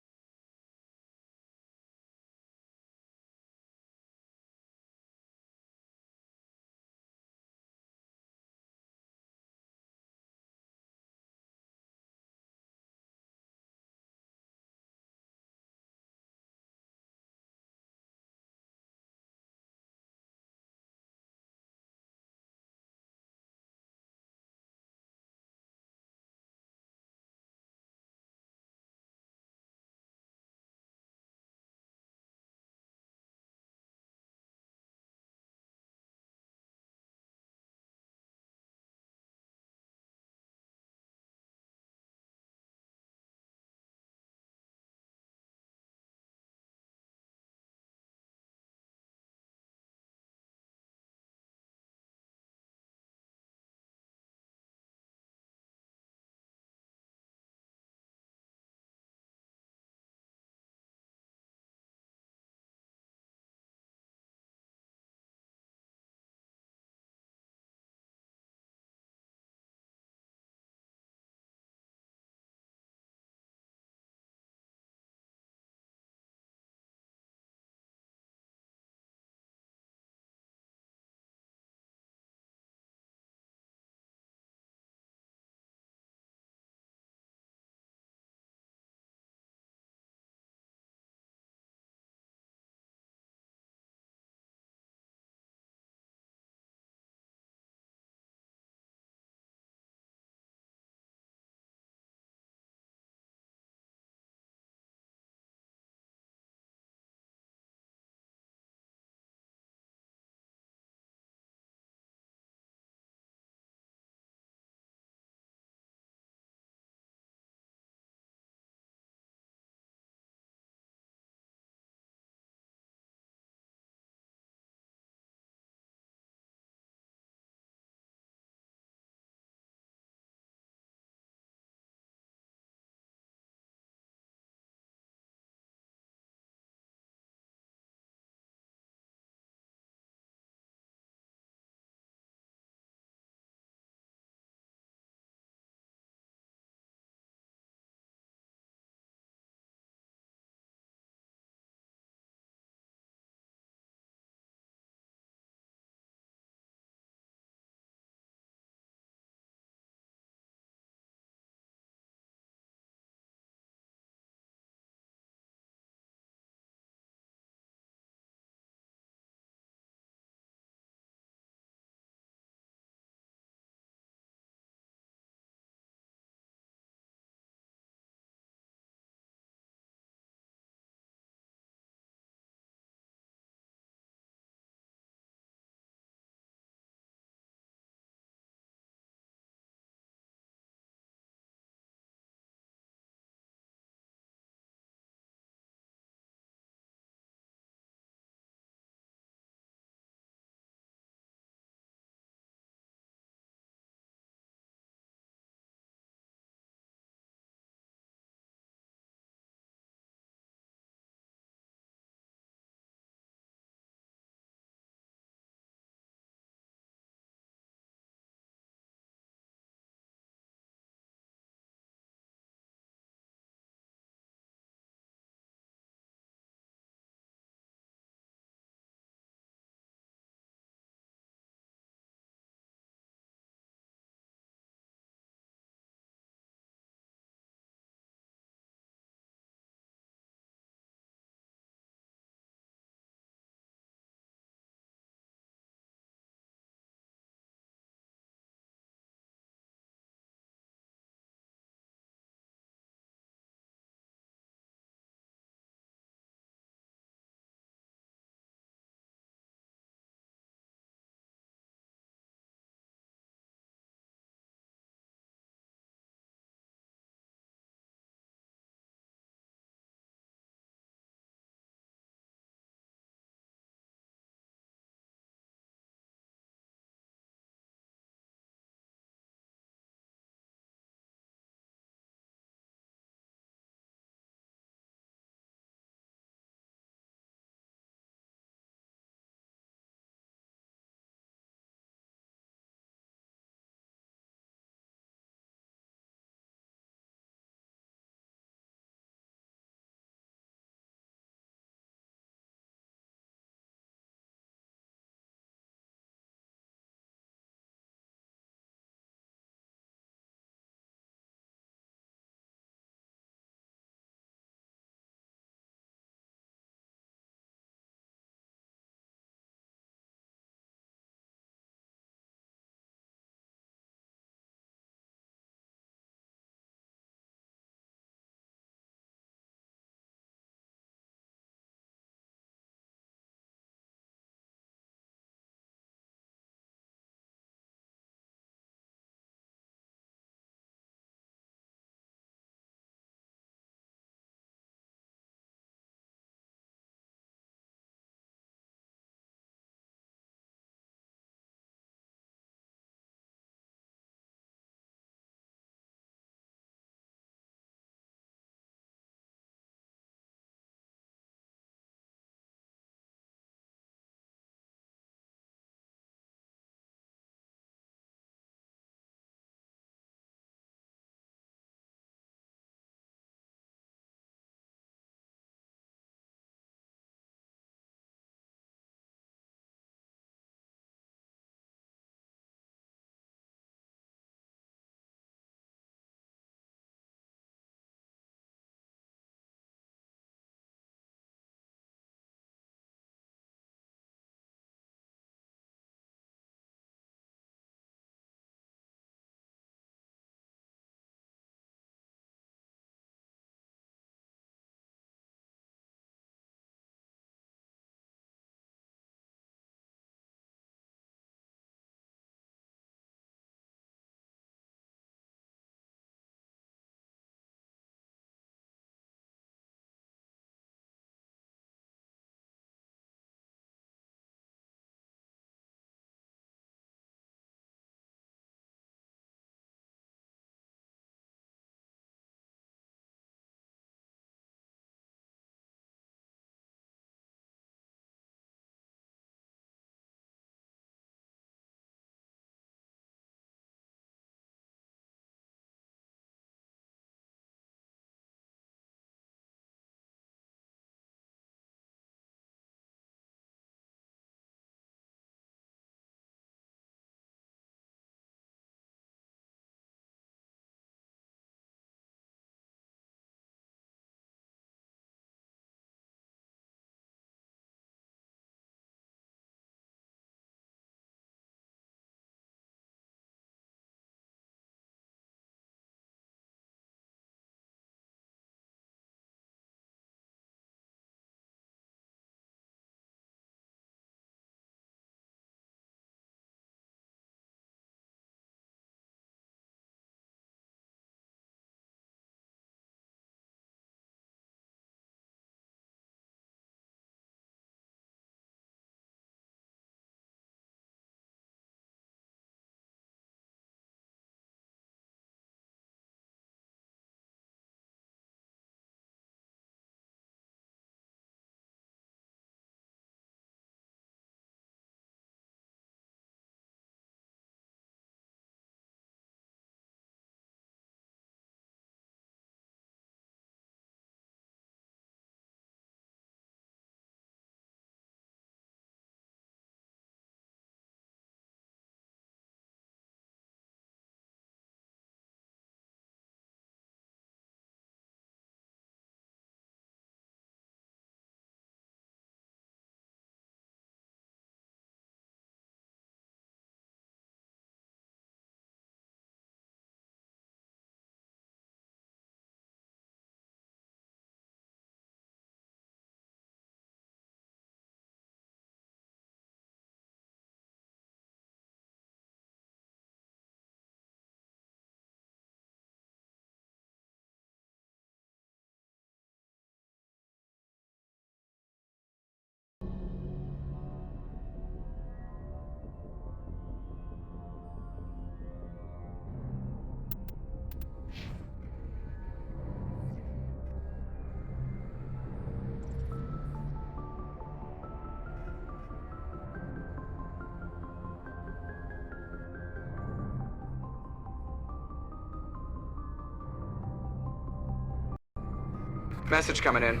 Message coming in.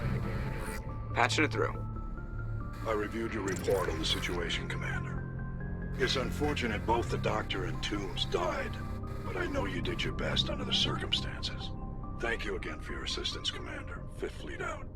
Patching it through. I reviewed your report on the situation, Commander. It's unfortunate both the Doctor and Toombs died, but I know you did your best under the circumstances. Thank you again for your assistance, Commander. Fifth Fleet out.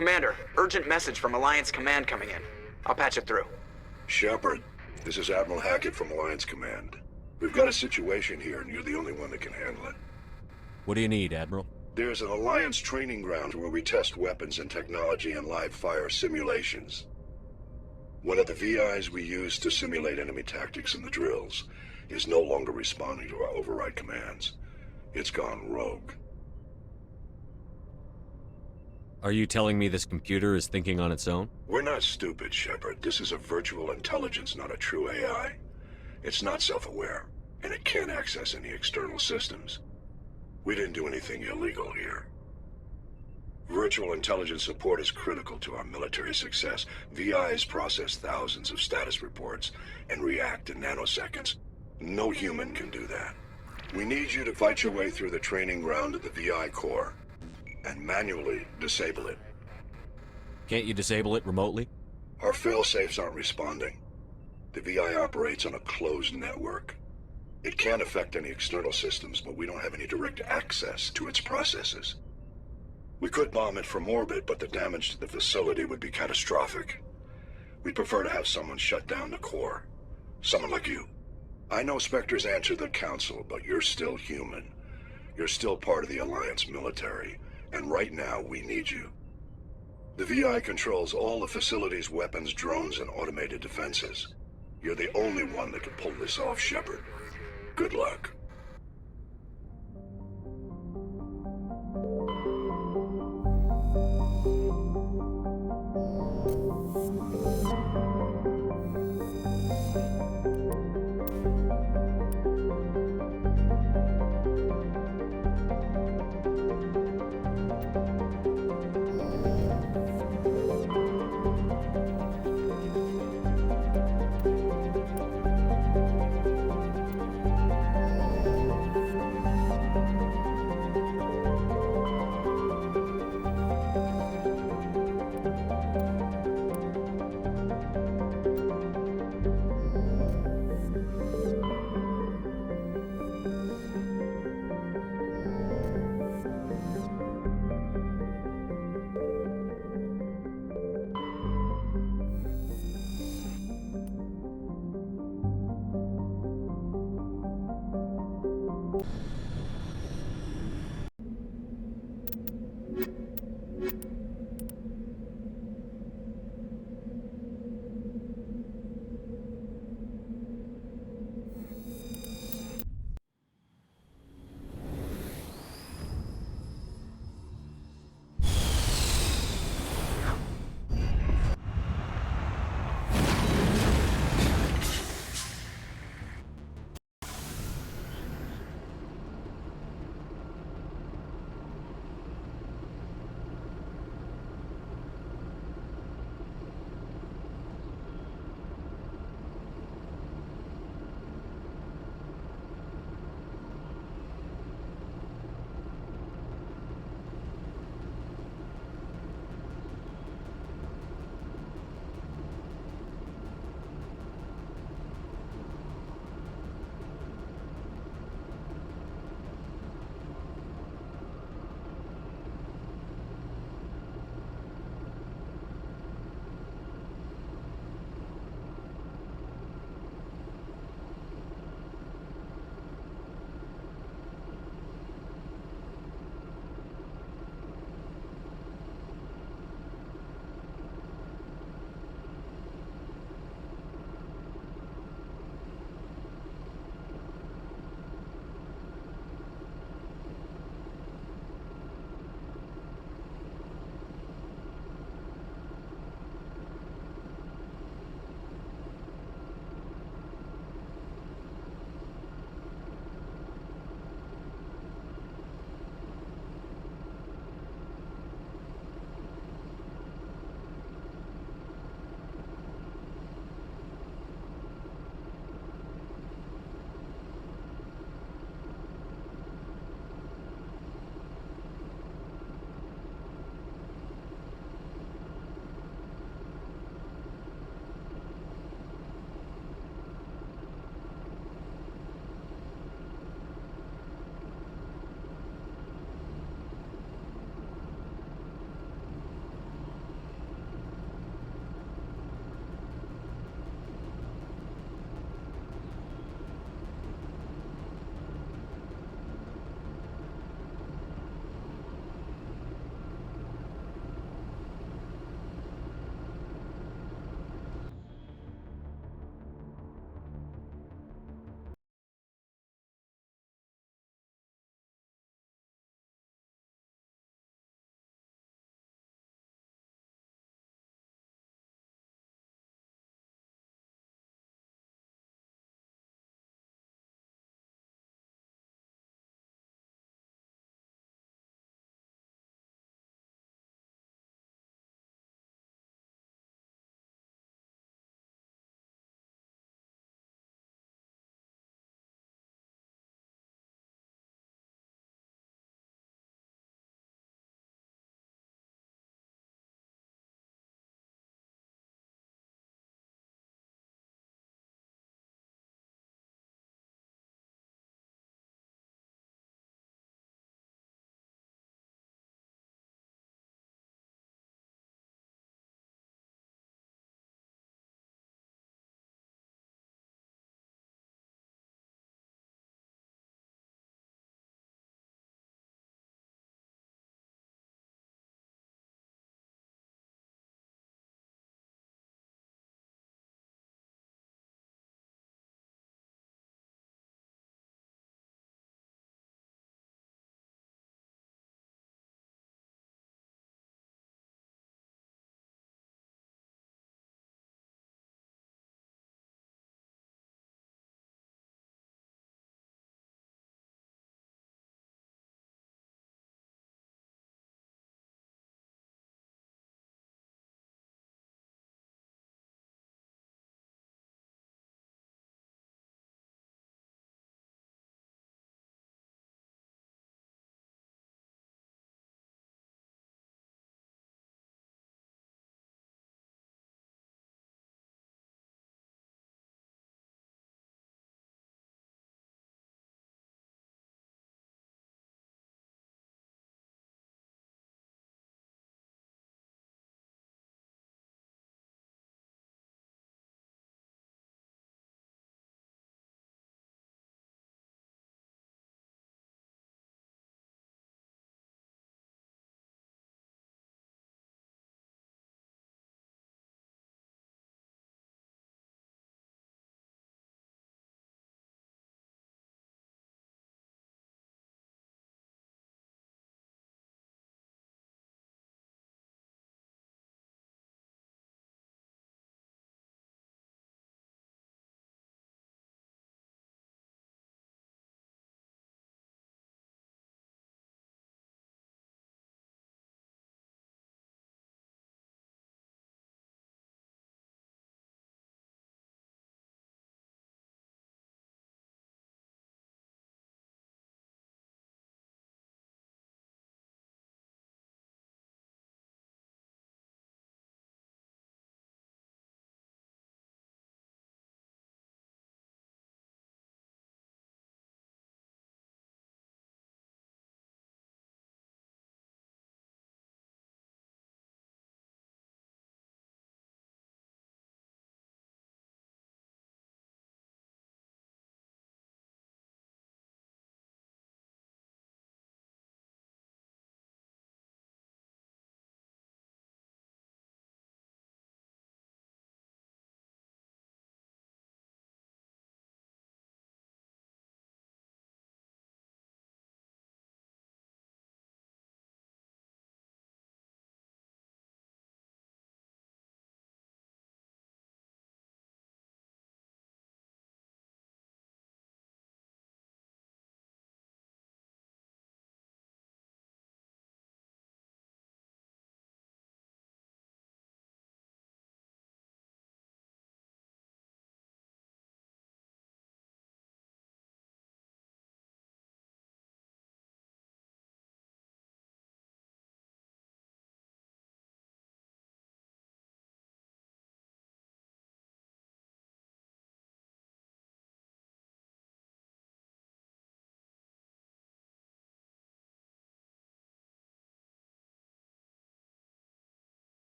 Commander, urgent message from Alliance Command coming in. I'll patch it through. Shepard, this is Admiral Hackett from Alliance Command. We've got a situation here, and you're the only one that can handle it. What do you need, Admiral? There's an Alliance training ground where we test weapons and technology in live fire simulations. One of the VIs we use to simulate enemy tactics in the drills is no longer responding to our override commands. It's gone rogue. Are you telling me this computer is thinking on its own? We're not stupid, Shepard. This is a virtual intelligence, not a true AI. It's not self-aware, and it can't access any external systems. We didn't do anything illegal here. Virtual intelligence support is critical to our military success. VIs process thousands of status reports and react in nanoseconds. No human can do that. We need you to fight your way through the training ground of the VI core and manually disable it. Can't you disable it remotely? Our fail-safes aren't responding. The VI operates on a closed network. It can affect any external systems, but we don't have any direct access to its processes. We could bomb it from orbit, but the damage to the facility would be catastrophic. We'd prefer to have someone shut down the core. Someone like you. I know Spectres answer the Council, but you're still human. You're still part of the Alliance military, and right now we need you. The VI controls all the facility's weapons, drones, and automated defenses. You're the only one that can pull this off, Shepard. Good luck.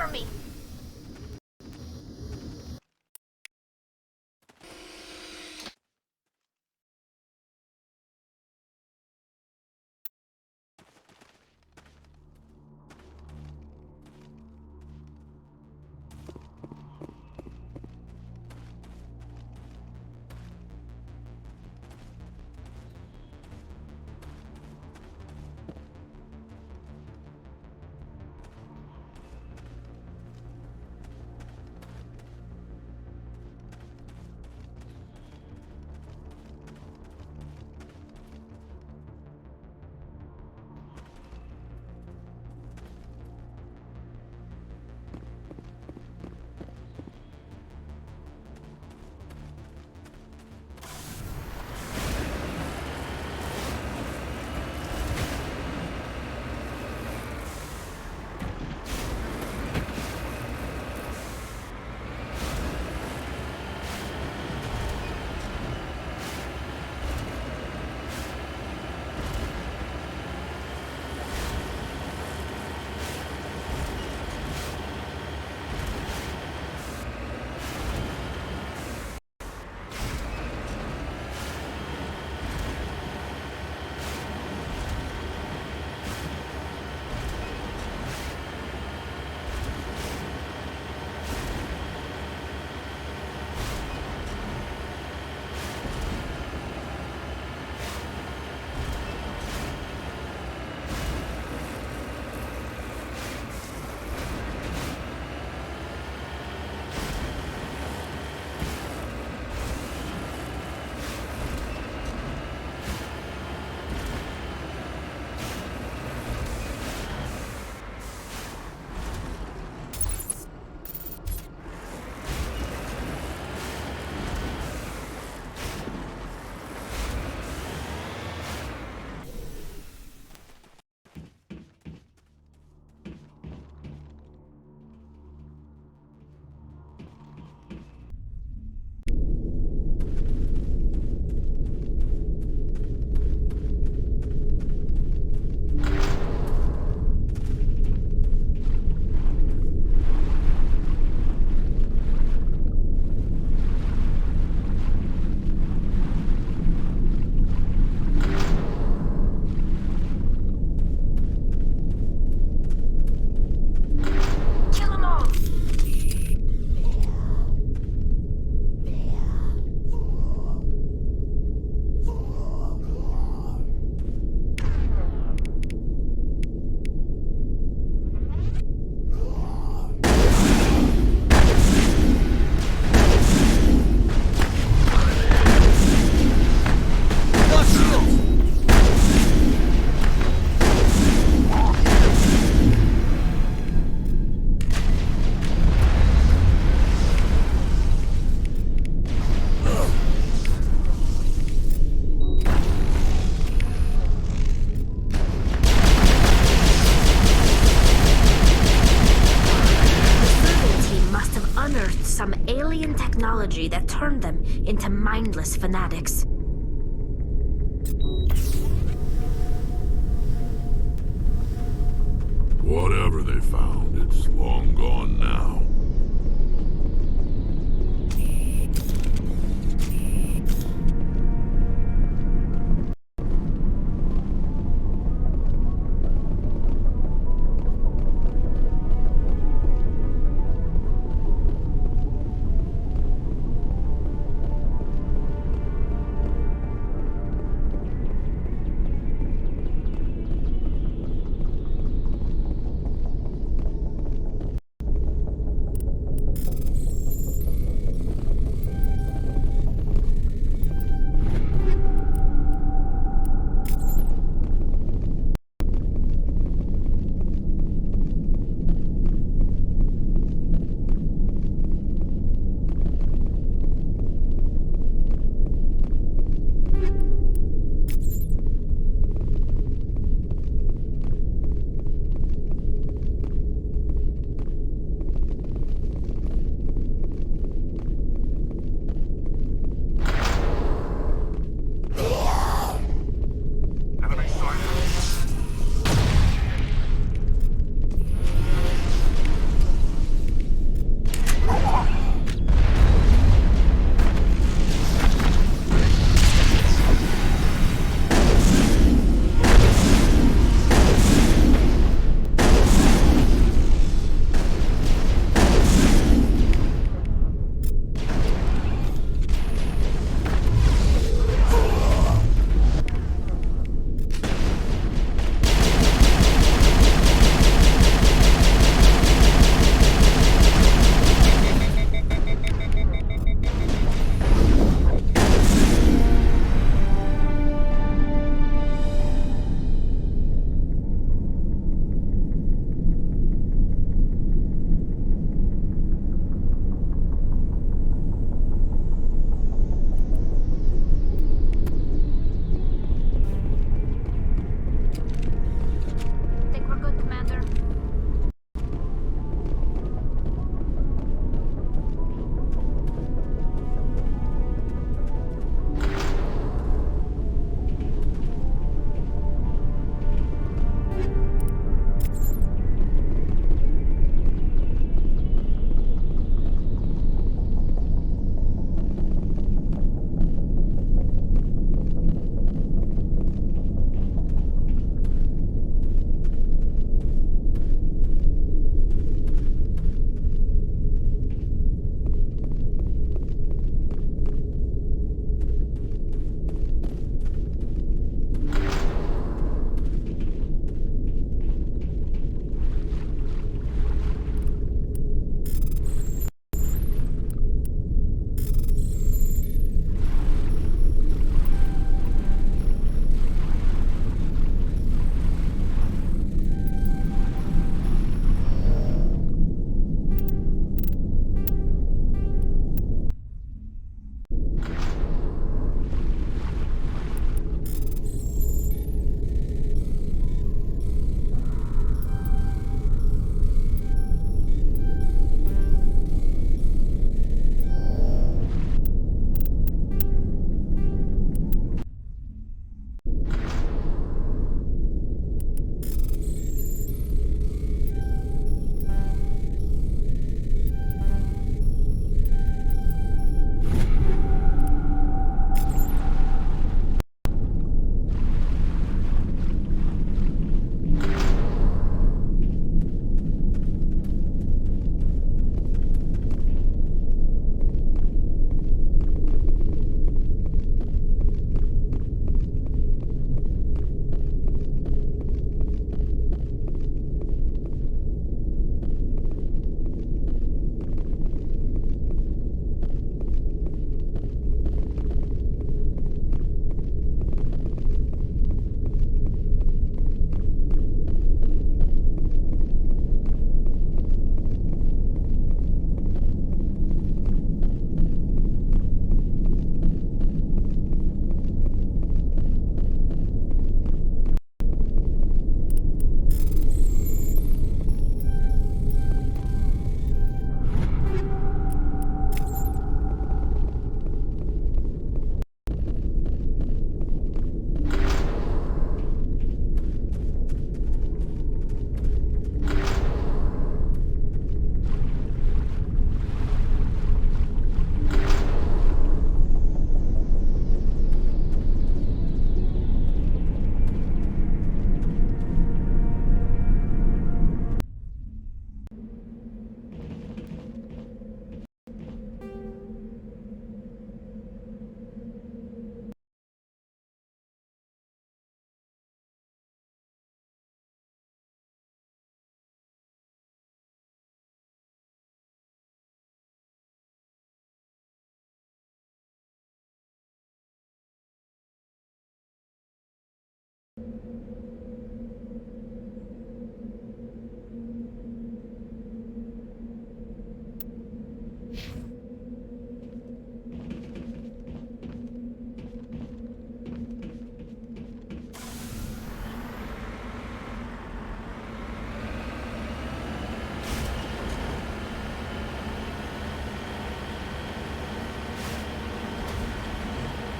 from me. Technology that turned them into mindless fanatics. Whatever they found, it's long gone now.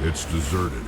It's deserted.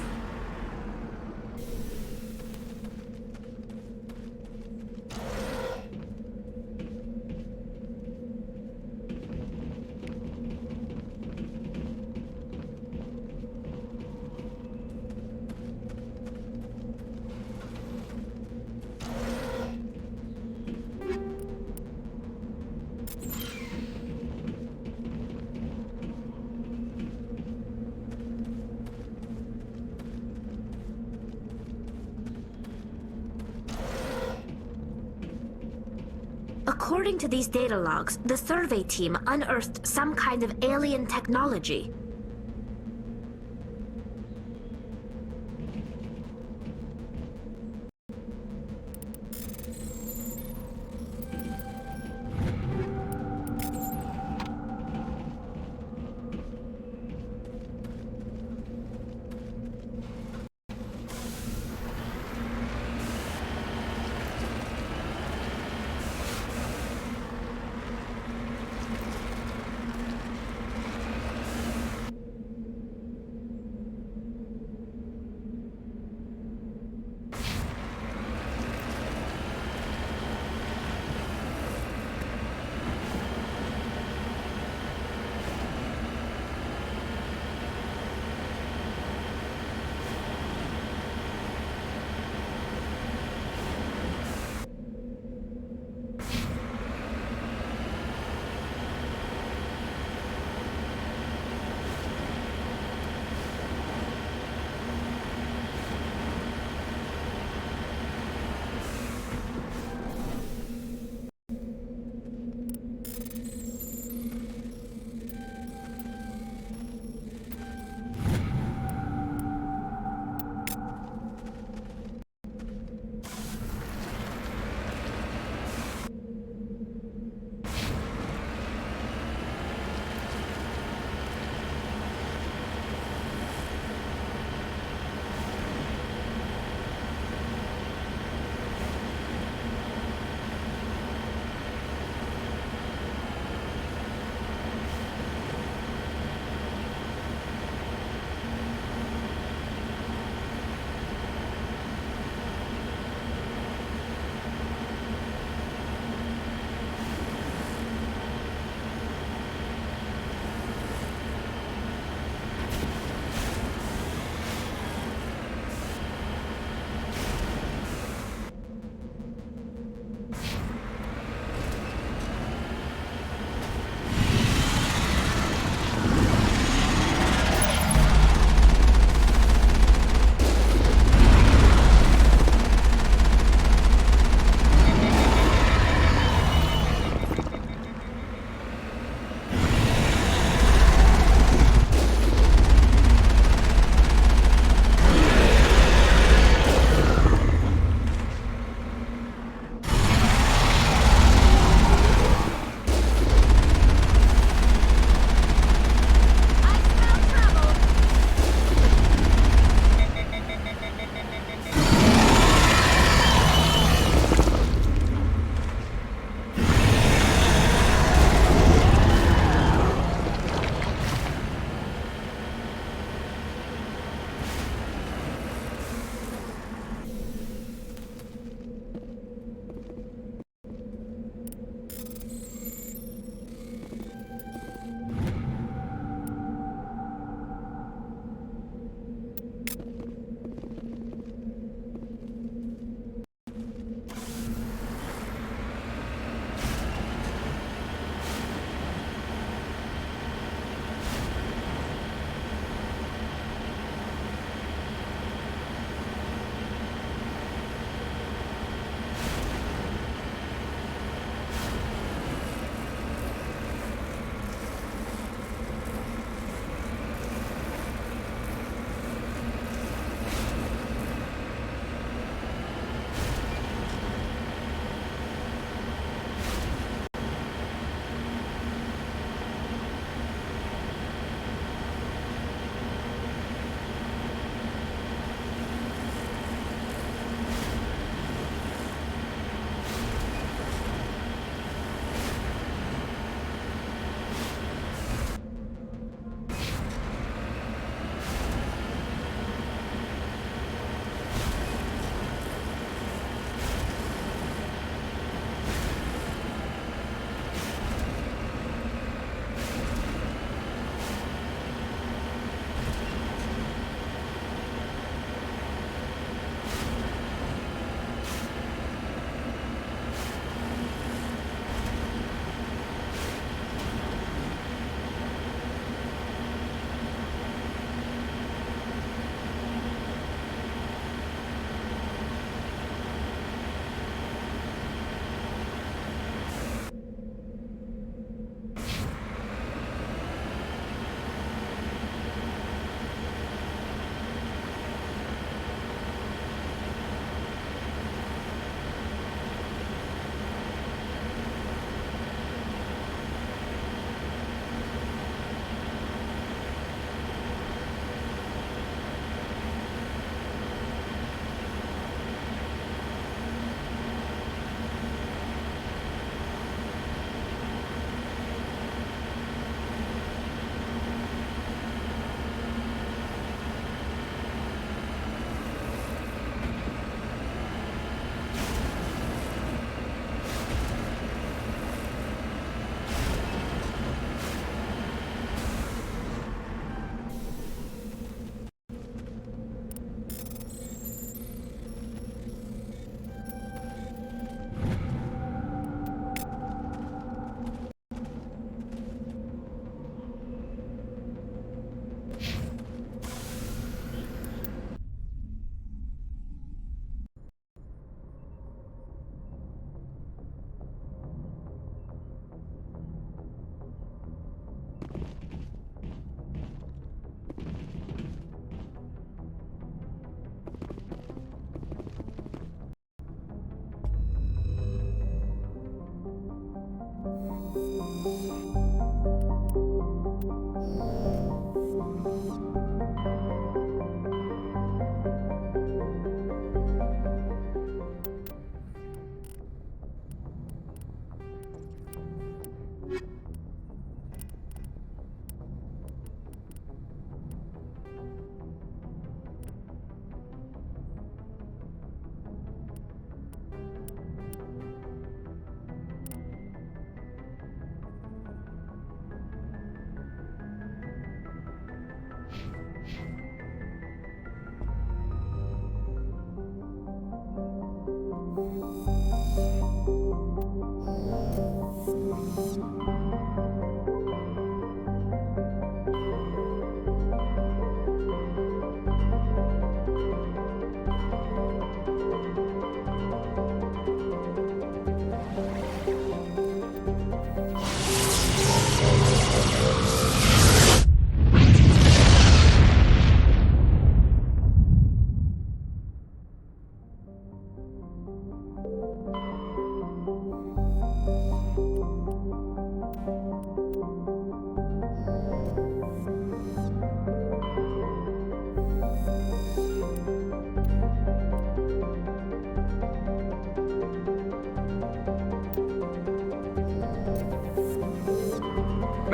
According to these data logs, the survey team unearthed some kind of alien technology.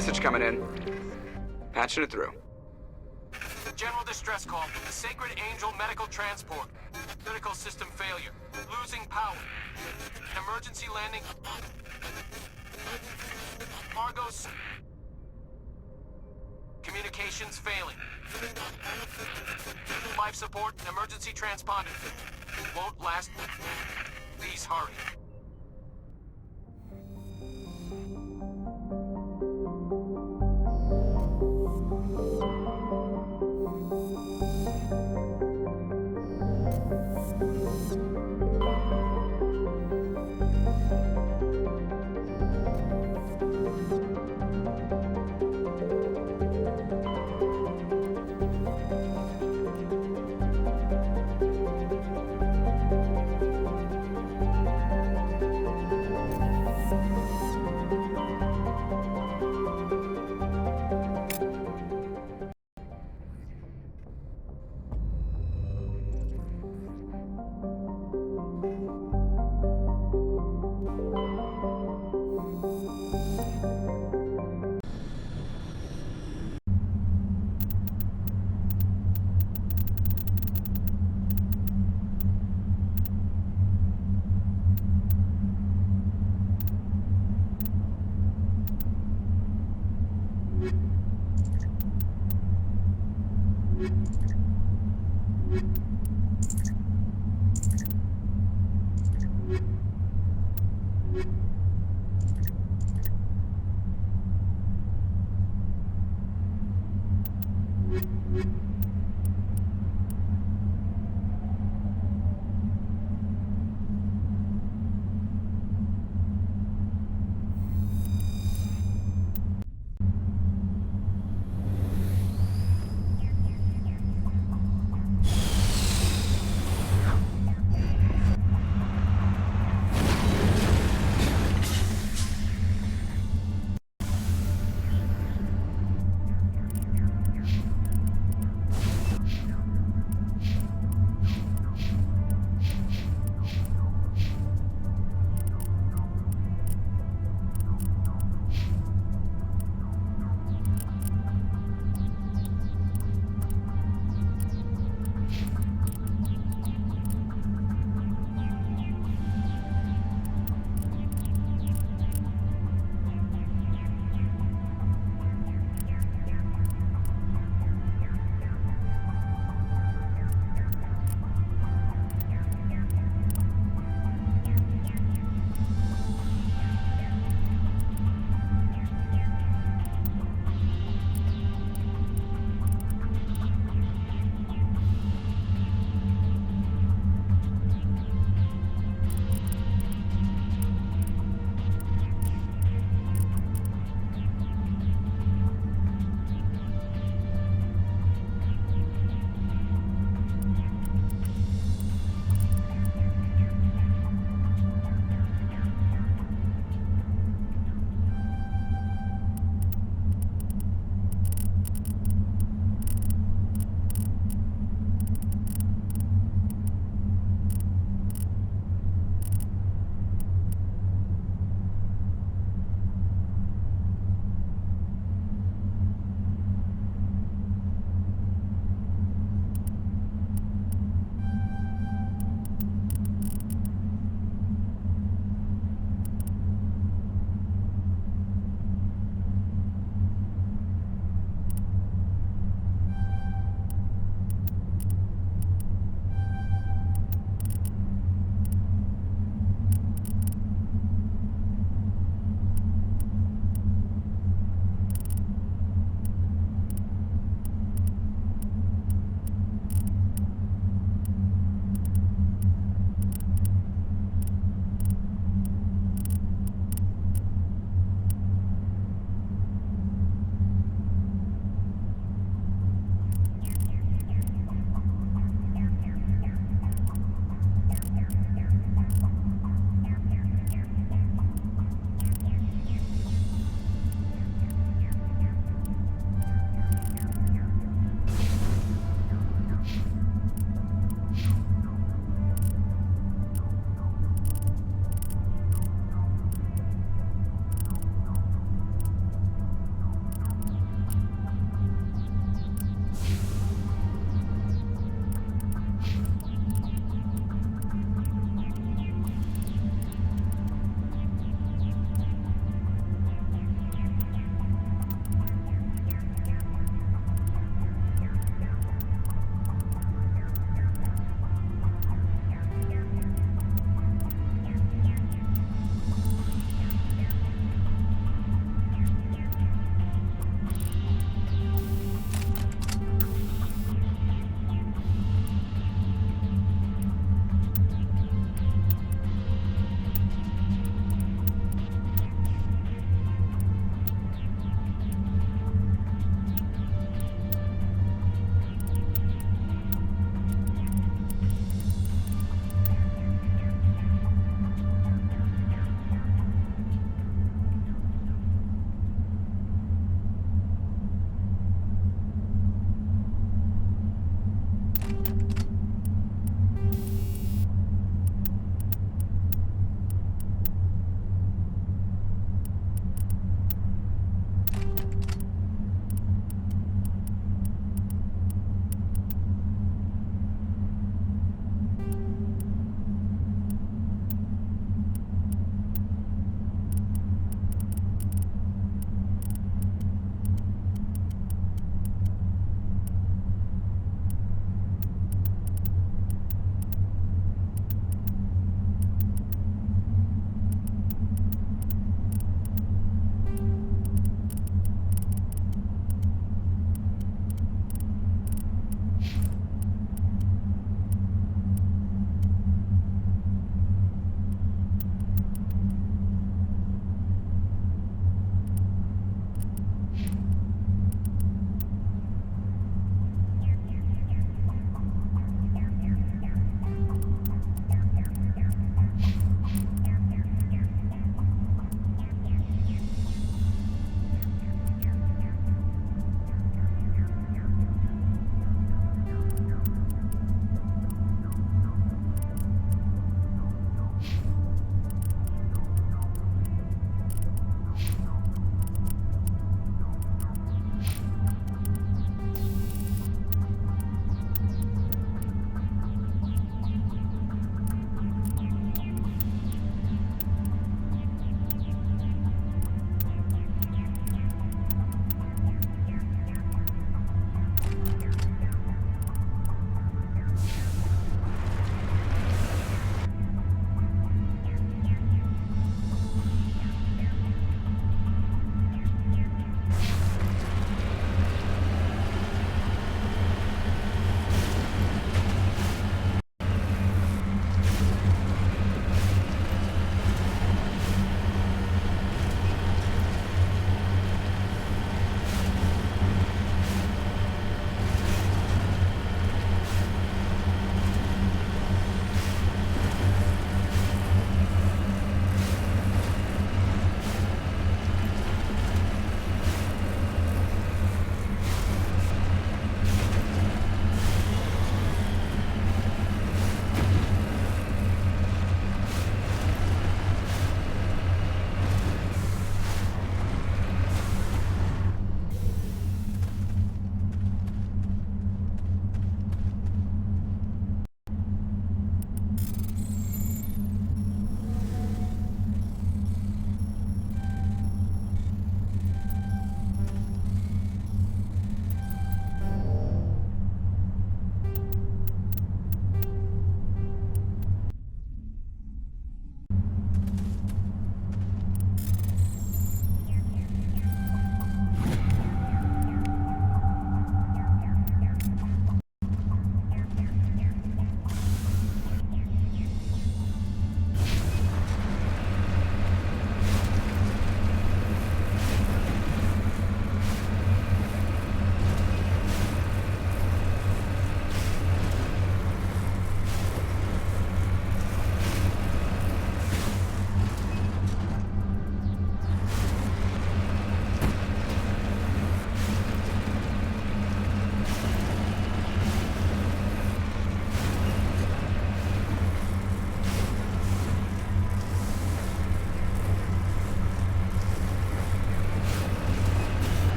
Message coming in. Patching it through. General distress call. The Sacred Angel medical transport. Critical system failure. Losing power. Emergency landing. Argos. Communications failing. Life support and emergency transponder. Won't last. Please hurry.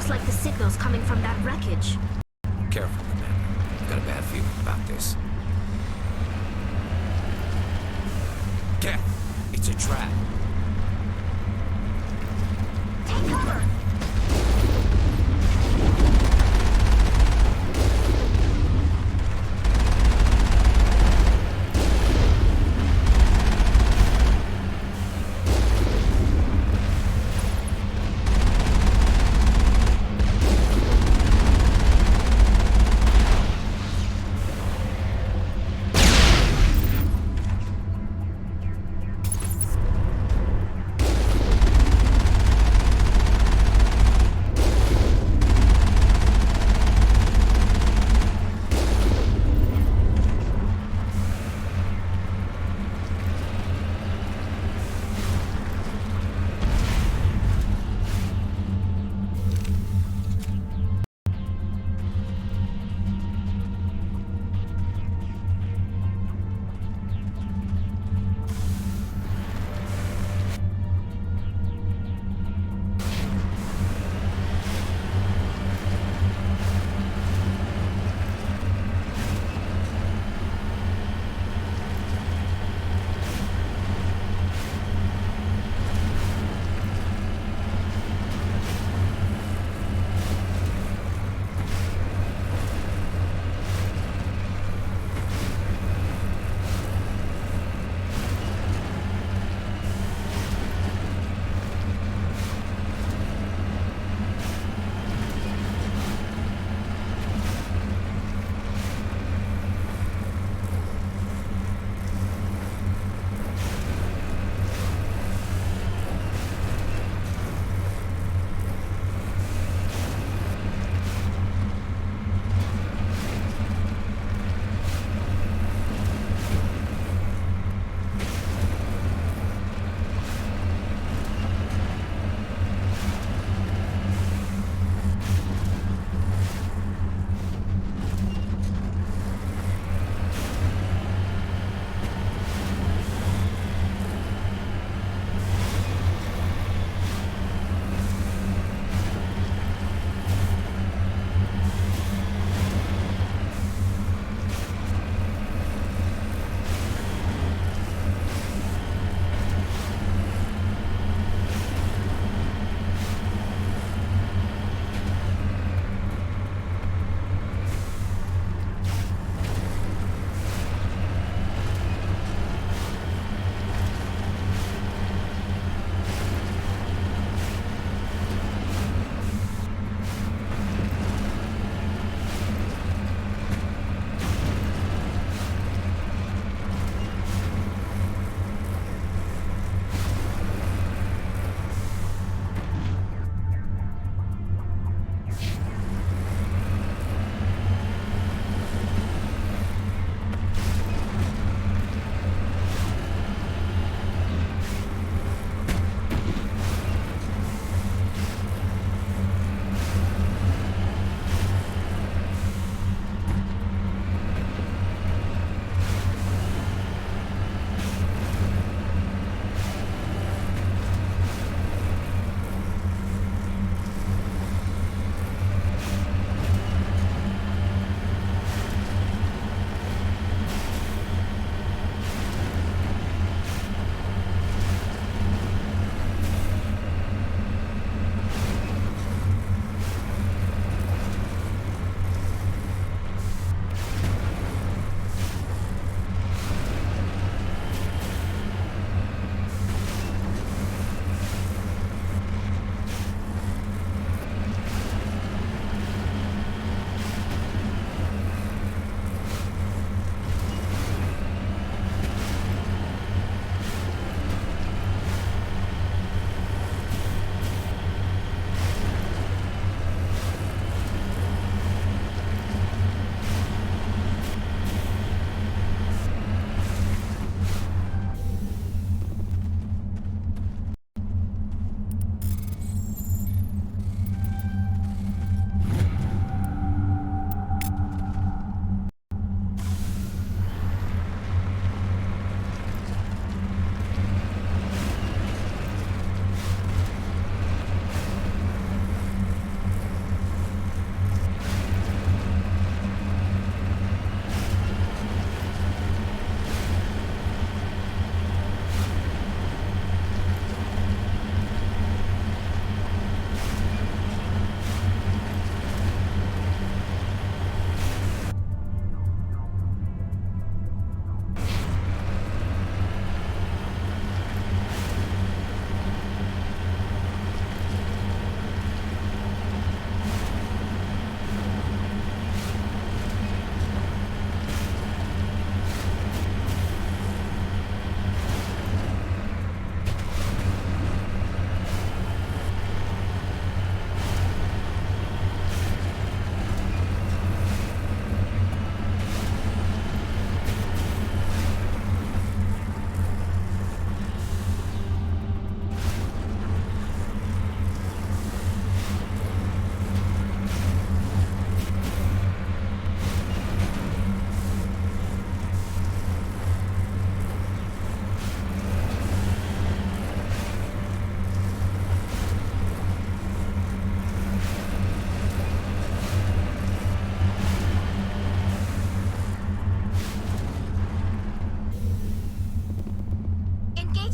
Looks like the signal's coming from that wreckage. Careful, Commander. I've got a bad feeling about this. Cat! It's a trap. Take cover!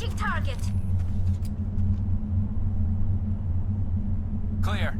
Engaging target. Clear.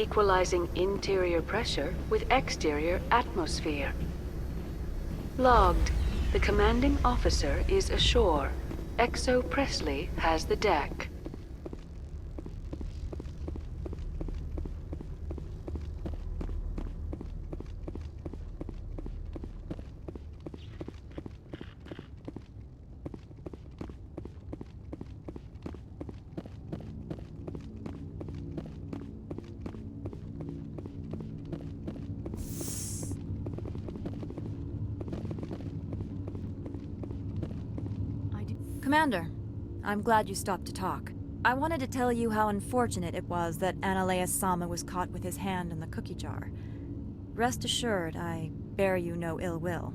equalizing interior pressure with exterior atmosphere. Logged. The commanding officer is ashore. Exo Presley has the deck. Commander, I'm glad you stopped to talk. I wanted to tell you how unfortunate it was that Analeus Sama was caught with his hand in the cookie jar. Rest assured, I bear you no ill will.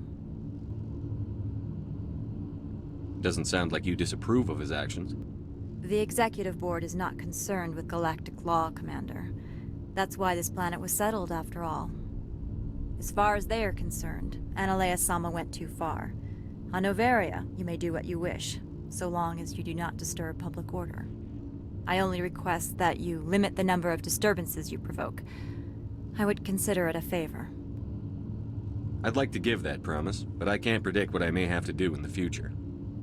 Doesn't sound like you disapprove of his actions. The Executive Board is not concerned with galactic law, Commander. That's why this planet was settled, after all. As far as they are concerned, Analeus Sama went too far. On Noveria, you may do what you wish, so long as you do not disturb public order. I only request that you limit the number of disturbances you provoke. I would consider it a favor. I'd like to give that promise, but I can't predict what I may have to do in the future.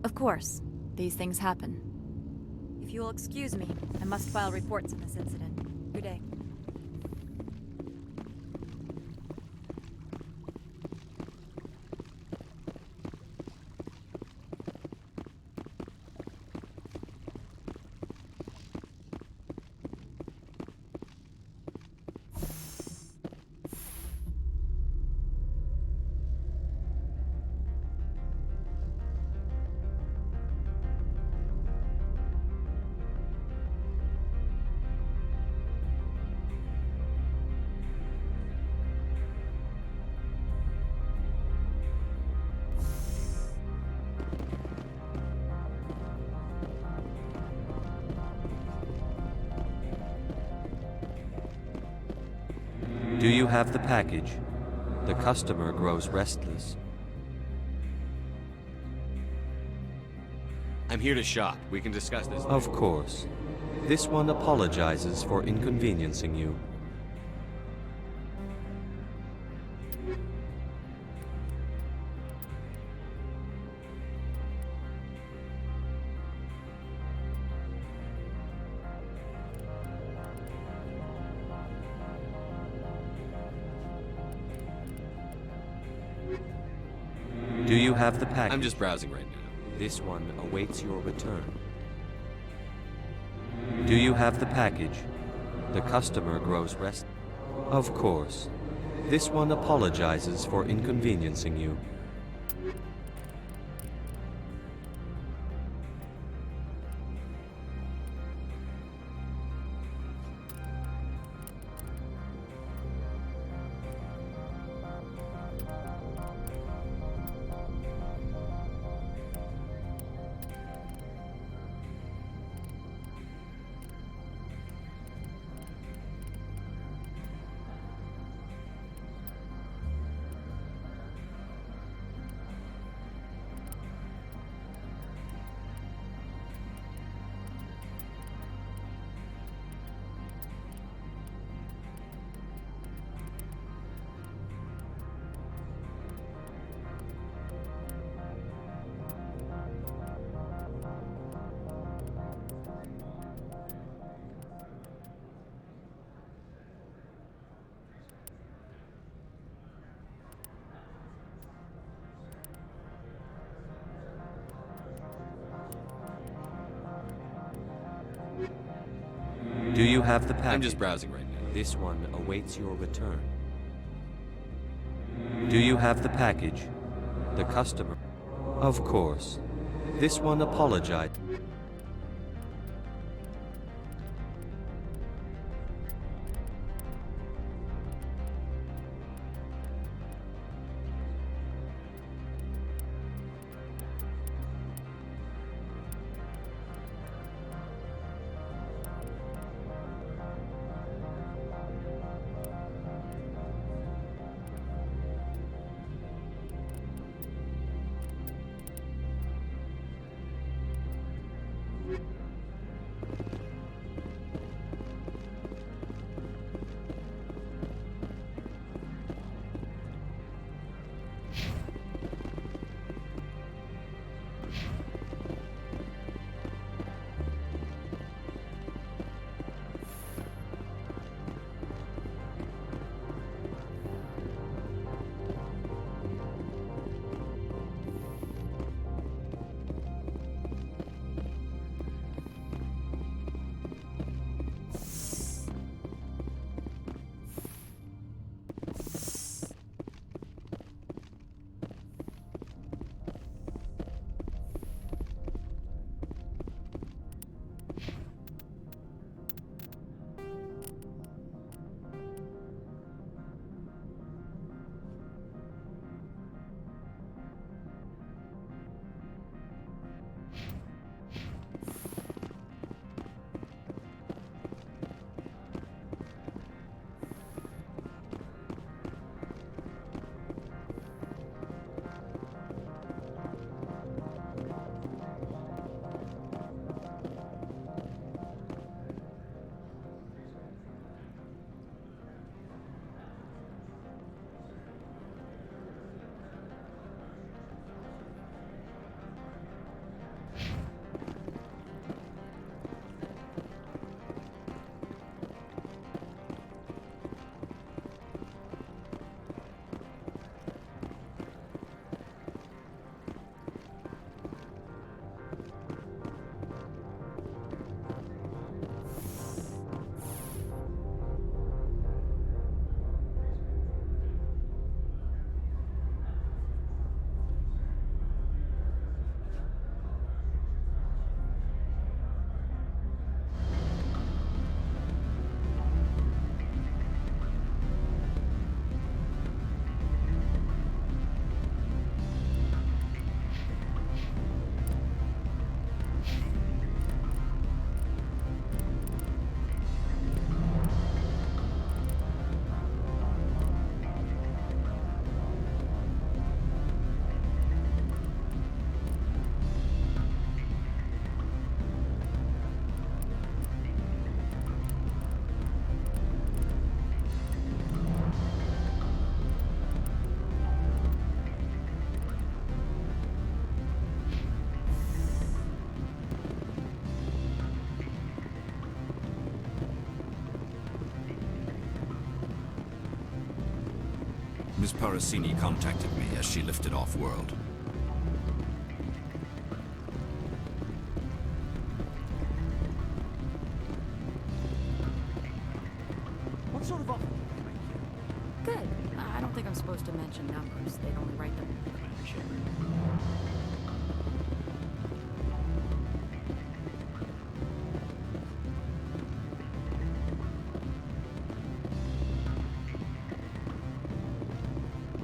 Of course, these things happen. If you will excuse me, I must file reports on this incident. Good day. Do you have the package? The customer grows restless. I'm here to shop. We can discuss this later. Of course. This one apologizes for inconveniencing you. Do you have the package? I'm just browsing right now. This one awaits your return. Do you have the package? The customer grows restless. Of course. This one apologizes for inconveniencing you. Do you have the package? I'm just browsing right now. This one awaits your return. Do you have the package? The customer. Of course. This one apologized. Miss Parasini contacted me as she lifted off-world. What sort of offer did they make you? Good. I don't think I'm supposed to mention numbers. They'd only write them. Commander Shepard.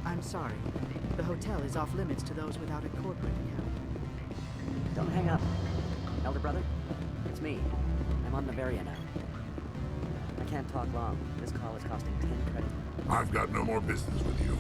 I'm sorry. The hotel is off limits to those without a corporate account. Don't hang up. Elder brother, it's me. I'm on Bavaria now. I can't talk long. This call is costing 10 credits. I've got no more business with you.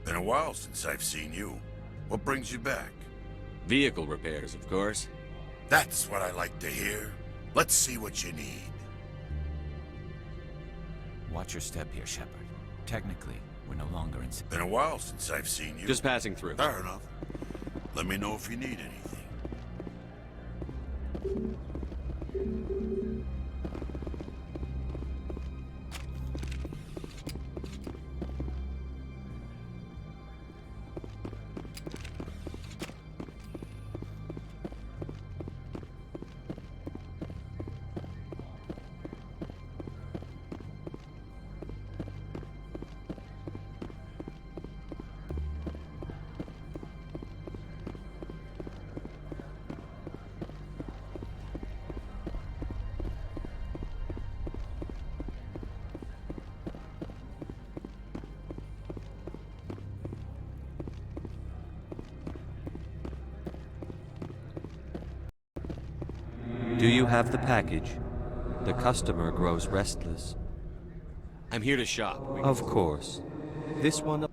Been a while since I've seen you. What brings you back? Vehicle repairs, of course. That's what I like to hear. Let's see what you need. Watch your step here, Shepard. Technically, we're no longer in... Been a while since I've seen you. Just passing through. Fair enough. Let me know if you need anything. Do you have the package? The customer grows restless. I'm here to shop. Of course. This one...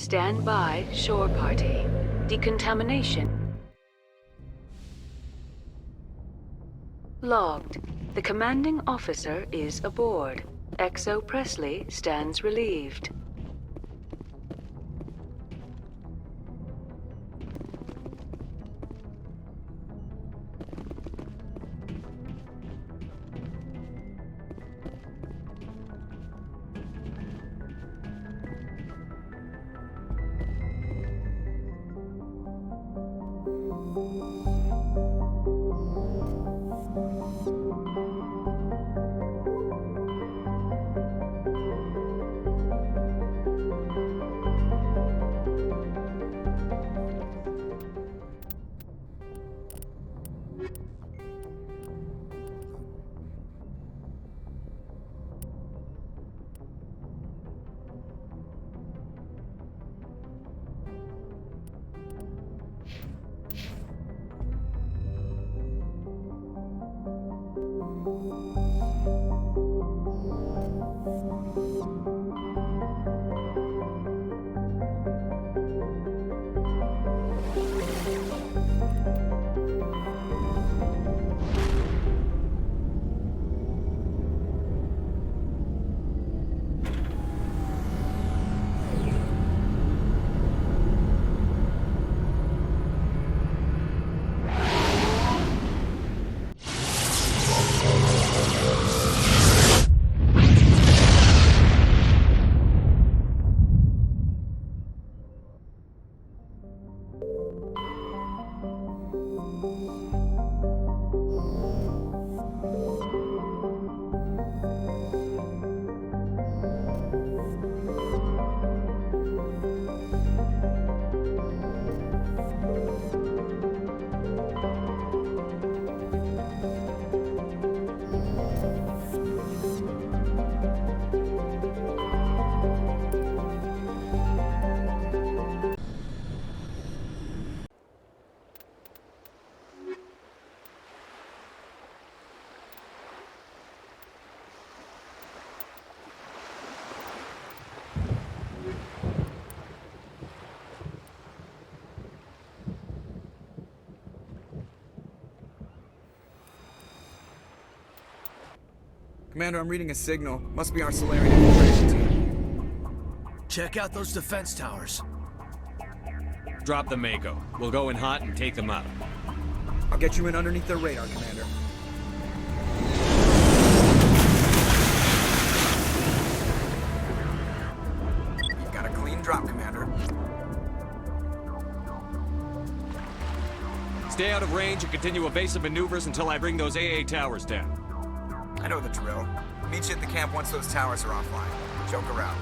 Stand by, shore party. Decontamination. Logged. The commanding officer is aboard. XO Presley stands relieved. Commander, I'm reading a signal. Must be our Solarian infiltration team. Check out those defense towers. Drop the Mako. We'll go in hot and take them out. I'll get you in underneath their radar, Commander. You've got a clean drop, Commander. Stay out of range and continue evasive maneuvers until I bring those AA towers down. I know the drill. Meet you at the camp once those towers are offline. Joker out.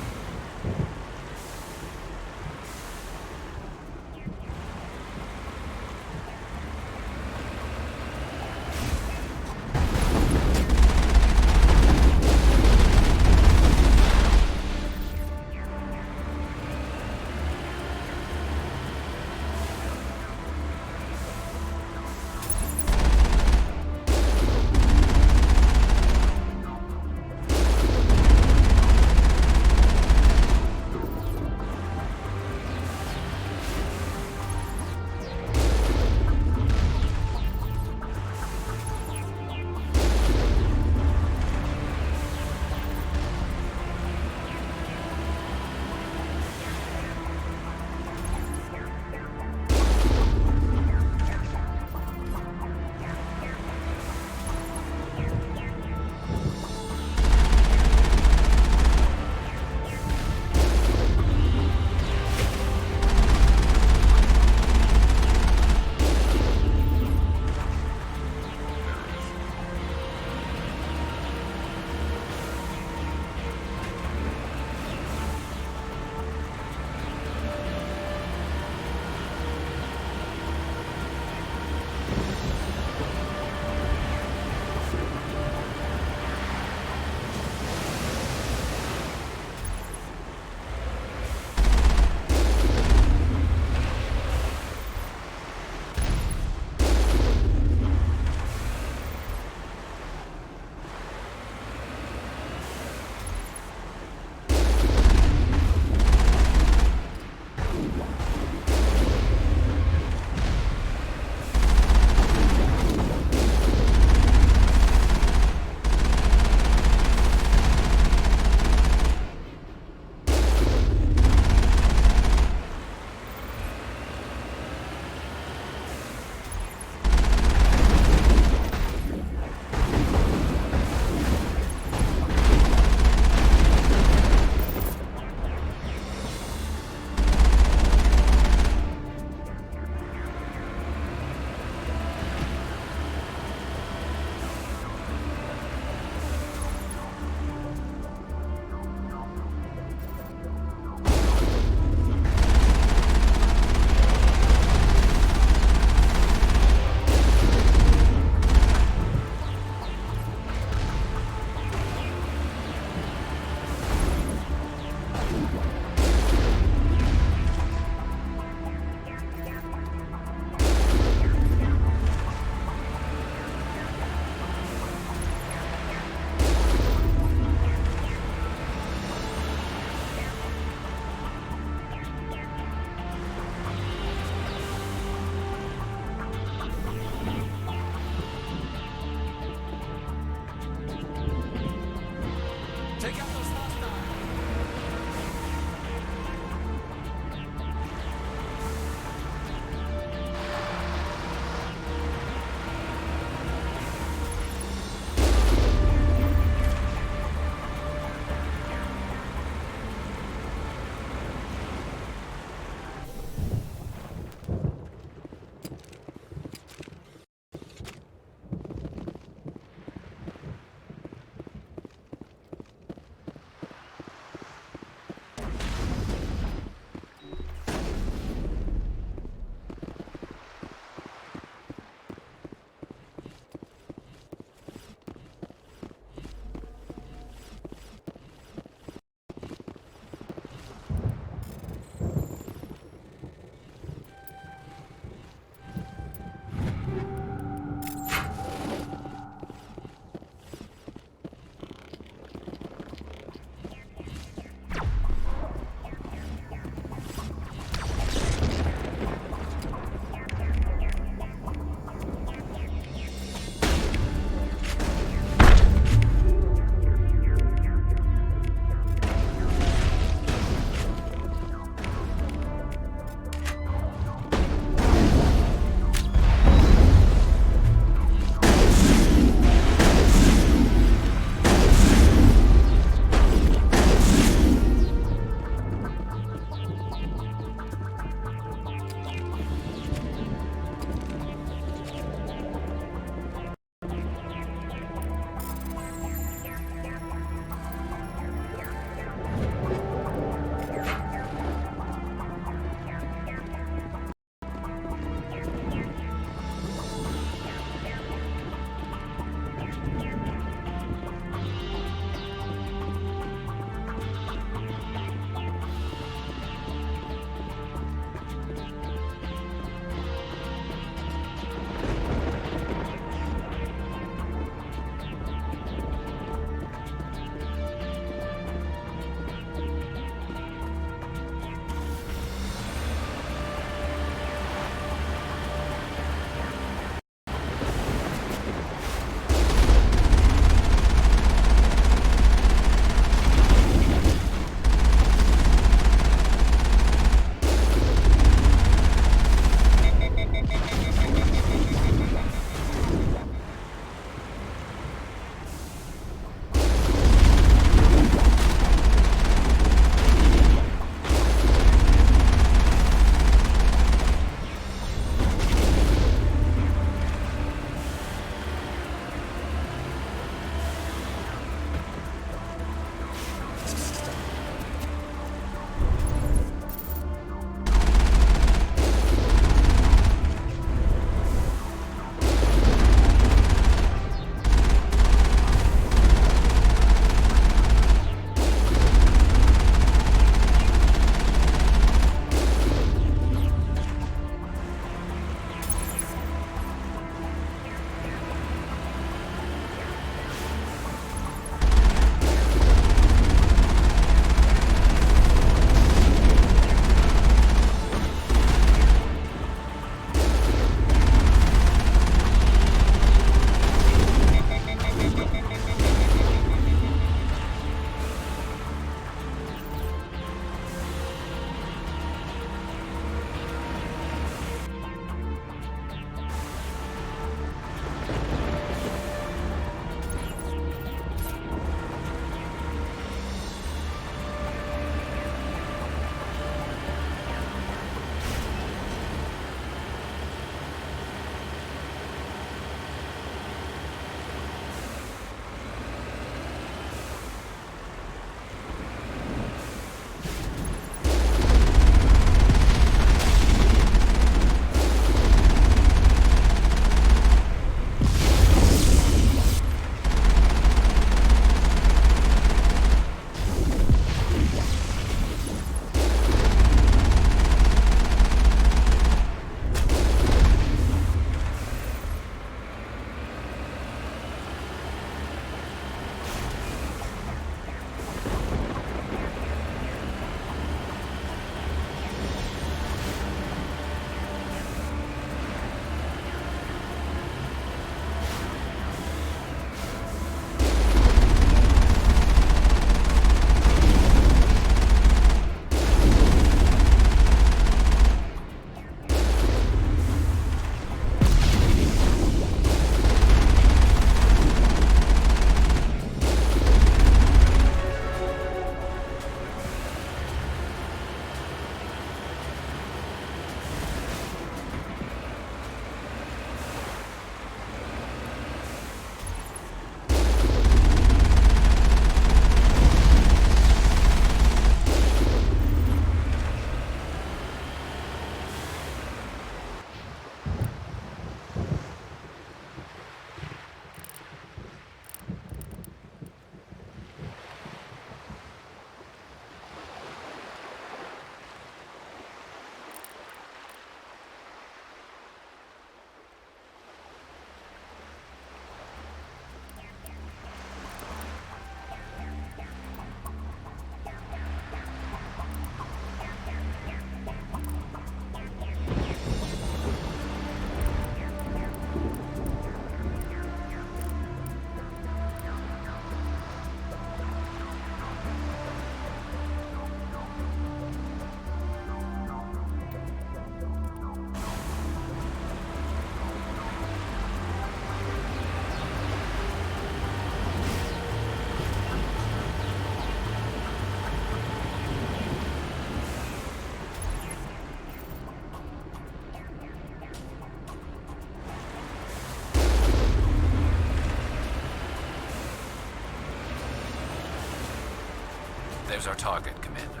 Where's our target, Commander?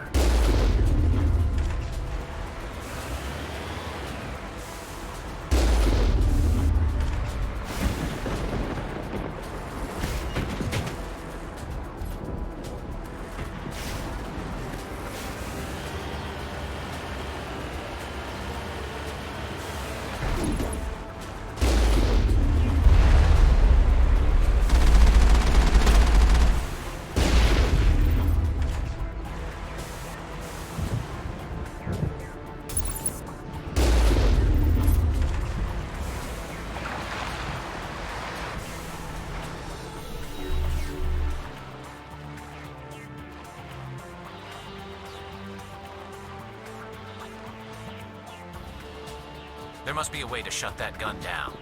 There must be a way to shut that gun down.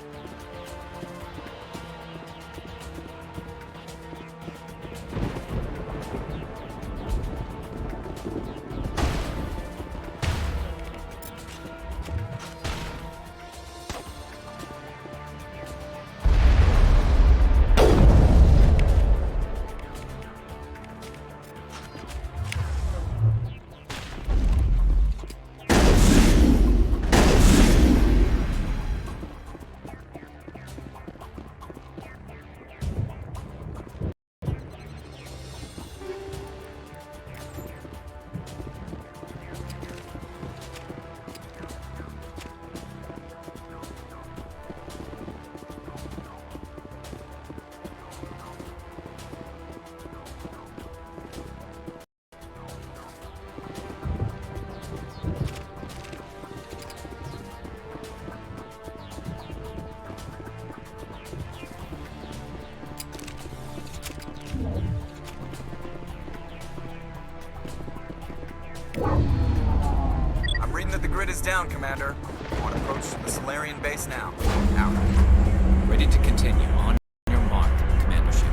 I'm reading that the grid is down, Commander. On approach to the Solarian base now. Out. Ready to continue. On your mark, Commander Shepard.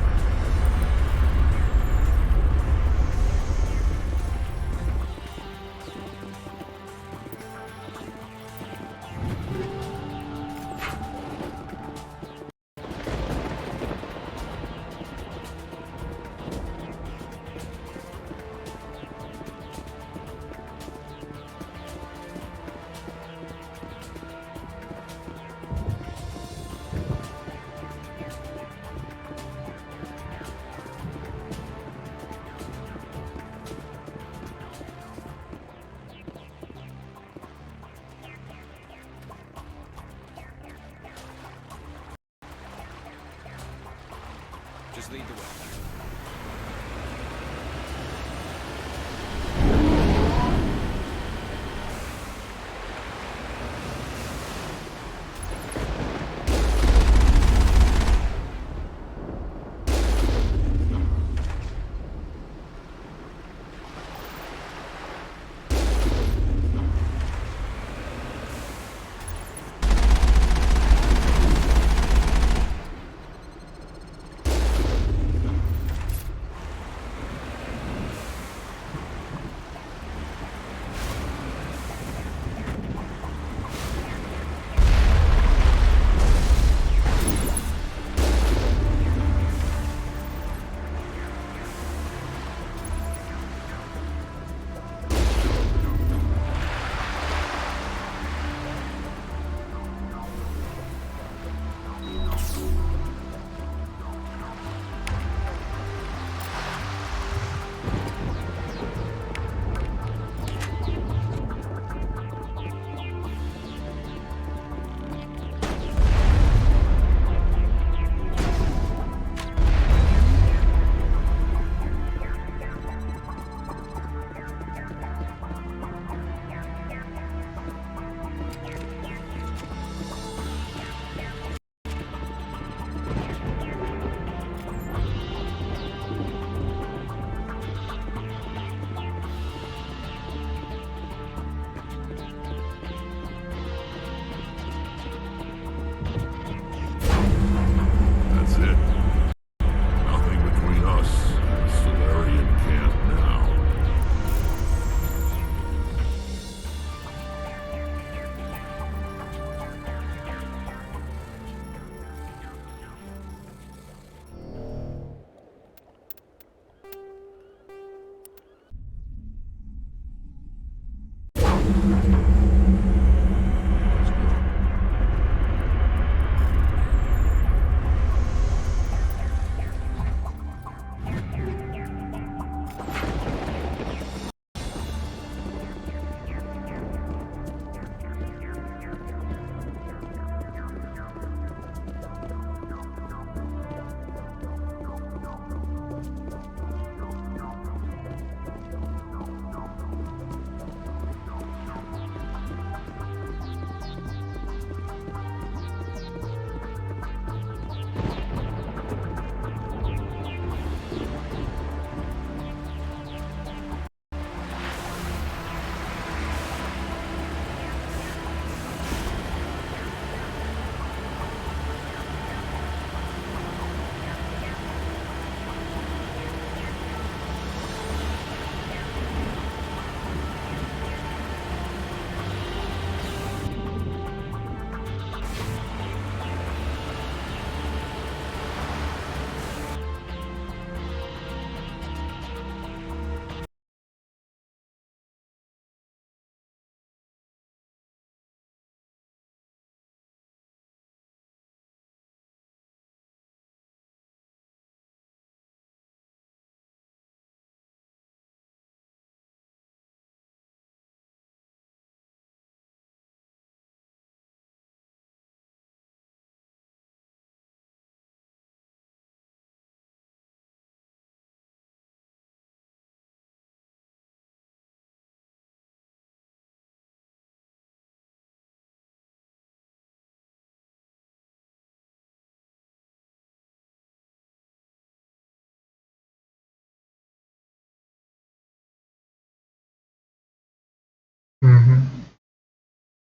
Just lead the way.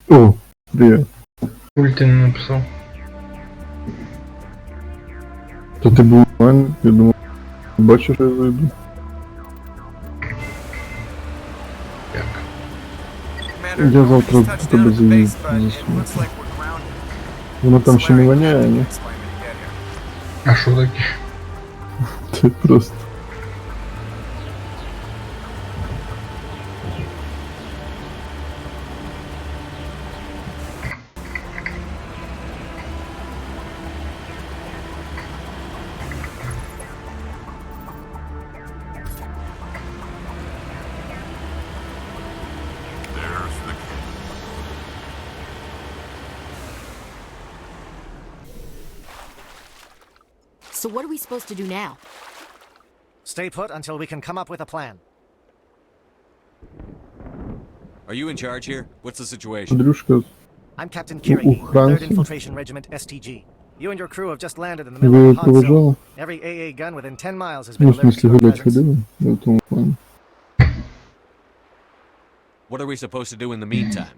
О, привет. Хуй ты мне написал? То ты был нормально? Я думал, бачишь, я зайду. Я завтра в тебе засну. Воно там ще не воняє, ні? А шо таке? Ти просто... So what are we supposed to do now? Stay put until we can come up with a plan. Are you in charge here? What's the situation? Андрюшка, I'm Captain у Kiri, 3rd охранці. Infiltration Regiment STG. You and your crew have just landed in the middle Ви of a hot zone. провожали? Every AA gun within 10 miles has been Ну, в alerted to смысле, your гулять presence. ходили? Я в тому плані. What are we supposed to do in the meantime?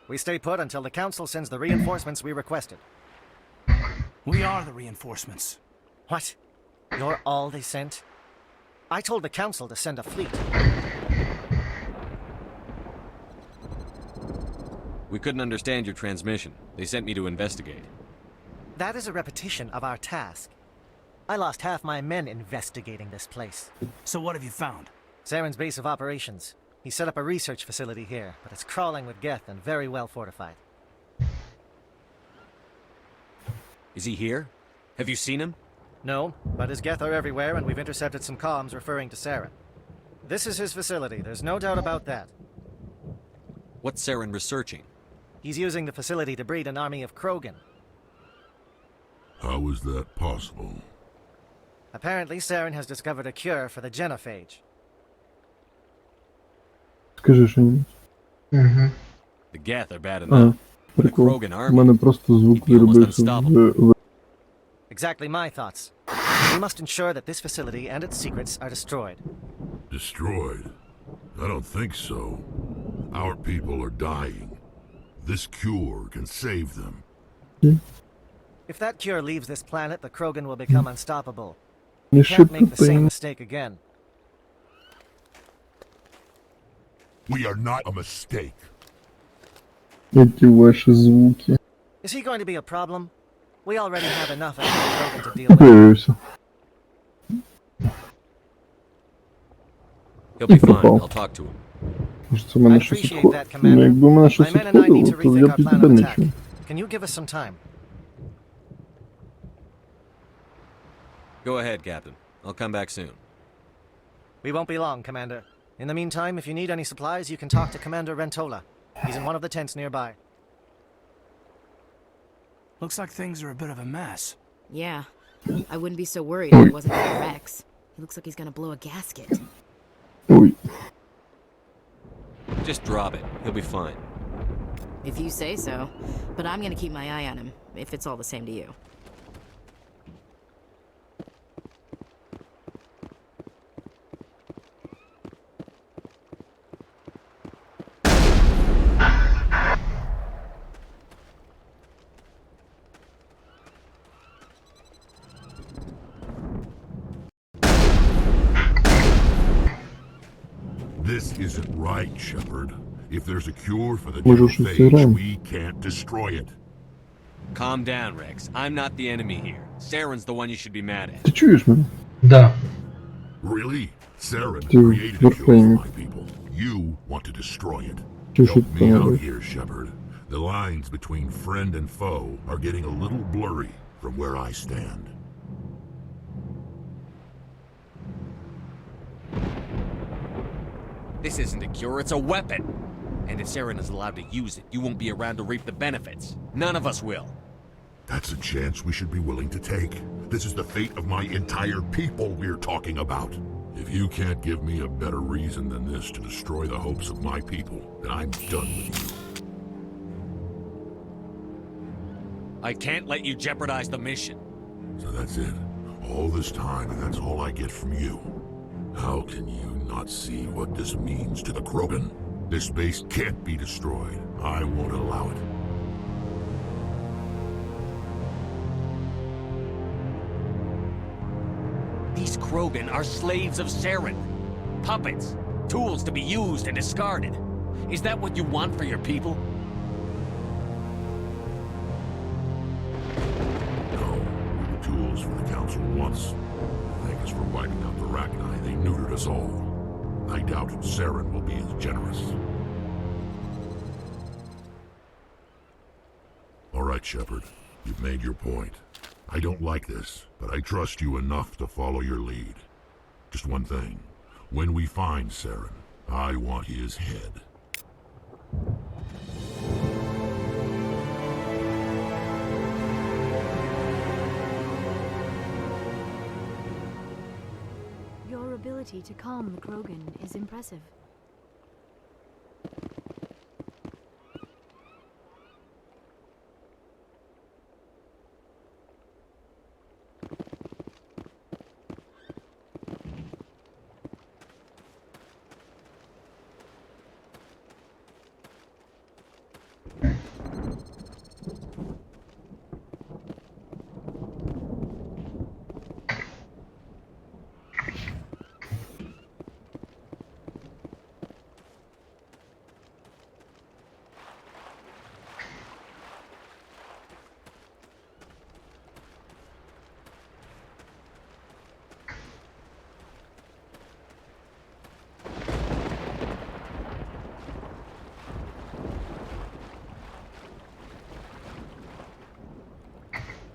We stay put until the Council sends the reinforcements we requested. We are the reinforcements. What? You're all they sent? I told the Council to send a fleet. We couldn't understand your transmission. They sent me to investigate. That is a repetition of our task. I lost half my men investigating this place. So what have you found? Saren's base of operations. He set up a research facility here, but it's crawling with Geth and very well fortified. Is he here? Have you seen him? No, but his Geth are everywhere, and we've intercepted some comms referring to Saren. This is his facility, there's no doubt about that. What's Saren researching? He's using the facility to breed an army of Krogan. How is that possible? Apparently, Saren has discovered a cure for the genophage. Скажи що-нибудь. The Geth are bad А, enough. But a прикол. Krogan У army? мене просто звук виробився в... Exactly my thoughts. We must ensure that this facility and its secrets are destroyed. Destroyed? I don't think so. Our people are dying. This cure can save them. If that cure leaves this planet, the Krogan will become unstoppable. Не We can't make the same шепотай. mistake again. We are not a mistake. Эти ваши звуки. Is he going to be a problem? We already have enough of the Krogan to deal with. Появился. He'll be І fine. пропав. I'll talk to him. Кажется, у мене щось відходило. Ну, якби у мене щось My men and I need to відходило, то я rethink б our від plan тебе of не attack. чув. Can you give us some time? Go ahead, Captain. I'll come back soon. We won't be long, Commander. In the meantime, if you need any supplies, you can talk to Commander Rentola. He's in one of the tents nearby. Looks like things are a bit of a mess. Yeah. I wouldn't be so worried if it wasn't for Rex. He looks like he's gonna blow a gasket. Ой. Just drop it. He'll be fine. If you say so. But I'm gonna keep my eye on him, if it's all the same to you. This isn't right, Shepard. If there's a cure for the Может, что genophage, сыграем? we can't destroy it. Calm down, Rex. I'm not the enemy here. Saren's the one you should be mad at. Ты чуешь меня? Да. Really? Saren Ты created a cure for варфреймик. my people. You want to destroy it. Чё ж Help это me out надо? here, Shepard. The lines between friend and foe are getting a little blurry from where I stand. This isn't a cure, it's a weapon! And if Saren is allowed to use it, you won't be around to reap the benefits. None of us will. That's a chance we should be willing to take. This is the fate of my entire people we're talking about. If you can't give me a better reason than this to destroy the hopes of my people, then I'm done with you. I can't let you jeopardize the mission. So that's it. All this time, and that's all I get from you. How can you not see what this means to the Krogan? This base can't be destroyed. I won't allow it. These Krogan are slaves of Saren. Puppets. Tools to be used and discarded. Is that what you want for your people? No, we're the tools for the Council once. Thank us for wiping out the Rachni. They neutered us all. I doubt Saren will be as generous. All right, Shepard. You've made your point. I don't like this, but I trust you enough to follow your lead. Just one thing. When we find Saren, I want his head. Your ability to calm the Krogan is impressive.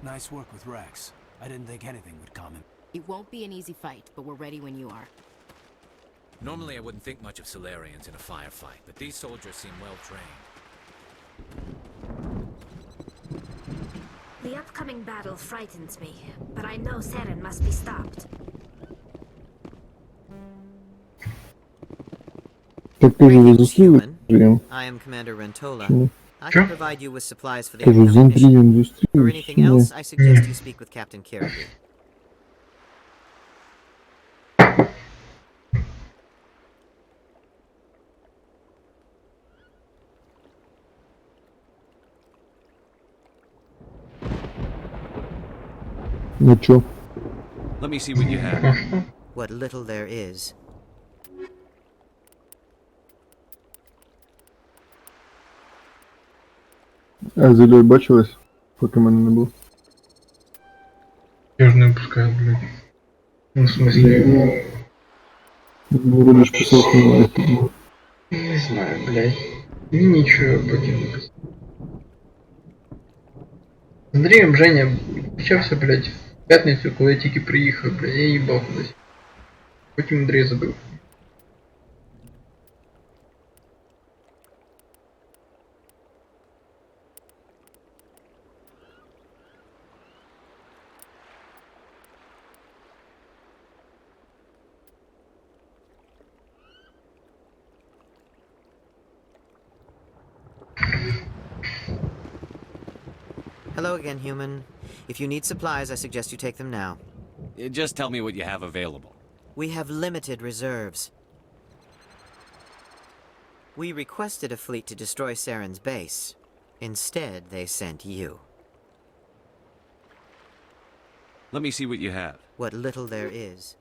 Nice work with Rex. I didn't think anything would calm him. It won't be an easy fight, but we're ready when you are. Normally I wouldn't think much of Solarians in a firefight, but these soldiers seem well trained. The upcoming battle frightens me, but I know Saren must be stopped. I am Commander Rentola. I can provide you with supplies for the upcoming mission. For anything else, I suggest you speak with Captain Caribou. Let me see what you have. What little there is. А Зелёй бачилась, поки мене не було? Я ж не пускаю, блядь. Ну, в смысле, Вроде ж писал, что не. не знаю, блядь. Ничего поки не писал. З Андрієм Женя почався, блядь, в п'ятницю, коли я тільки приїхав, блядь, я їбав кудись. Потім Андрій забив. Hello again, human. If you need supplies, I suggest you take them now. Just tell me what you have available. We have limited reserves. We requested a fleet to destroy Saren's base. Instead, they sent you. Let me see what you have. What little there is.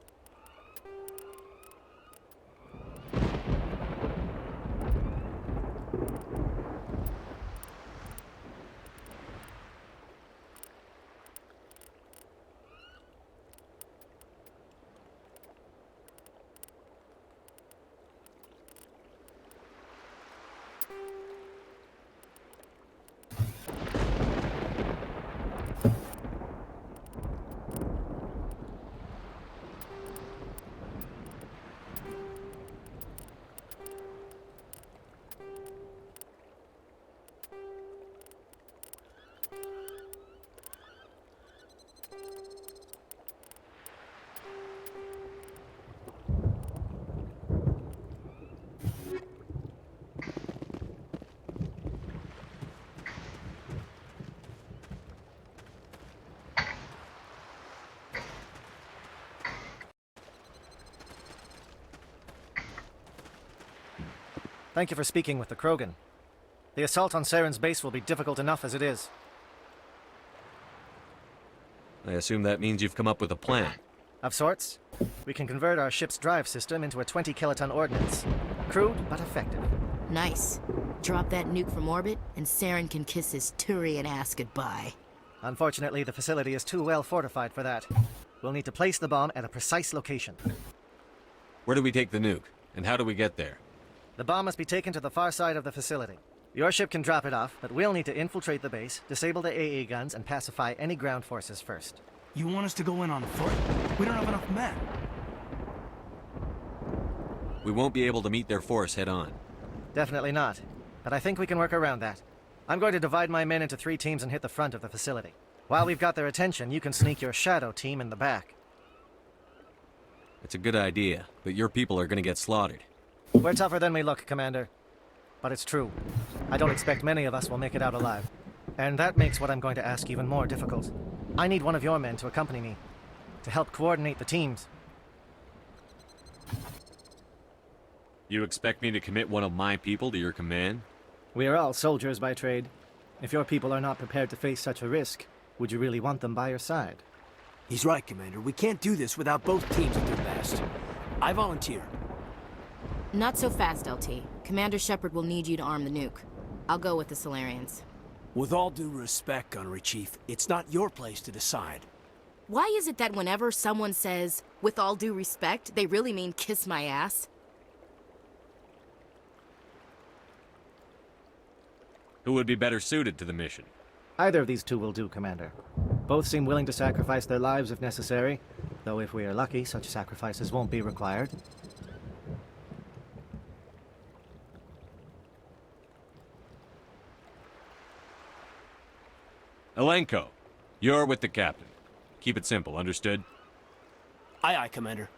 Thank you for speaking with the Krogan. The assault on Saren's base will be difficult enough as it is. I assume that means you've come up with a plan. Of sorts. We can convert our ship's drive system into a 20-kiloton ordnance. Crude, but effective. Nice. Drop that nuke from orbit, and Saren can kiss his Turian ass goodbye. Unfortunately, the facility is too well fortified for that. We'll need to place the bomb at a precise location. Where do we take the nuke? And how do we get there? The bomb must be taken to the far side of the facility. Your ship can drop it off, but we'll need to infiltrate the base, disable the AA guns, and pacify any ground forces first. You want us to go in on foot? We don't have enough men. We won't be able to meet their force head-on. Definitely not. But I think we can work around that. I'm going to divide my men into 3 teams and hit the front of the facility. While we've got their attention, you can sneak your shadow team in the back. It's a good idea, but your people are going to get slaughtered. We're tougher than we look, Commander. But it's true. I don't expect many of us will make it out alive. And that makes what I'm going to ask even more difficult. I need one of your men to accompany me, to help coordinate the teams. You expect me to commit one of my people to your command? We are all soldiers by trade. If your people are not prepared to face such a risk, would you really want them by your side? He's right, Commander. We can't do this without both teams at their best. I volunteer. Not so fast, LT. Commander Shepard will need you to arm the nuke. I'll go with the Solarians. With all due respect, Gunnery Chief, it's not your place to decide. Why is it that whenever someone says, with all due respect, they really mean kiss my ass? Who would be better suited to the mission? Either of these 2 will do, Commander. Both seem willing to sacrifice their lives if necessary, though if we are lucky, such sacrifices won't be required. Elenko, you're with the captain. Keep it simple, understood? Aye, aye, Commander.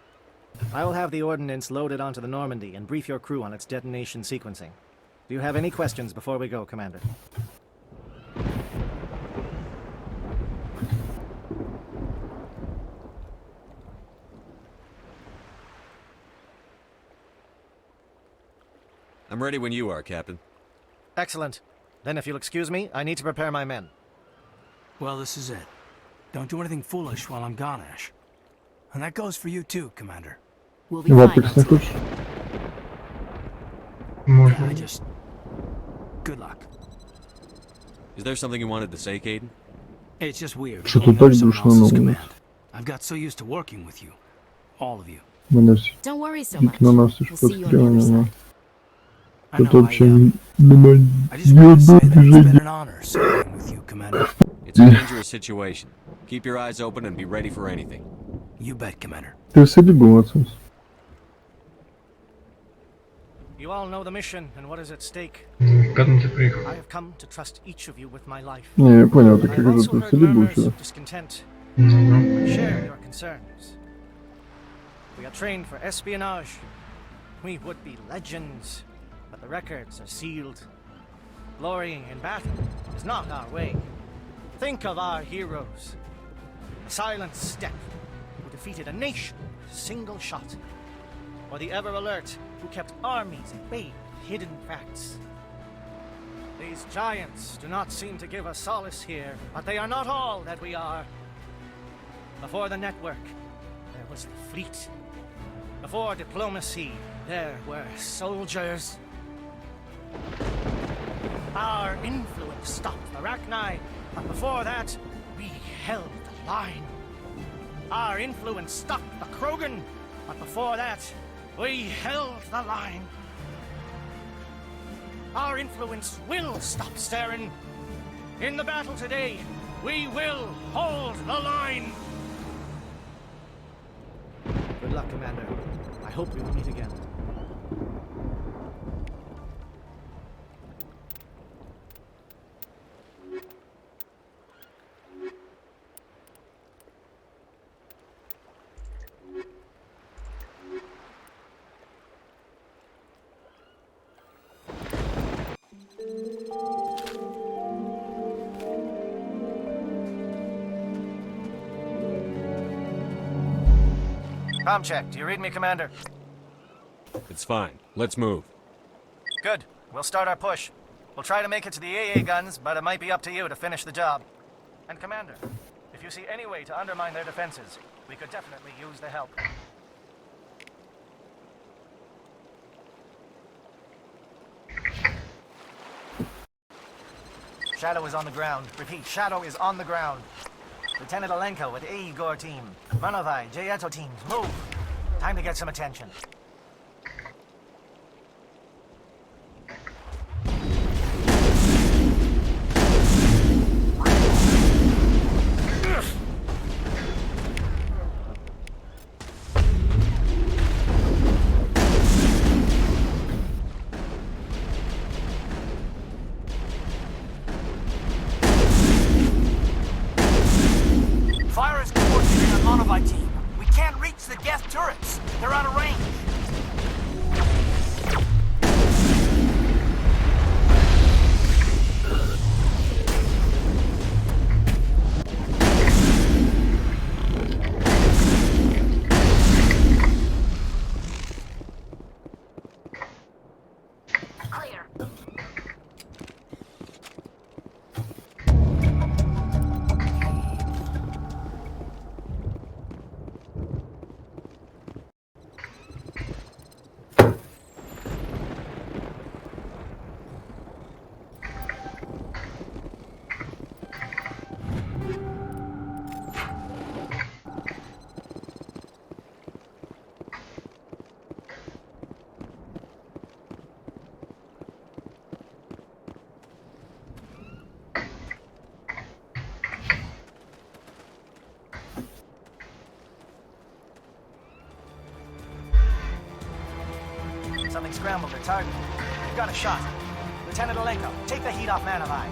I will have the ordnance loaded onto the Normandy and brief your crew on its detonation sequencing. Do you have any questions before we go, Commander? I'm ready when you are, Captain. Excellent. Then if you'll excuse me, I need to prepare my men. Well, this is it. Don't do anything foolish while I'm gone, Ash. And that goes for you too, Commander. We'll be fine. I just... Good luck. Is there something you wanted to say, Caden? It's just weird. Что-то так душно на I've got so used to working with you. All of you. Don't worry so much. На нас We'll see you on the other side. Тут вообще нема ни одной движения. It's a dangerous situation. Keep your eyes open and be ready for anything. You bet, Commander. Ты всегда был отцом. You all know the mission and what is at stake. I have come to trust each of you with my life. Не, я понял, так как это I've ты всегда был сюда. discontent. Share your concerns. We are trained for espionage. We would be legends, but the records are sealed. Glorying in battle is not our way. Think of our heroes. The silent step who defeated a nation with a single shot. Or the ever-alert who kept armies at bay with hidden facts. These giants do not seem to give us solace here, but they are not all that we are. Before the network, there was the fleet. Before diplomacy, there were soldiers. Our influence stopped the Arachni, but before that, we held the line. Our influence stopped the Krogan, but before that, we held the line. Our influence will stop Saren. In the battle today, we will hold the line. Good luck, Commander. I hope we will meet again. Com check. Do you read me, Commander? It's fine. Let's move. Good. We'll start our push. We'll try to make it to the AA guns, but it might be up to you to finish the job. And Commander, if you see any way to undermine their defenses, we could definitely use the help. Shadow is on the ground. Repeat, Shadow is on the ground. Lieutenant Alenko with AE Gore team. Manovai, Jayeto teams, move! Time to get some attention. Fire is coordinated on Monovai team. We can't reach the gas turrets. They're out of range. Something scrambled their target. We've got a shot. Lieutenant Alenko, take the heat off Manovai.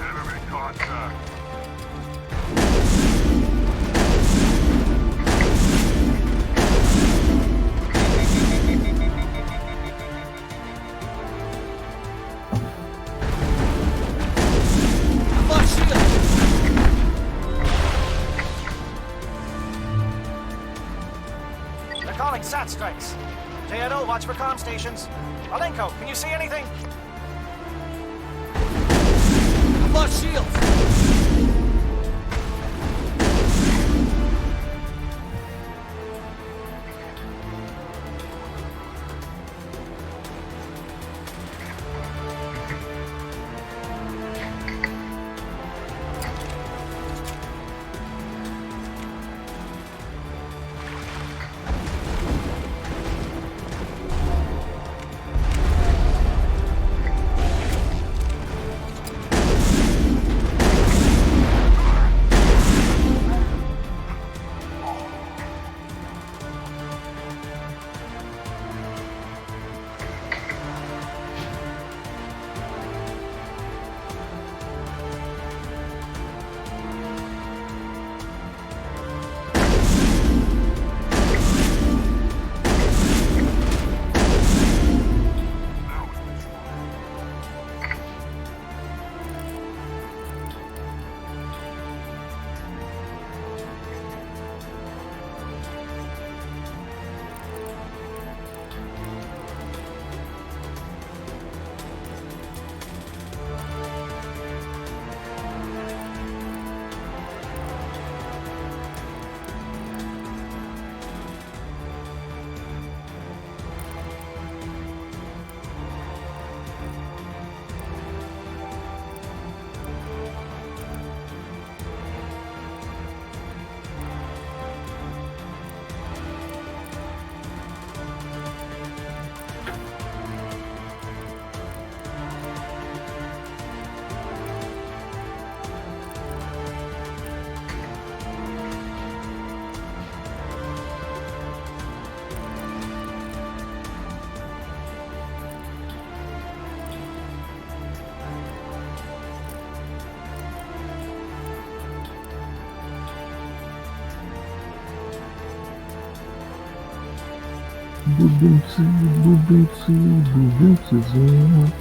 Enemy contact. They're calling SAT strikes. Jayeto, watch for comm stations. Alenko, can you see anything? I've lost shields. Бубенцы, бубенцы, бубенцы звонят.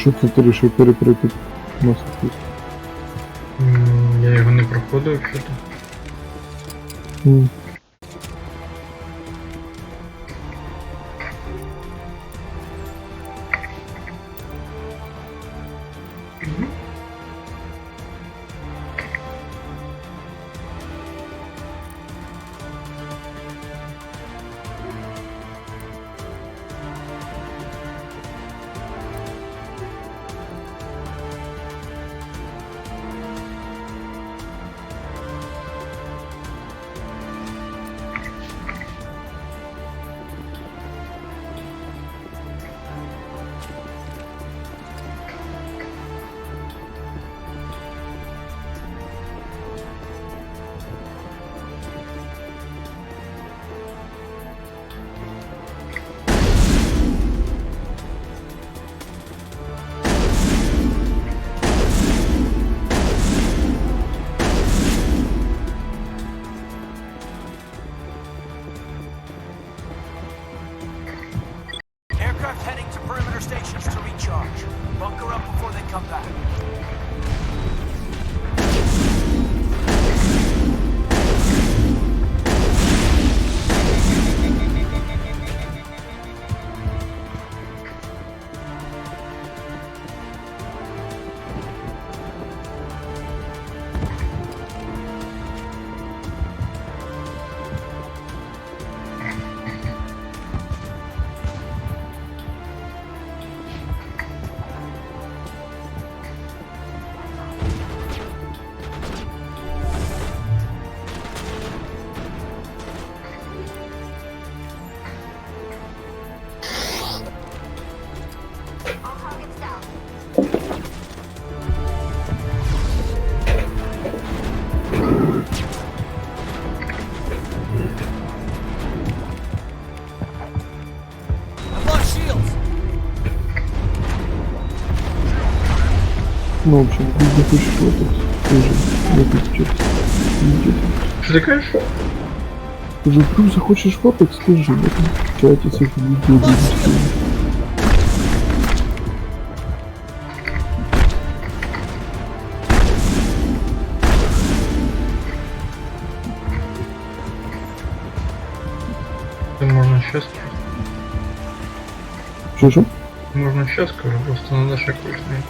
що це ти рішив перекрити мостик? Я його не проходив, що-то. Aircraft heading to perimeter stations to recharge. Bunker up before they come back. Ну, в общем, не хочешь фоток, тоже не хочешь. Что ты кажешь? Ты же вдруг захочешь фоток, скажи в этом чате с их видео. Это можно сейчас. Что? Можно сейчас, скажу, просто надо шаг выяснить.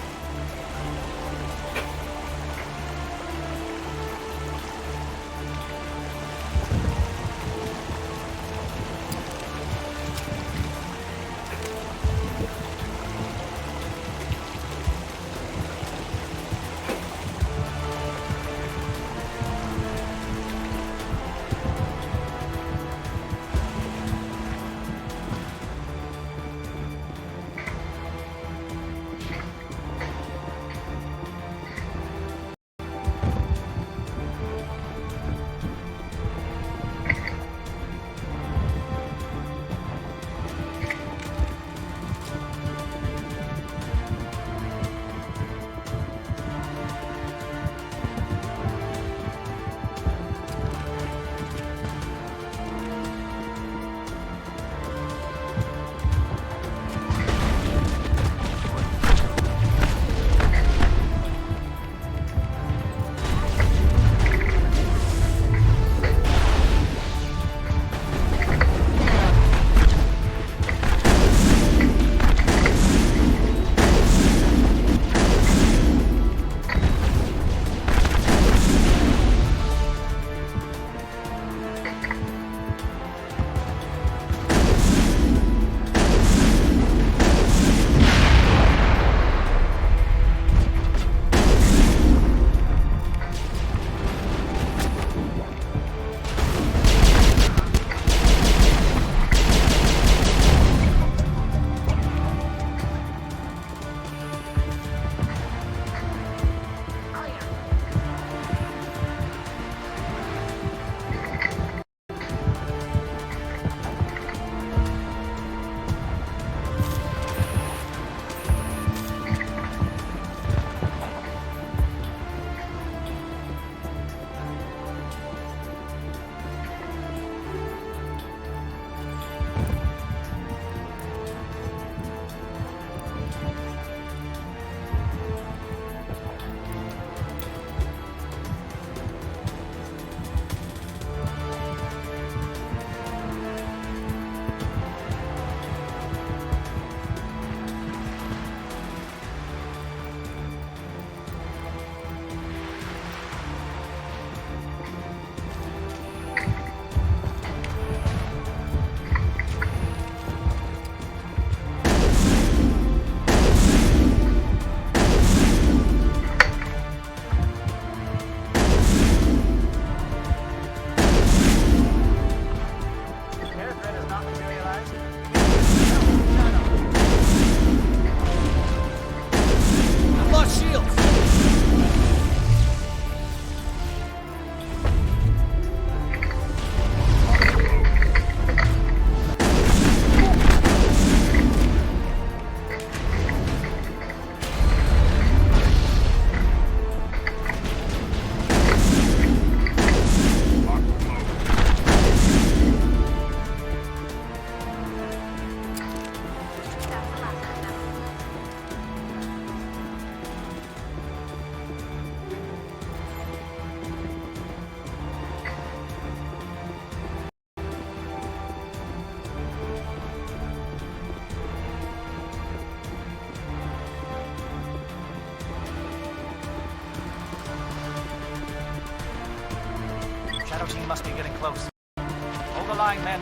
enemy must be getting close. Hold the line, men.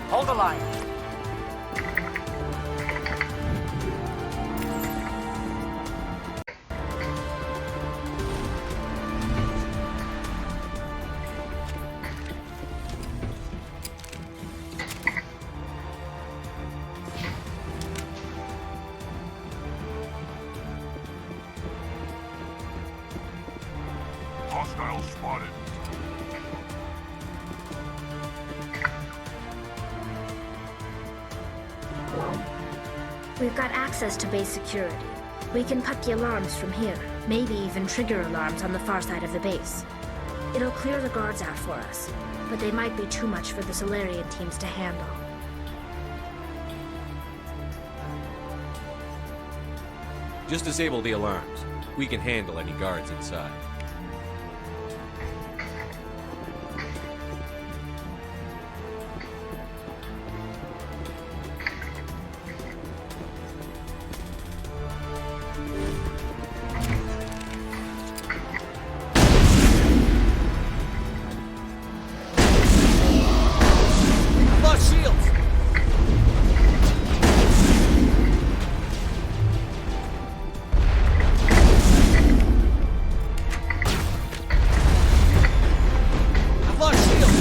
Hold the line. Hostile spotted. We've got access to base security. We can cut the alarms from here, maybe even trigger alarms on the far side of the base. It'll clear the guards out for us, but they might be too much for the Solarian teams to handle. Just disable the alarms. We can handle any guards inside. Lost shields! I've lost shields!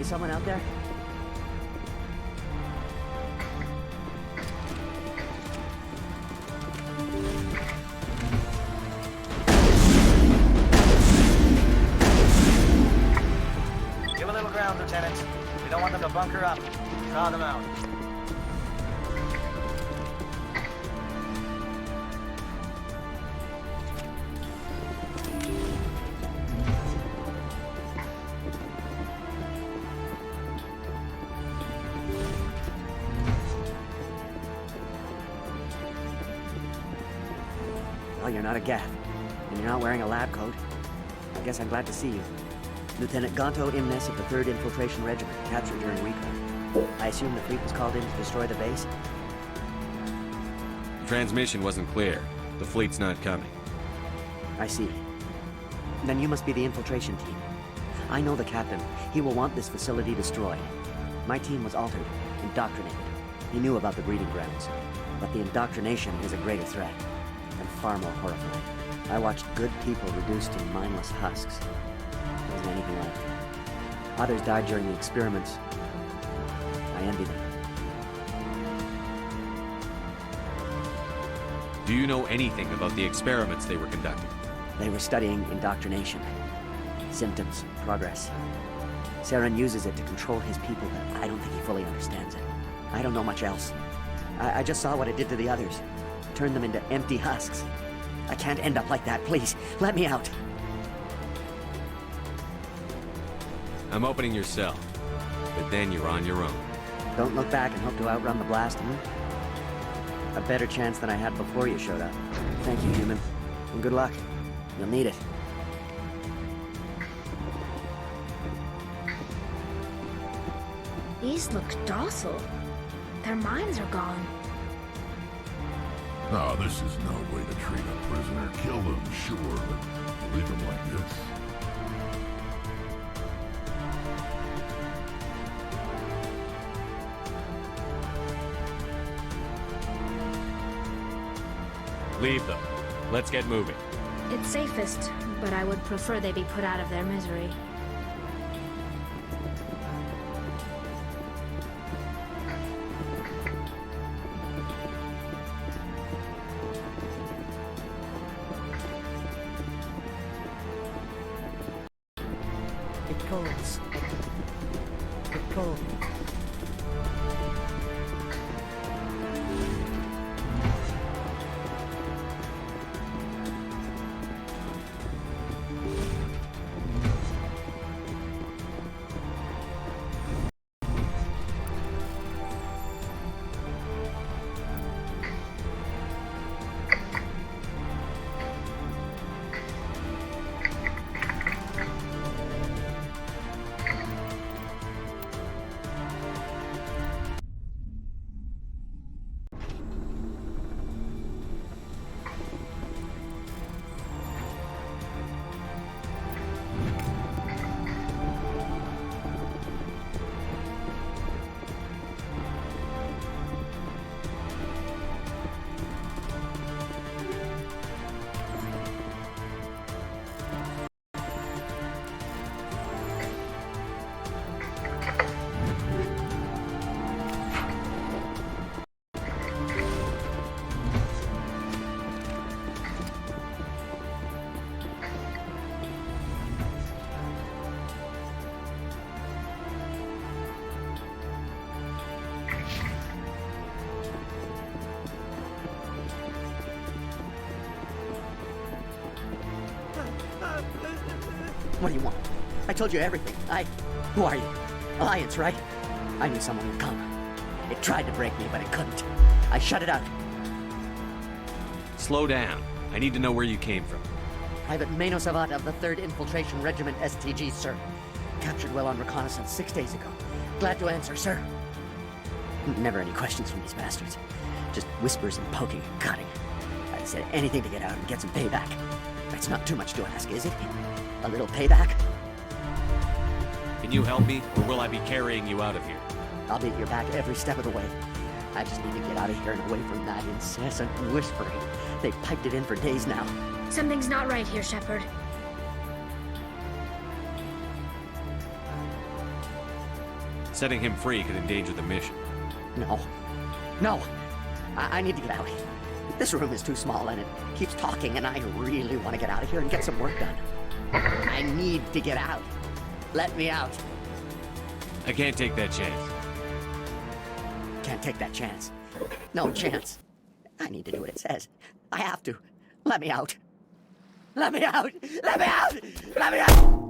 Is someone out there? Give a little ground, Lieutenant. We don't want them to bunker up. Draw them out. Well, you're not a Gath, and you're not wearing a lab coat. I guess I'm glad to see you. Lieutenant Gonto Imnes of the 3rd Infiltration Regiment, captured during recon. I assume the fleet was called in to destroy the base? The transmission wasn't clear. The fleet's not coming. I see. Then you must be the infiltration team. I know the captain. He will want this facility destroyed. My team was altered, indoctrinated. He knew about the breeding grounds. But the indoctrination is a greater threat, and far more horrifying. I watched good people reduced to mindless husks. There wasn't anything left. Others died during the experiments. I envy them. Do you know anything about the experiments they were conducting? They were studying indoctrination. Symptoms, progress. Saren uses it to control his people, but I don't think he fully understands it. I don't know much else. I just saw what it did to the others. Turned them into empty husks. I can't end up like that, please. Let me out. I'm opening your cell, but then you're on your own. Don't look back and hope to outrun the blast, huh? A better chance than I had before you showed up. Thank you, human. And good luck. You'll need it. These look docile. Their minds are gone. No, this is no way to treat a prisoner. Kill them, sure, but leave them like this. Leave them. Let's get moving. It's safest, but I would prefer they be put out of their misery. It calls. It calls. What do you want? I told you everything. Who are you? Alliance, right? I knew someone would come. It tried to break me, but it couldn't. I shut it out. Slow down. I need to know where you came from. Private Mano Savat of the 3rd Infiltration Regiment STG, sir. Captured well on reconnaissance 6 days ago. Glad to answer, sir. Never any questions from these bastards. Just whispers and poking and cutting. I said anything to get out and get some payback. That's not too much to ask, is it? A little payback? Can you help me, or will I be carrying you out of here? I'll be at your back every step of the way. I just need to get out of here and away from that incessant whispering. They've piped it in for days now. Something's not right here, Shepard. Setting him free could endanger the mission. No. I need to get out. This room is too small and it keeps talking, and I really want to get out of here and get some work done. I need to get out. Let me out. I can't take that chance. Can't take that chance. No chance. I need to do what it says. I have to. Let me out. Let me out! Let me out! Let me out!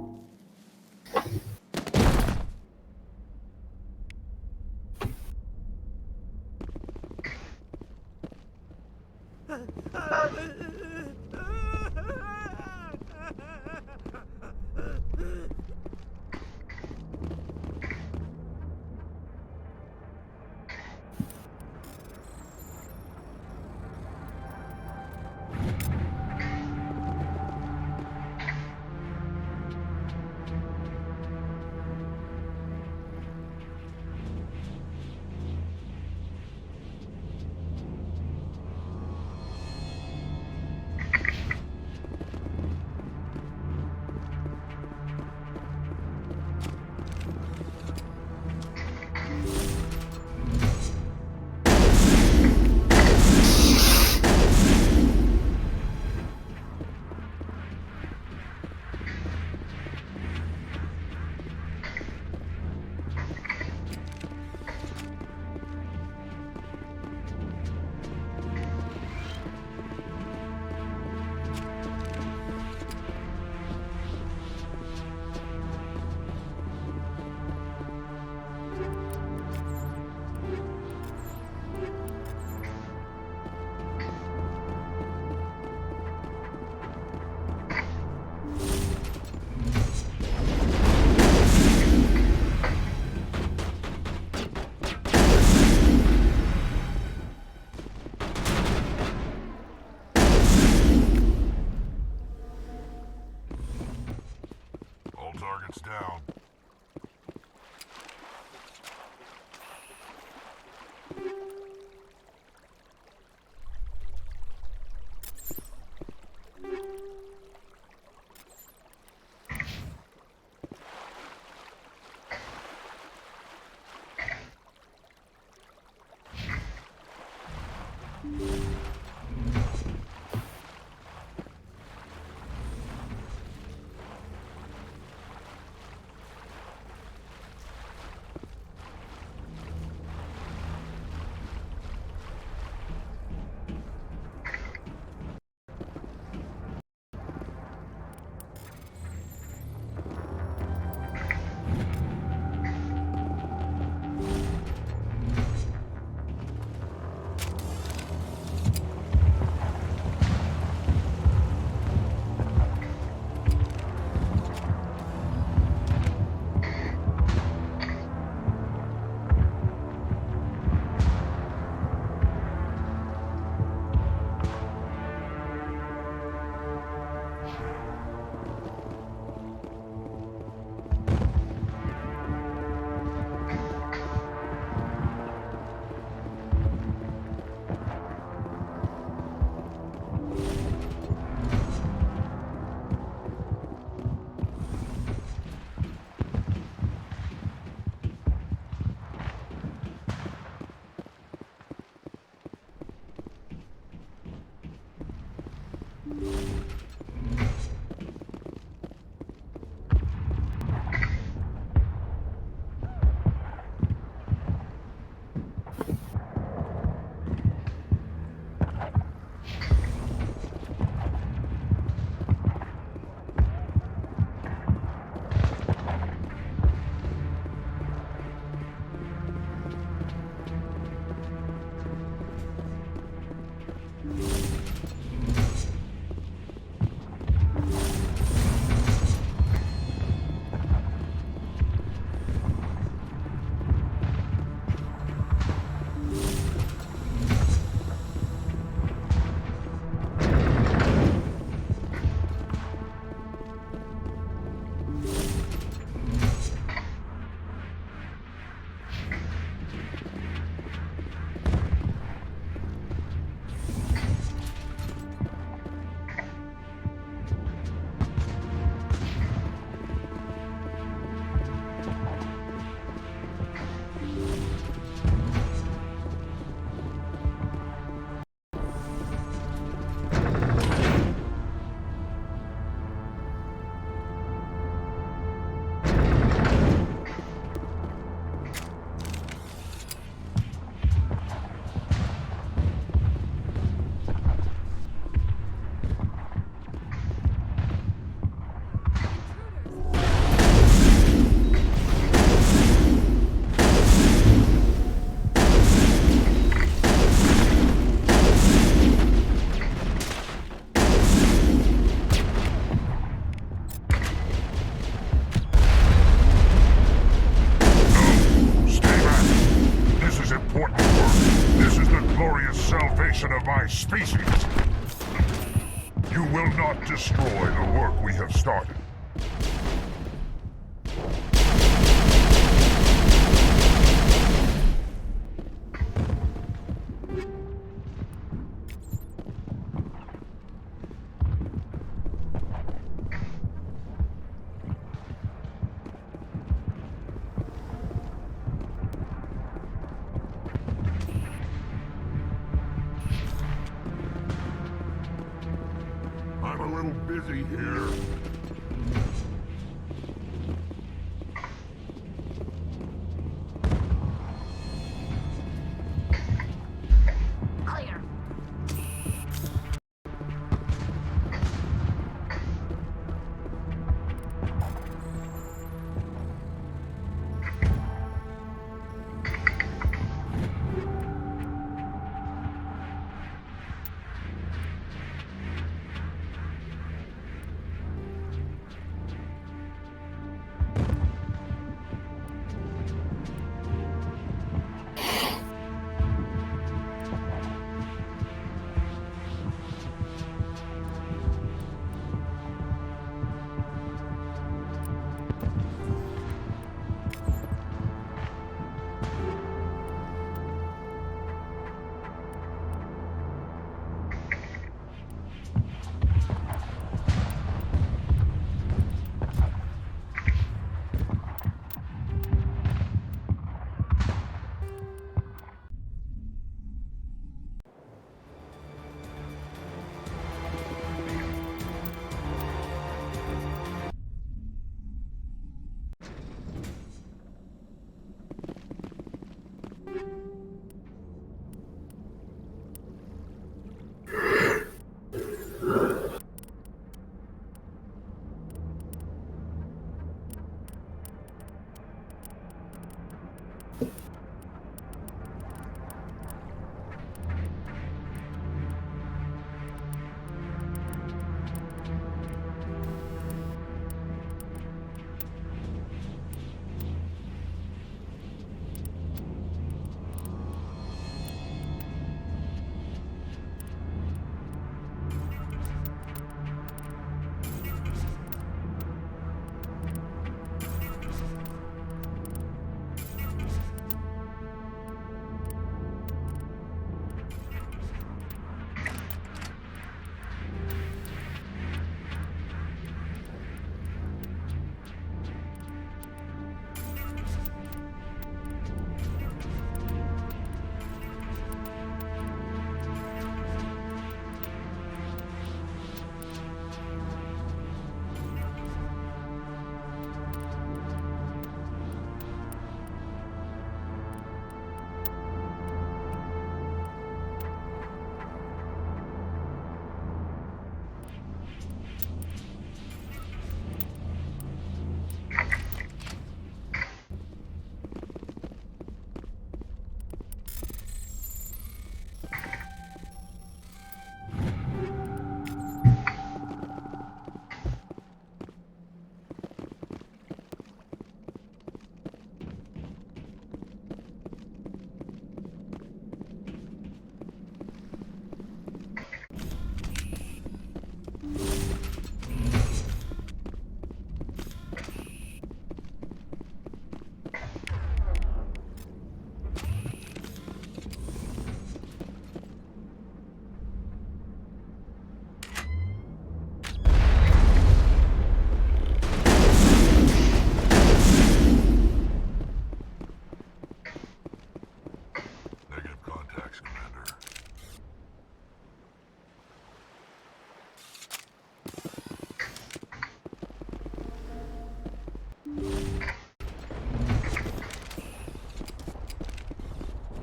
my species. You will not destroy the work we have started. I'm a little busy here. Clear.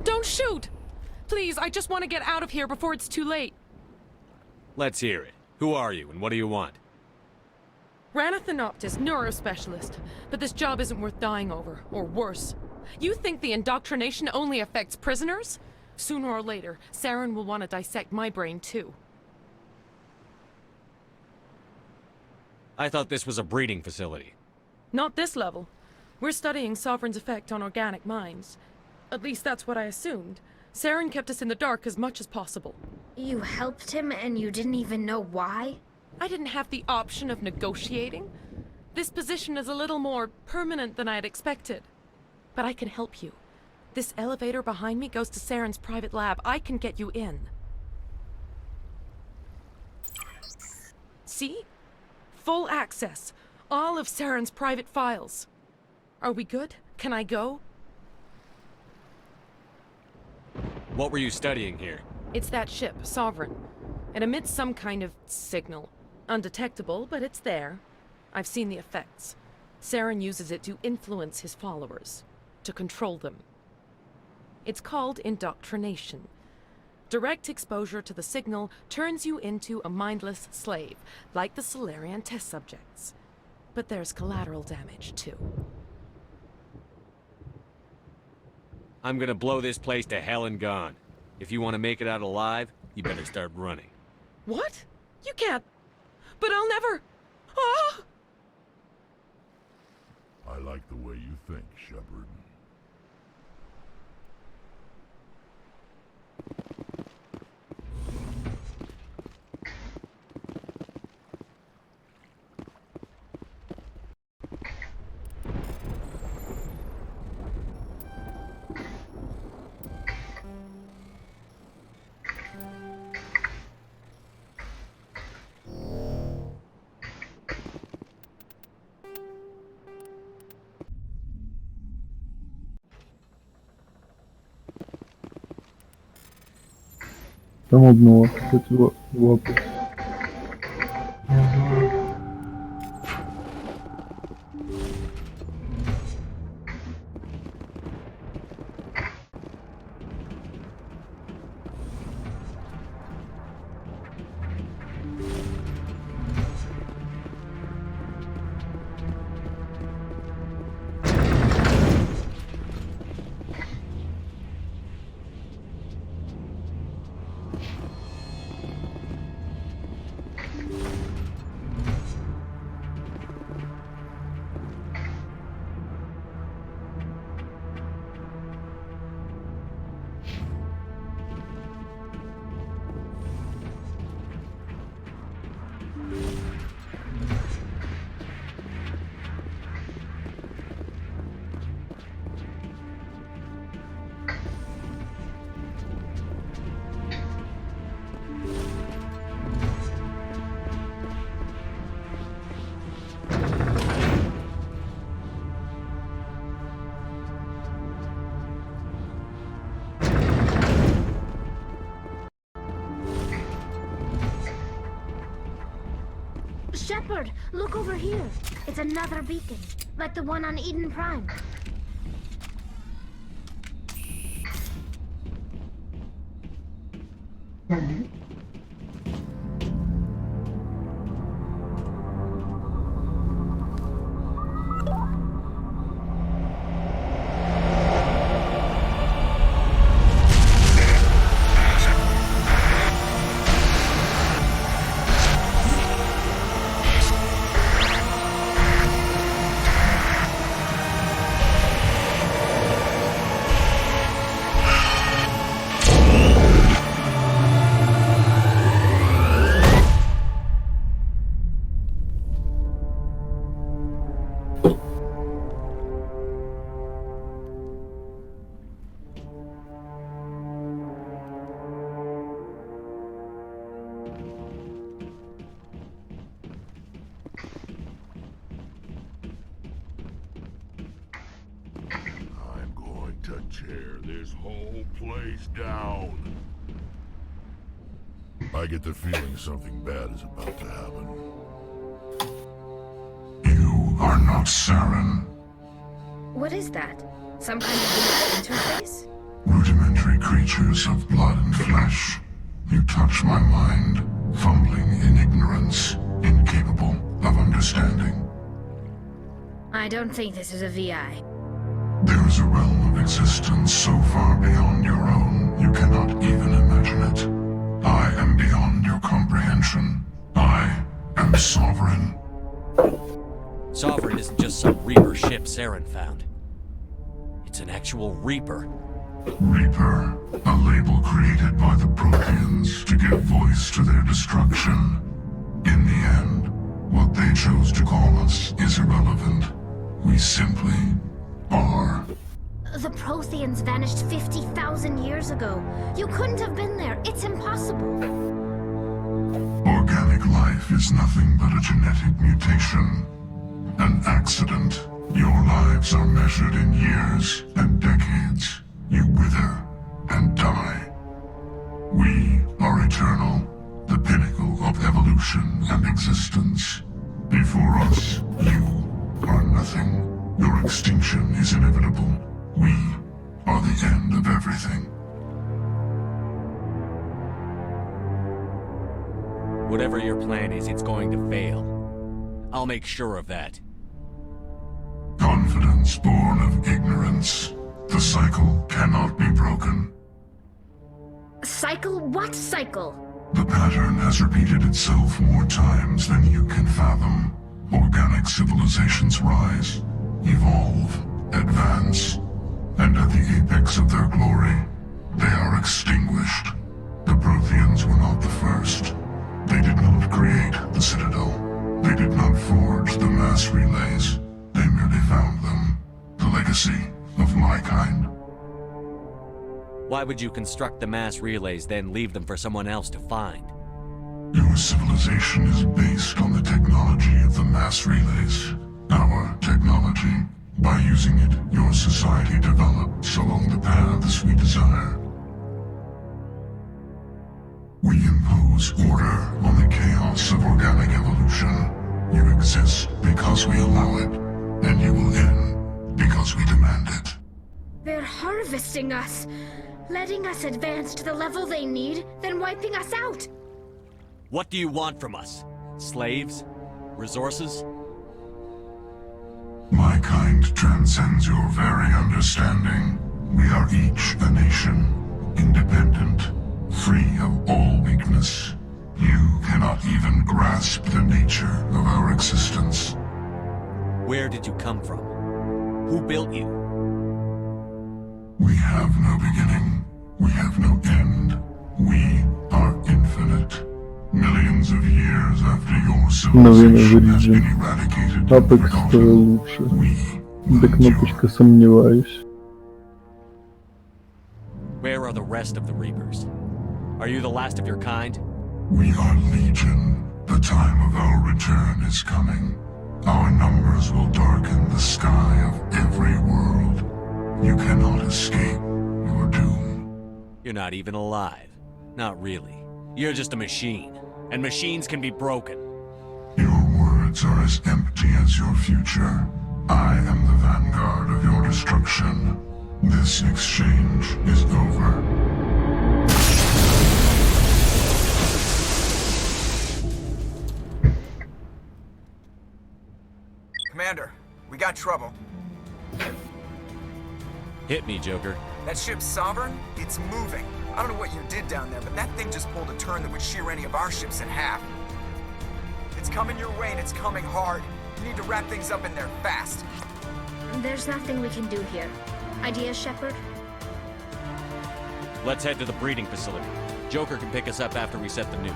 Don't shoot! Please, I just want to get out of here before it's too late. Let's hear it. Who are you, and what do you want? Ranathanoptis, neurospecialist. But this job isn't worth dying over, or worse. You think the indoctrination only affects prisoners? Sooner or later, Saren will want to dissect my brain too. I thought this was a breeding facility. Not this level. We're studying Sovereign's effect on organic minds. At least that's what I assumed. Saren kept us in the dark as much as possible. You helped him and you didn't even know why? I didn't have the option of negotiating. This position is a little more permanent than I had expected. But I can help you. This elevator behind me goes to Saren's private lab. I can get you in. See? Full access. All of Saren's private files. Are we good? Can I go? What were you studying here? It's that ship, Sovereign. It emits some kind of signal. Undetectable, but it's there. I've seen the effects. Saren uses it to influence his followers, to control them. It's called indoctrination. Direct exposure to the signal turns you into a mindless slave, like the Solarian test subjects. But there's collateral damage, too. I'm gonna blow this place to hell and gone. If you want to make it out alive, you better start running. What? You can't. But I'll never. Ah! I like the way you think, Shepard. Там одного, кстати, лапы. Shepard, look over here. It's another beacon, like the one on Eden Prime. To tear this whole place down. I get the feeling something bad is about to happen. You are not Saren. What is that? Some kind of interface? Rudimentary creatures of blood and flesh. You touch my mind, fumbling in ignorance, incapable of understanding. I don't think this is a VI. There is a realm of existence so far beyond your own, you cannot even imagine it. I am beyond your comprehension. I am Sovereign. Sovereign isn't just some Reaper ship Saren found. It's an actual Reaper. Reaper, a label created by the Protheans to give voice to their destruction. In the end, what they chose to call us is irrelevant. We simply are. The Protheans vanished 50,000 years ago. You couldn't have been there. It's impossible. Organic life is nothing but a genetic mutation. An accident. Your lives are measured in years and decades. You wither and die. We are eternal, the pinnacle of evolution and existence. Before us, you are nothing. Your extinction is inevitable. We are the end of everything. Whatever your plan is, it's going to fail. I'll make sure of that. Confidence born of ignorance. The cycle cannot be broken. Cycle? What cycle? The pattern has repeated itself more times than you can fathom. Organic civilizations rise, evolve, advance, and at the apex of their glory, they are extinguished. The Protheans were not the first. They did not create the Citadel. They did not forge the mass relays. They merely found them. The legacy of my kind. Why would you construct the mass relays, then leave them for someone else to find? Your civilization is based on the technology of the mass relays. Our technology. By using it, your society develops along the paths we desire. We impose order on the chaos of organic evolution. You exist because we allow it, and you will end because we demand it. They're harvesting us, letting us advance to the level they need, then wiping us out. What do you want from us? Slaves? Resources? My kind transcends your very understanding. We are each a nation, independent, free of all weakness. You cannot even grasp the nature of our existence. Where did you come from? Who built you? We have no beginning. We have no end. We are infinite. Millions of years after your civilization has been eradicated, Apex стало лучше. Да кнопочка сомневаюсь. Where are the rest of the Reapers? Are you the last of your kind? We are legion. The time of our return is coming. Our numbers will darken the sky of every world. You cannot escape your doom. You're not even alive. Not really. You're just a machine. And machines can be broken. Your words are as empty as your future. I am the vanguard of your destruction. This exchange is over. Commander, we got trouble. Hit me, Joker. That ship's Sovereign? It's moving. I don't know what you did down there, but that thing just pulled a turn that would shear any of our ships in half. It's coming your way and it's coming hard. You need to wrap things up in there fast. There's nothing we can do here. Ideas, Shepard? Let's head to the breeding facility. Joker can pick us up after we set the nuke.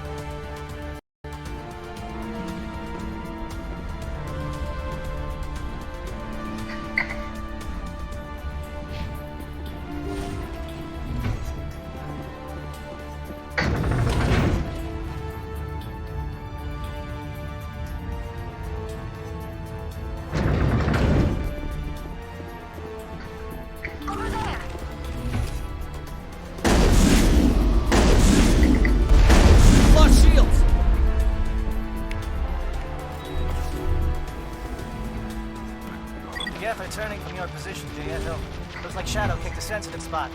Careful turning from your position, J.S.O. Looks like Shadow kicked a sensitive spot.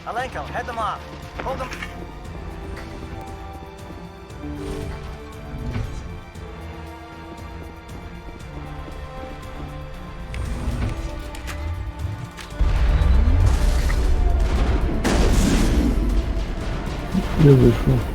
Alenko, head them off. Hold them. Я вышел.